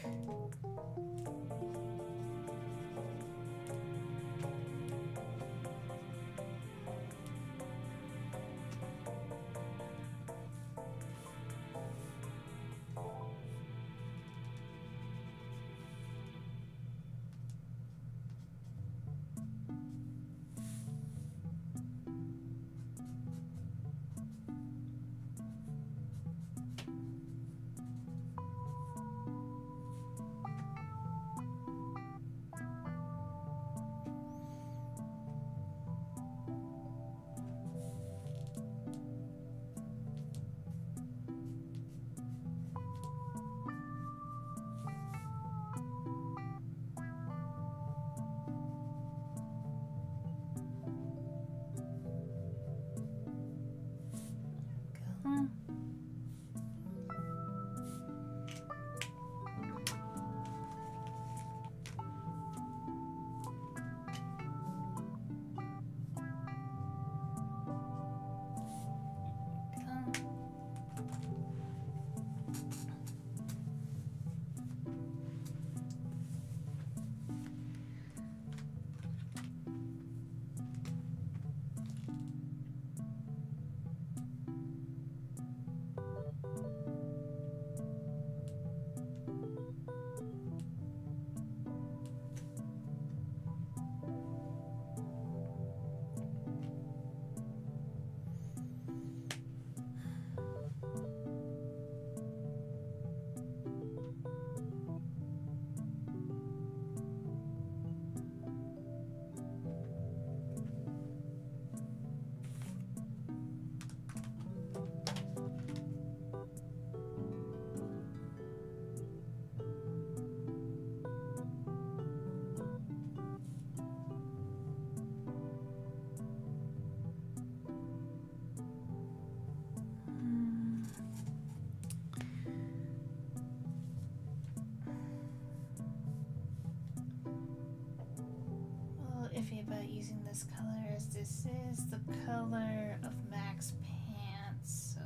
using this color as this is the color of Mac's pants, so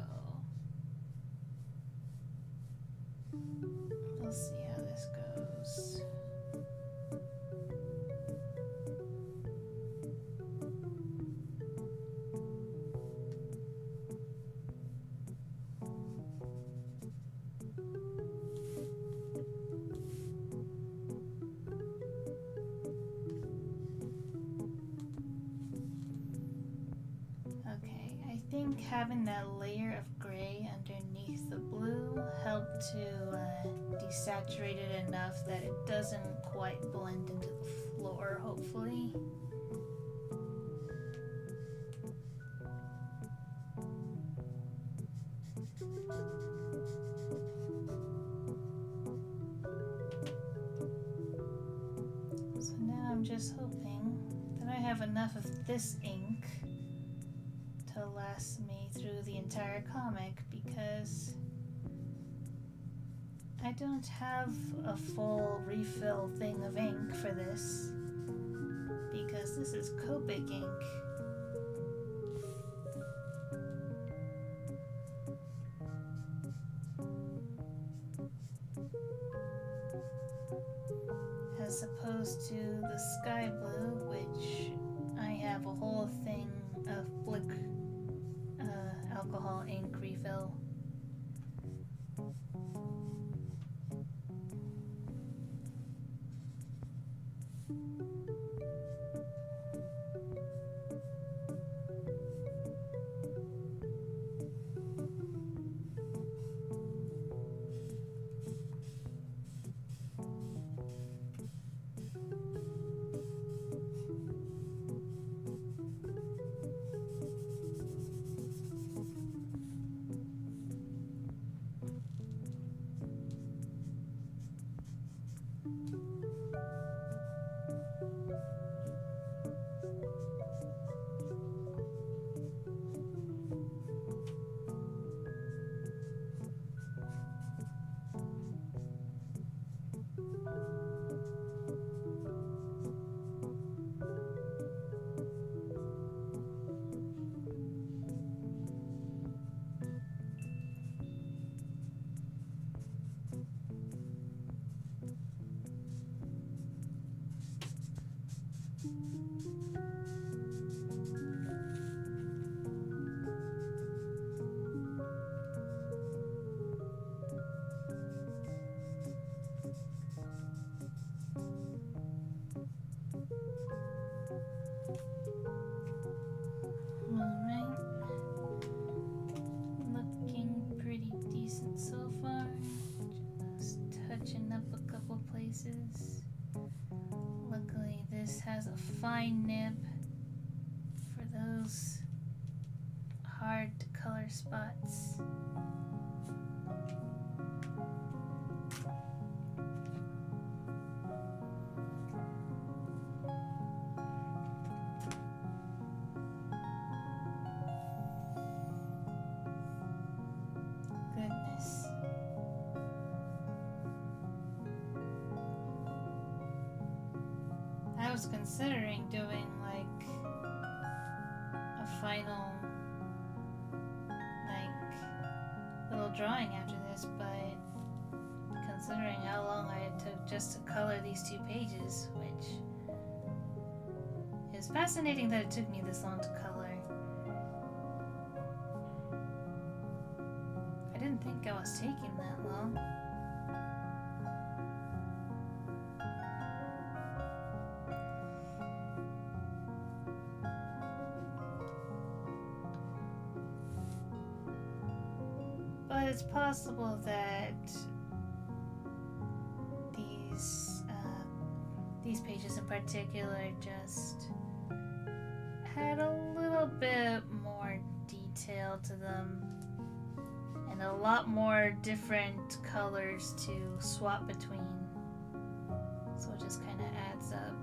we'll see how this goes. I think having that layer of gray underneath the blue helped to desaturate it enough that it doesn't quite blend into the floor, hopefully. So now I'm just hoping that I have enough of this ink to last me through the entire comic, because I don't have a full refill thing of ink for this, because this is Copic ink. As opposed to the sky blue, which I have a whole thing of Blick alcohol ink refill. Luckily this has a fine nib for those hard to color spots. I was considering doing like a final little drawing after this, but considering how long it took just to color these 2 pages, which is fascinating that it took me this long to color. I didn't think I was taking that long. But it's possible that these pages in particular just had a little bit more detail to them and a lot more different colors to swap between, so it just kind of adds up.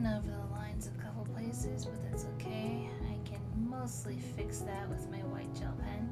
went over the lines a couple places, but that's okay. I can mostly fix that with my white gel pen.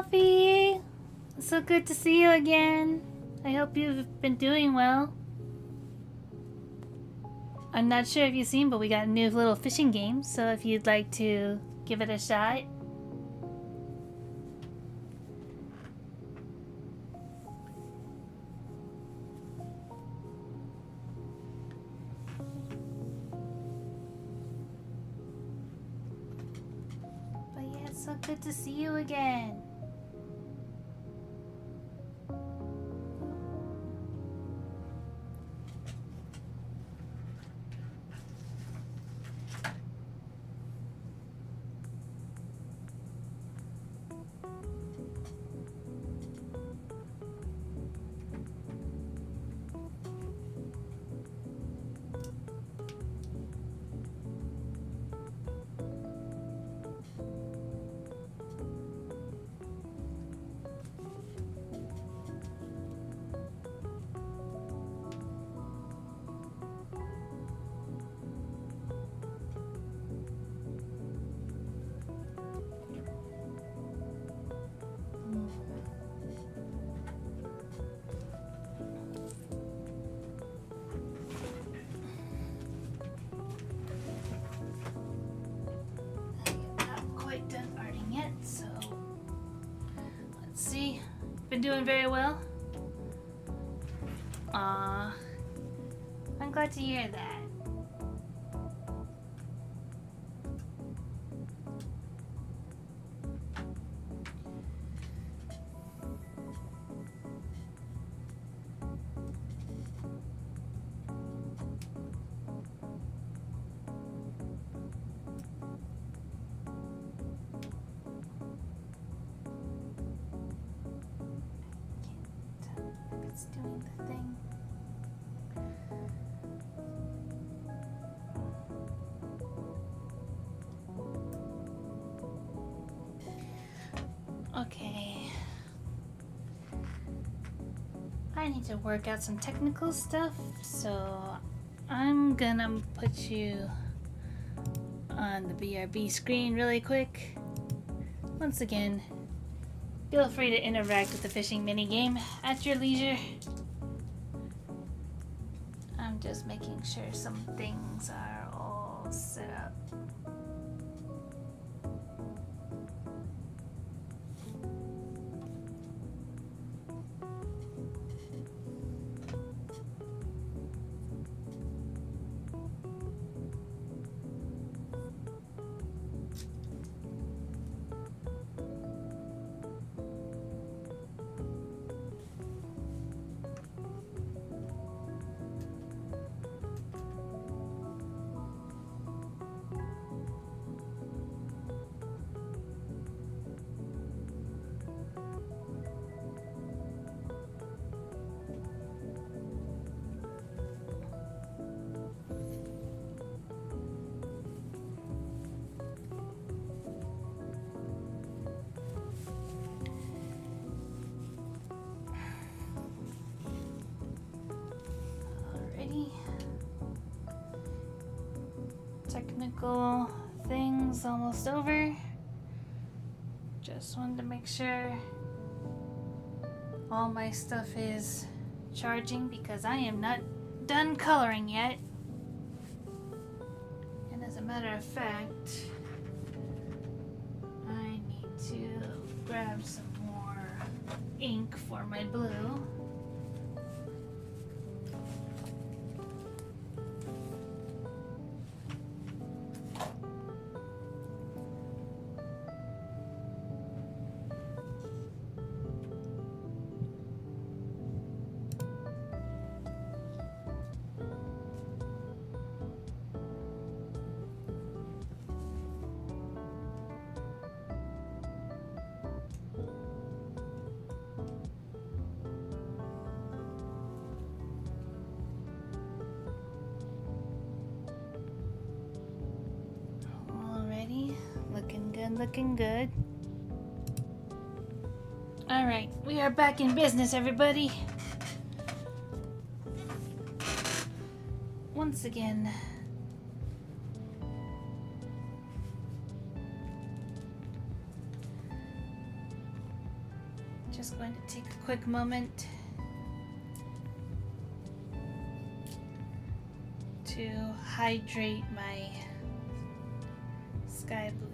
Alfie! So good to see you again. I hope you've been doing well. I'm not sure if you've seen, but we got a new little fishing game, so if you'd like to give it a shot. But yeah, it's so good to see you again. Been doing very well. I'm glad to hear that. It's doing the thing. Okay. I need to work out some technical stuff, so I'm gonna put you on the BRB screen really quick. Once again, feel free to interact with the fishing minigame at your leisure. I'm just making sure some things are all set up. Technical things almost over. Just wanted to make sure all my stuff is charging because I am not done coloring yet. And as a matter of fact, I need to grab some more ink for my blue. Looking good. All right, we are back in business, everybody. Once again, Just going to take a quick moment to hydrate my sky blue.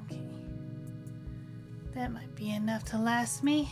Okay, that might be enough to last me.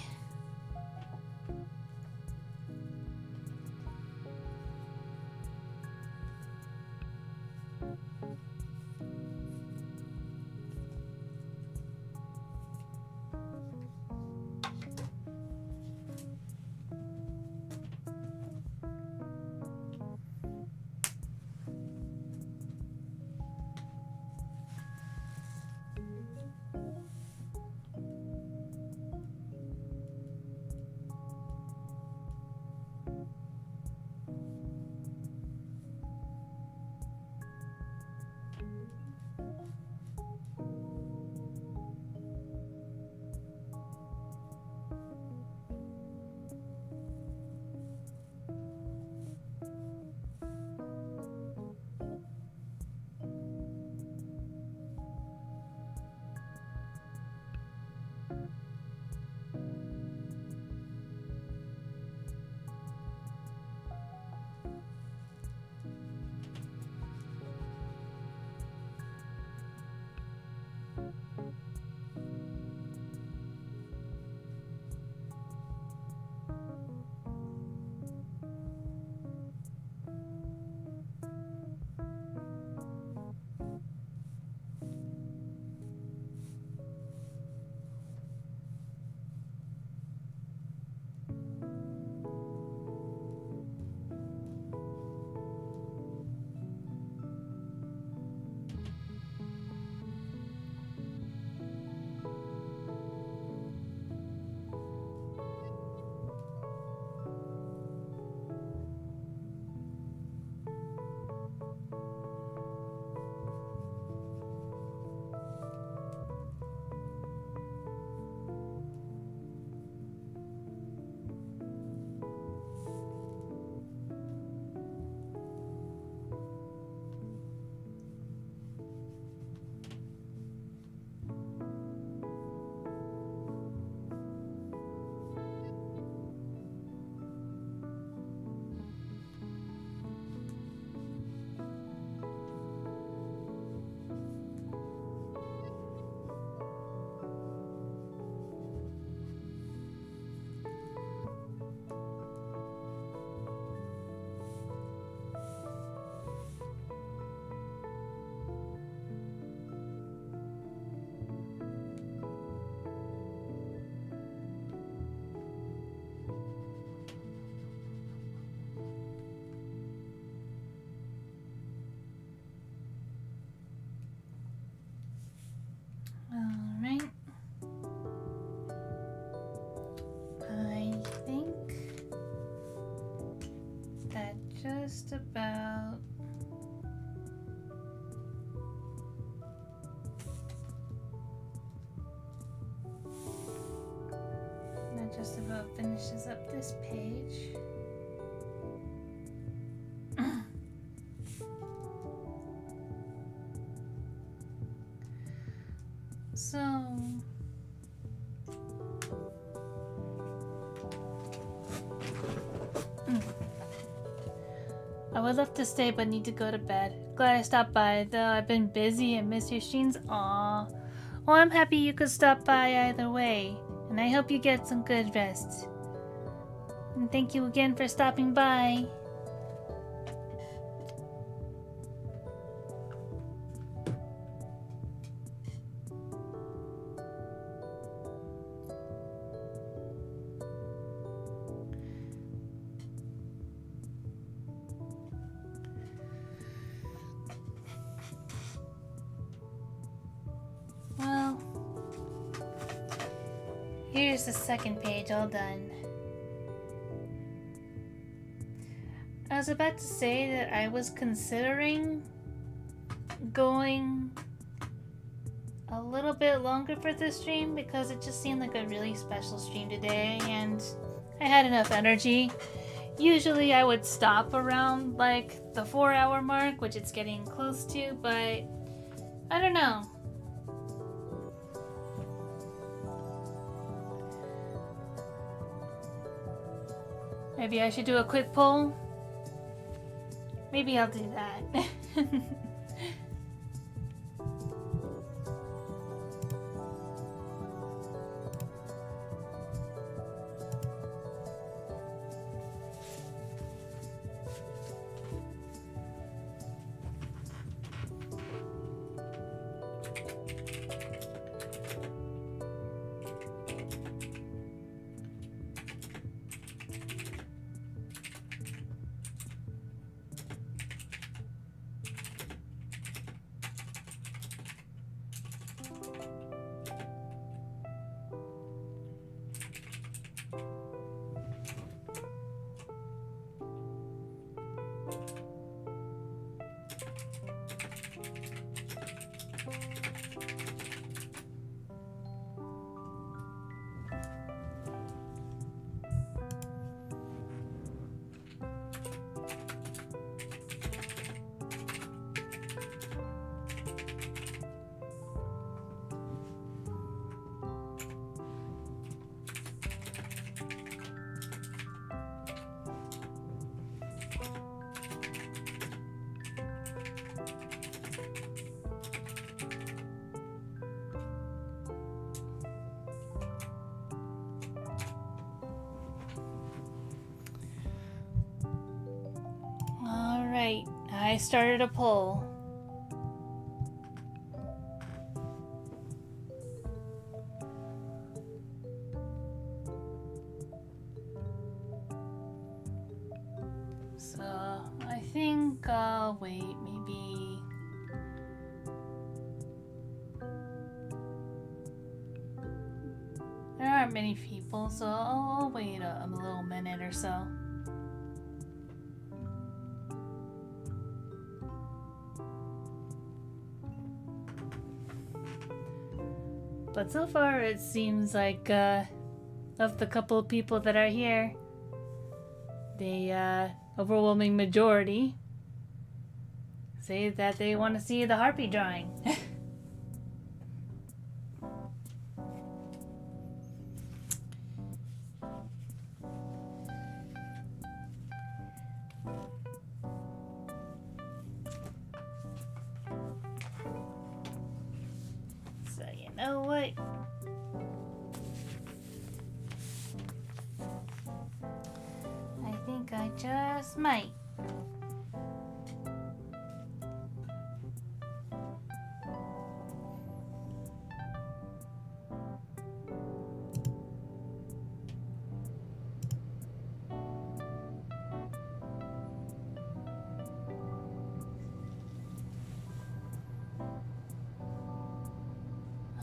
Just about just about finishes up this page. So I would love to stay but need to go to bed. Glad I stopped by, though I've been busy and missed your streams. Aww. Well, I'm happy you could stop by either way, and I hope you get some good rest. And thank you again for stopping by. Well, here's the second page all done. I was about to say that I was considering going a little bit longer for this stream because it just seemed like a really special stream today and I had enough energy. Usually I would stop around like the 4-hour mark, which it's getting close to, but I don't know. Maybe I should do a quick poll. Maybe I'll do that. Alright, I started a poll. So, I think I'll wait maybe... There aren't many people, so I'll wait a little minute or so. But so far it seems like of the couple of people that are here, the overwhelming majority say that they want to see the Harpy drawing. So you know what? I think I just might.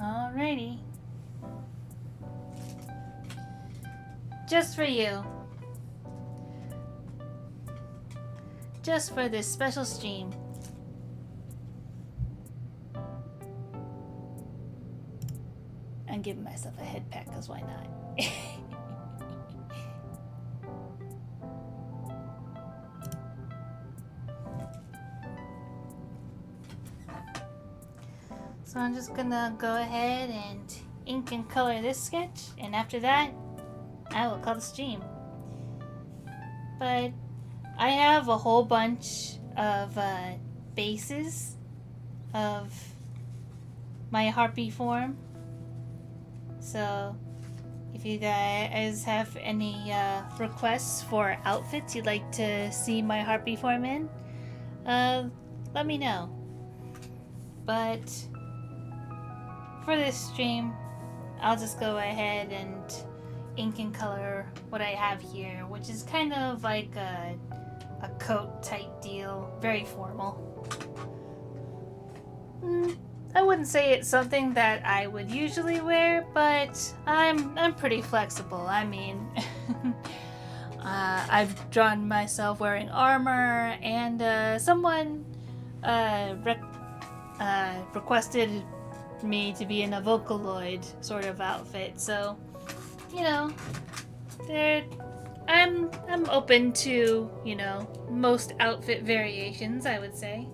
Alrighty. Just for you. Just for this special stream. I'm giving myself a head pat, cause why not? So I'm just gonna go ahead and ink and color this sketch, and after that, I will call the stream. But I have a whole bunch of bases of my Harpy form. So if you guys have any requests for outfits you'd like to see my Harpy form in, let me know. But for this stream, I'll just go ahead and ink and color what I have here, which is kind of like a coat type deal, very formal. I wouldn't say it's something that I would usually wear, but I'm pretty flexible. I mean, I've drawn myself wearing armor, and someone requested me to be in a Vocaloid sort of outfit, so you know, I'm open to, you know, most outfit variations, I would say.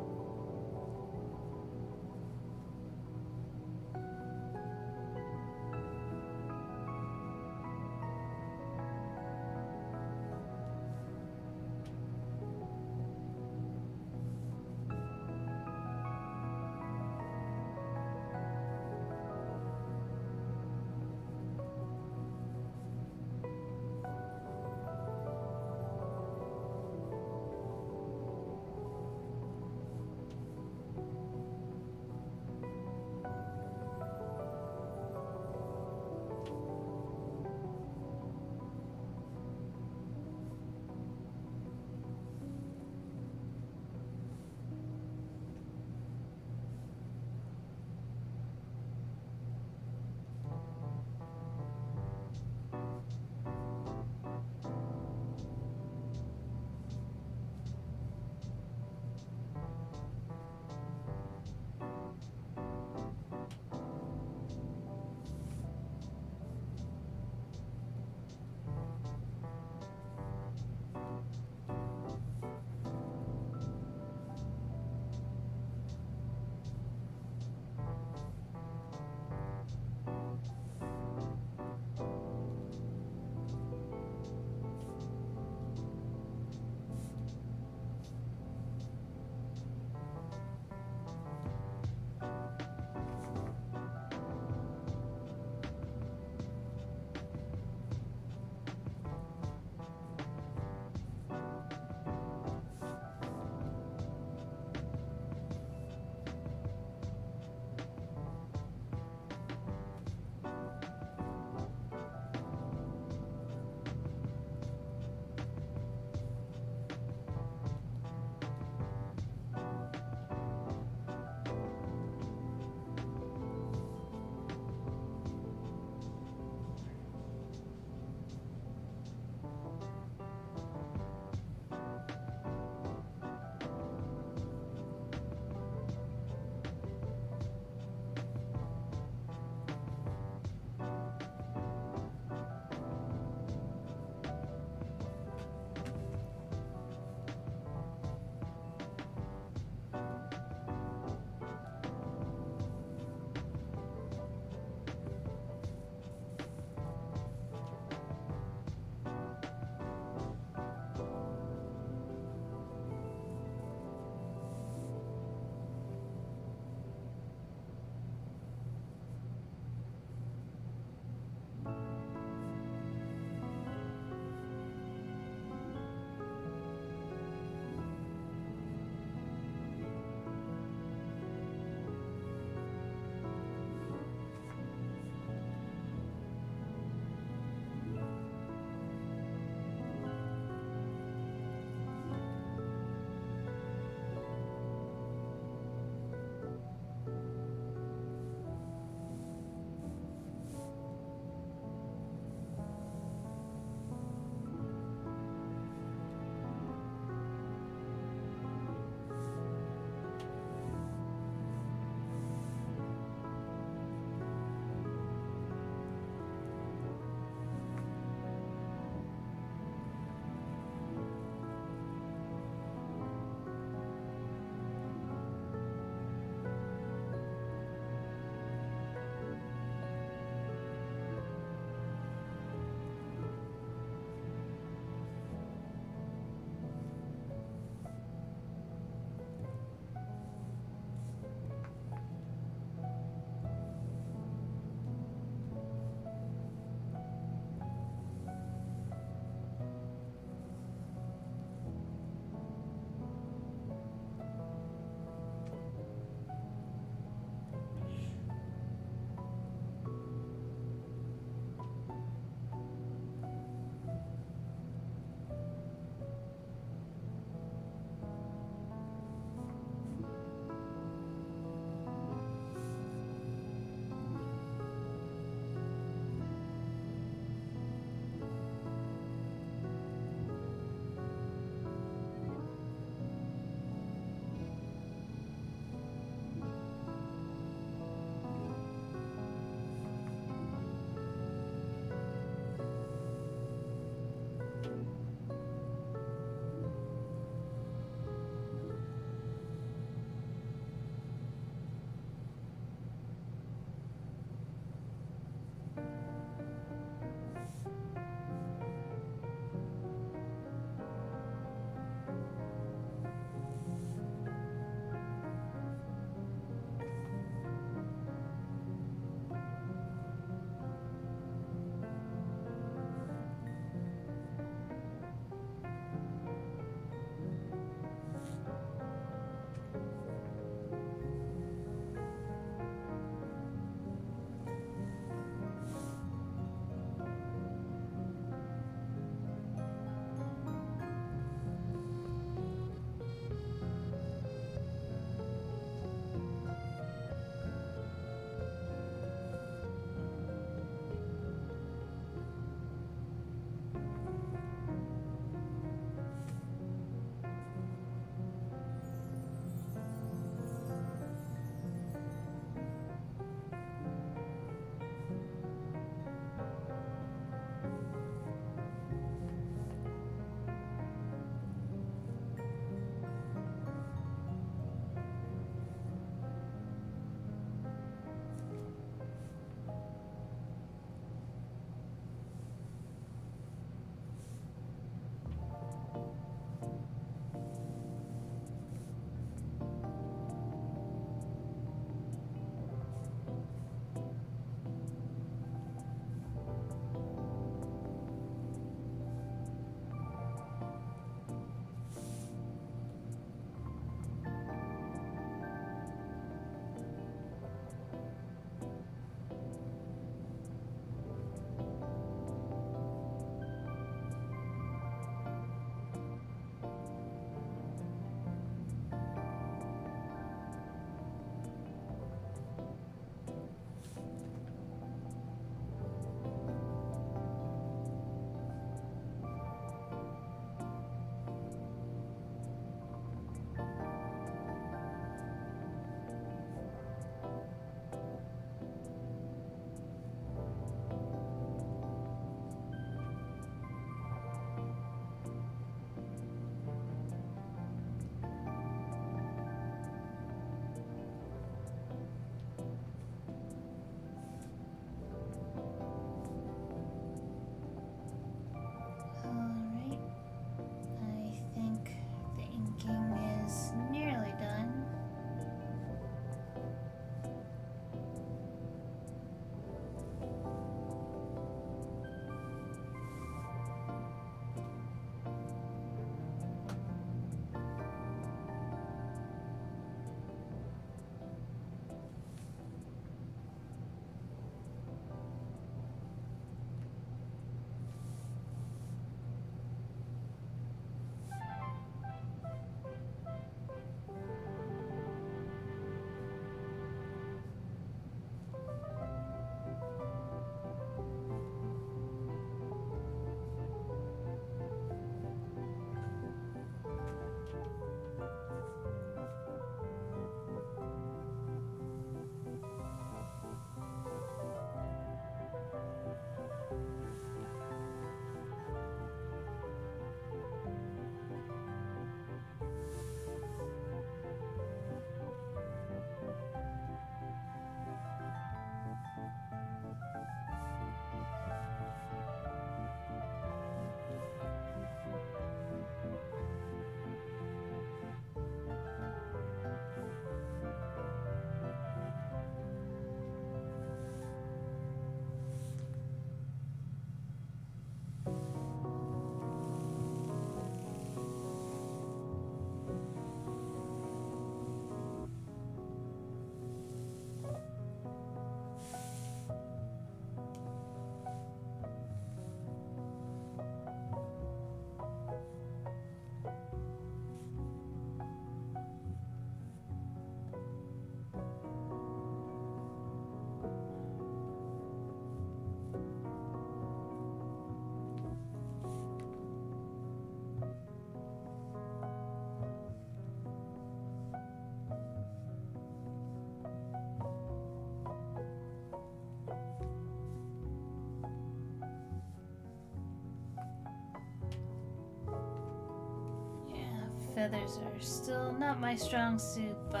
feathers are still not my strong suit, but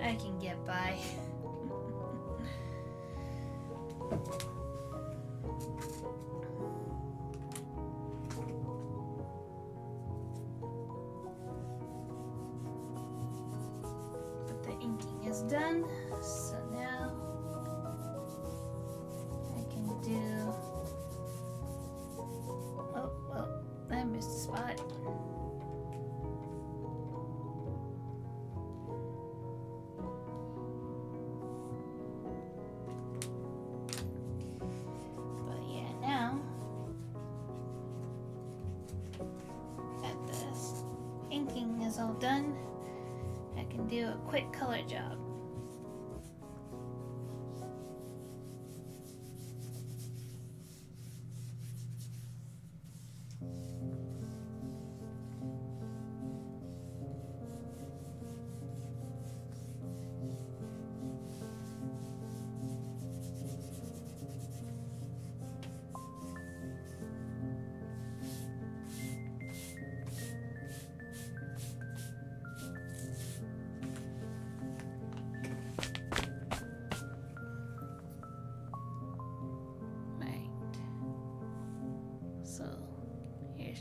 I can get by. But the inking is done, so now I can do... Oh, well, I missed a spot. All done, I can do a quick color job.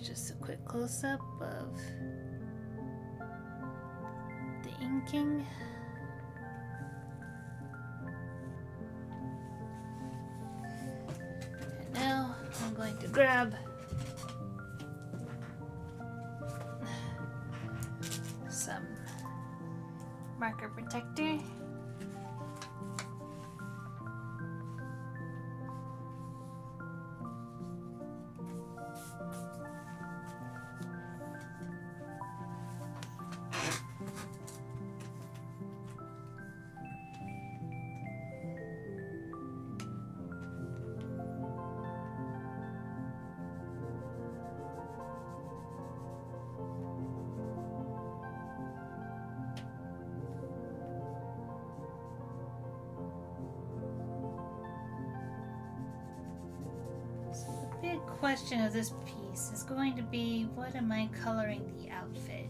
Just a quick close-up of the inking. And now I'm going to grab some marker protector. Big question of this piece is going to be, what am I coloring the outfit?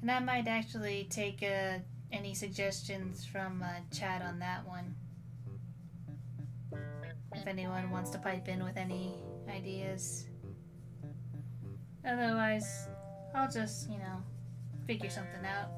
And I might actually take any suggestions from chat on that one. If anyone wants to pipe in with any ideas. Otherwise, I'll just, figure something out.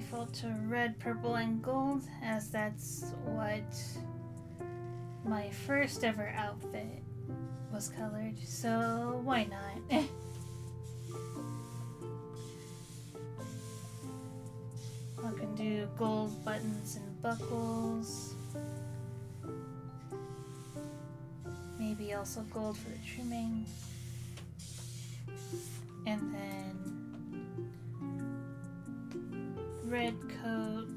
default to red, purple, and gold, as that's what my first ever outfit was colored, so why not? I can do gold buttons and buckles. Maybe also gold for the trimming. And then red coat,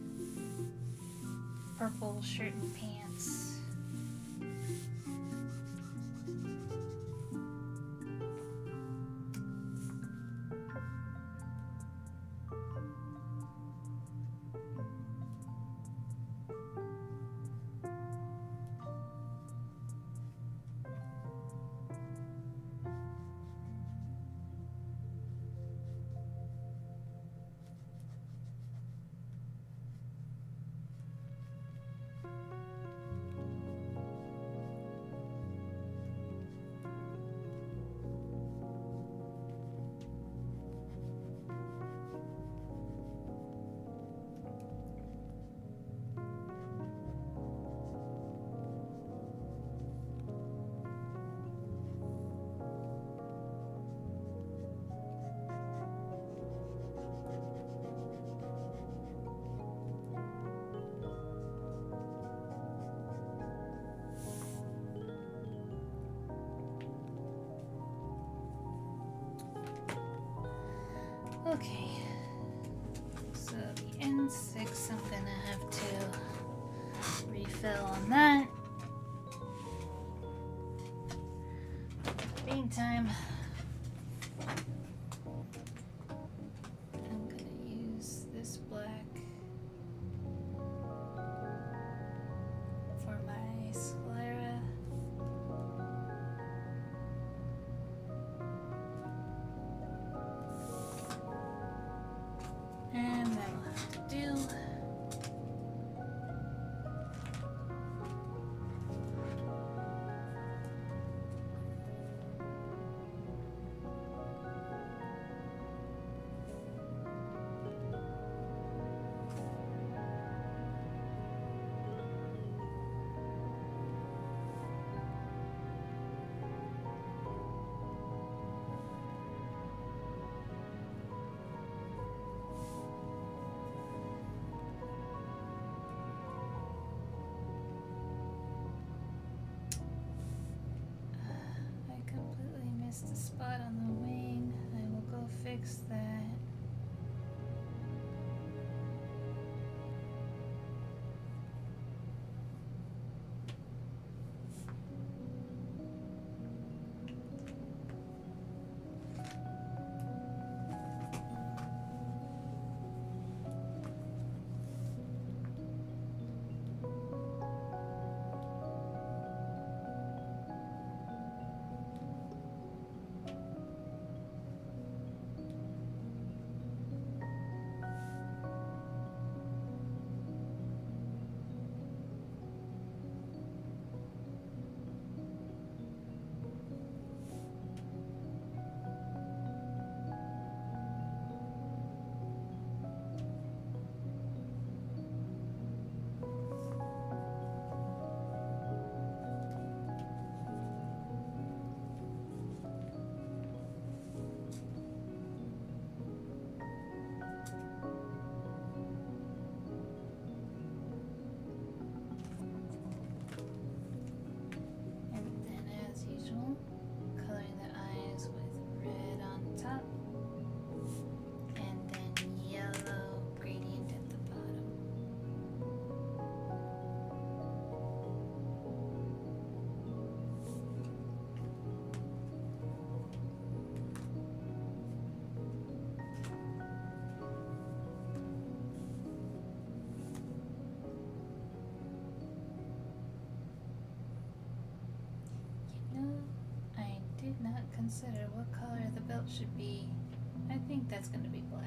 purple shirt and pants. Okay, so the N6, I'm gonna have to refill on that. Meantime, I'm gonna use this black for my sclera. And that'll have to do. The spot on the wing. I will go fix that. Not consider what color the belt should be. I think that's going to be black.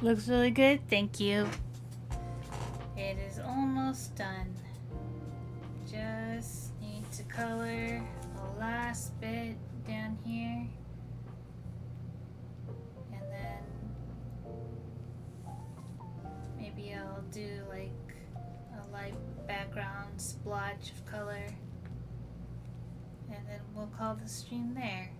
Looks really good, thank you. It is almost done. Just need to color the last bit down here. And then maybe I'll do like a light background splotch of color. And then we'll call the stream there.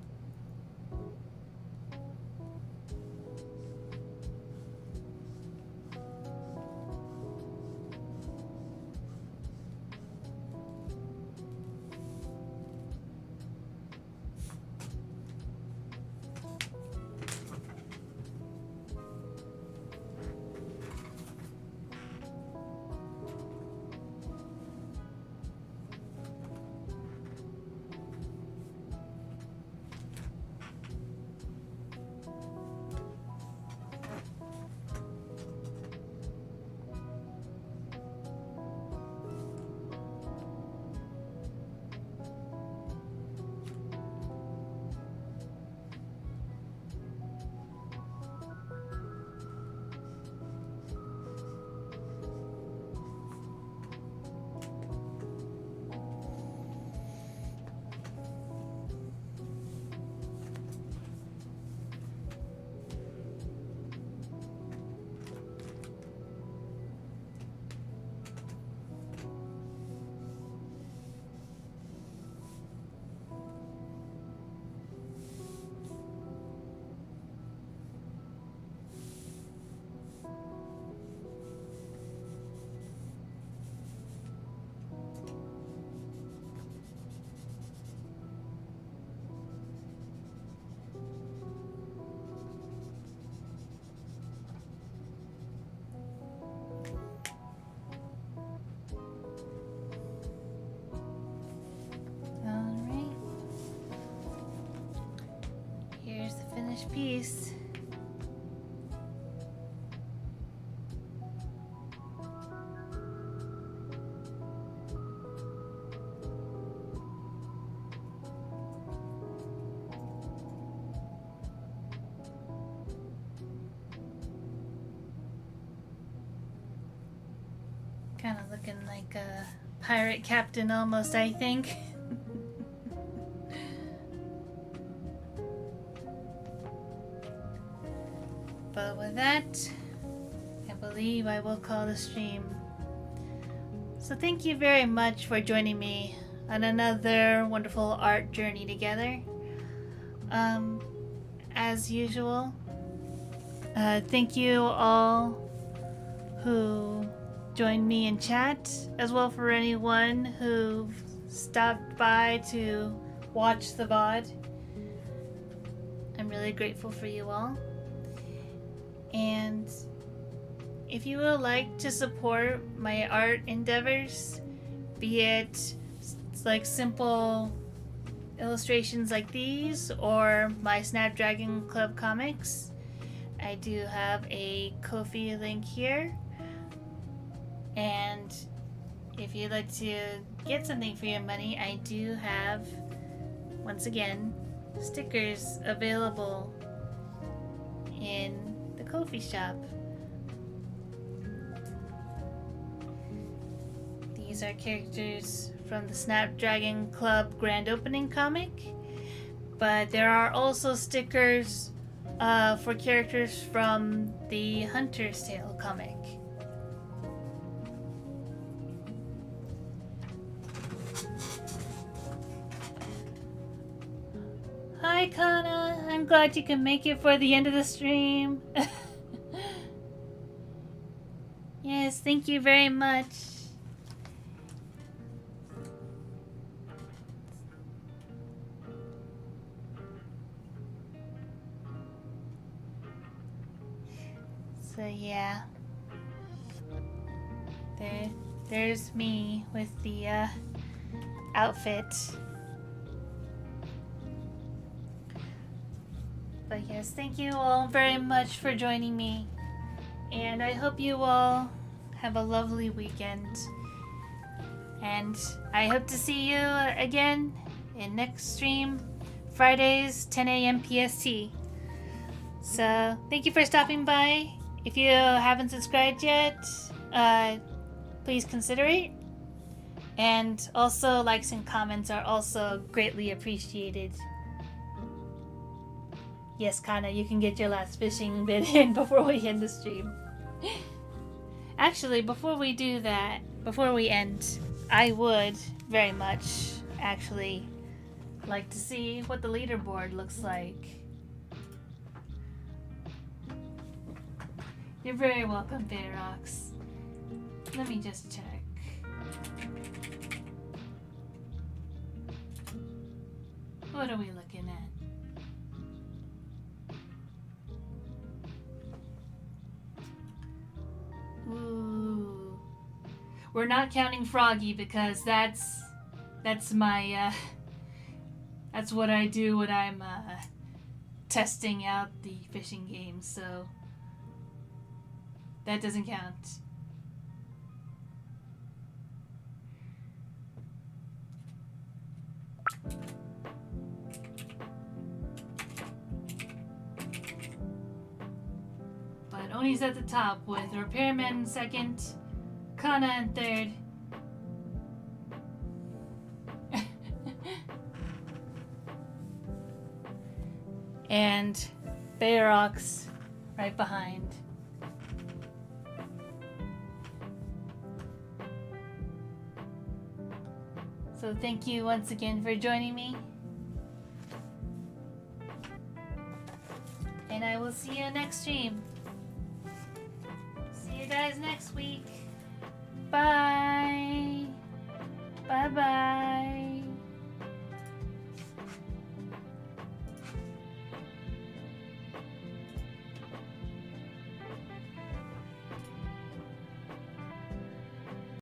Piece. Kind of looking like a pirate captain almost, I think. But with that, I believe I will call the stream. So thank you very much for joining me on another wonderful art journey together. As usual, thank you all who joined me in chat, as well for anyone who stopped by to watch the VOD. I'm really grateful for you all. And if you would like to support my art endeavors, be it like simple illustrations like these or my Snapdragon Club comics, I do have a Ko-fi link here. And if you'd like to get something for your money, I do have, once again, stickers available in the Ko-fi shop. These are characters from the Snapdragon Club Grand Opening comic, but there are also stickers for characters from the Hunter's Tale comic. Hi Kana, I'm glad you can make it for the end of the stream. Yes, thank you very much. So yeah, there's me with the outfit. But yes, thank you all very much for joining me. And I hope you all have a lovely weekend. And I hope to see you again in next stream, Fridays, 10 a.m. PST. So thank you for stopping by, If you haven't subscribed yet, please consider it. And also, likes and comments are also greatly appreciated. Yes, Kana, you can get your last fishing bit in before we end the stream. Actually, before we do that, before we end, I would very much actually like to see what the leaderboard looks like. You're very welcome, Bayrox. Let me just check. What are we looking at? Ooh. We're not counting Froggy because that's my that's what I do when I'm testing out the fishing game, so that doesn't count. But Oni's at the top with Repairman in second, Kana in third. And Bayrox right behind. So thank you once again for joining me. And I will see you next stream. See you guys next week. Bye. Bye-bye.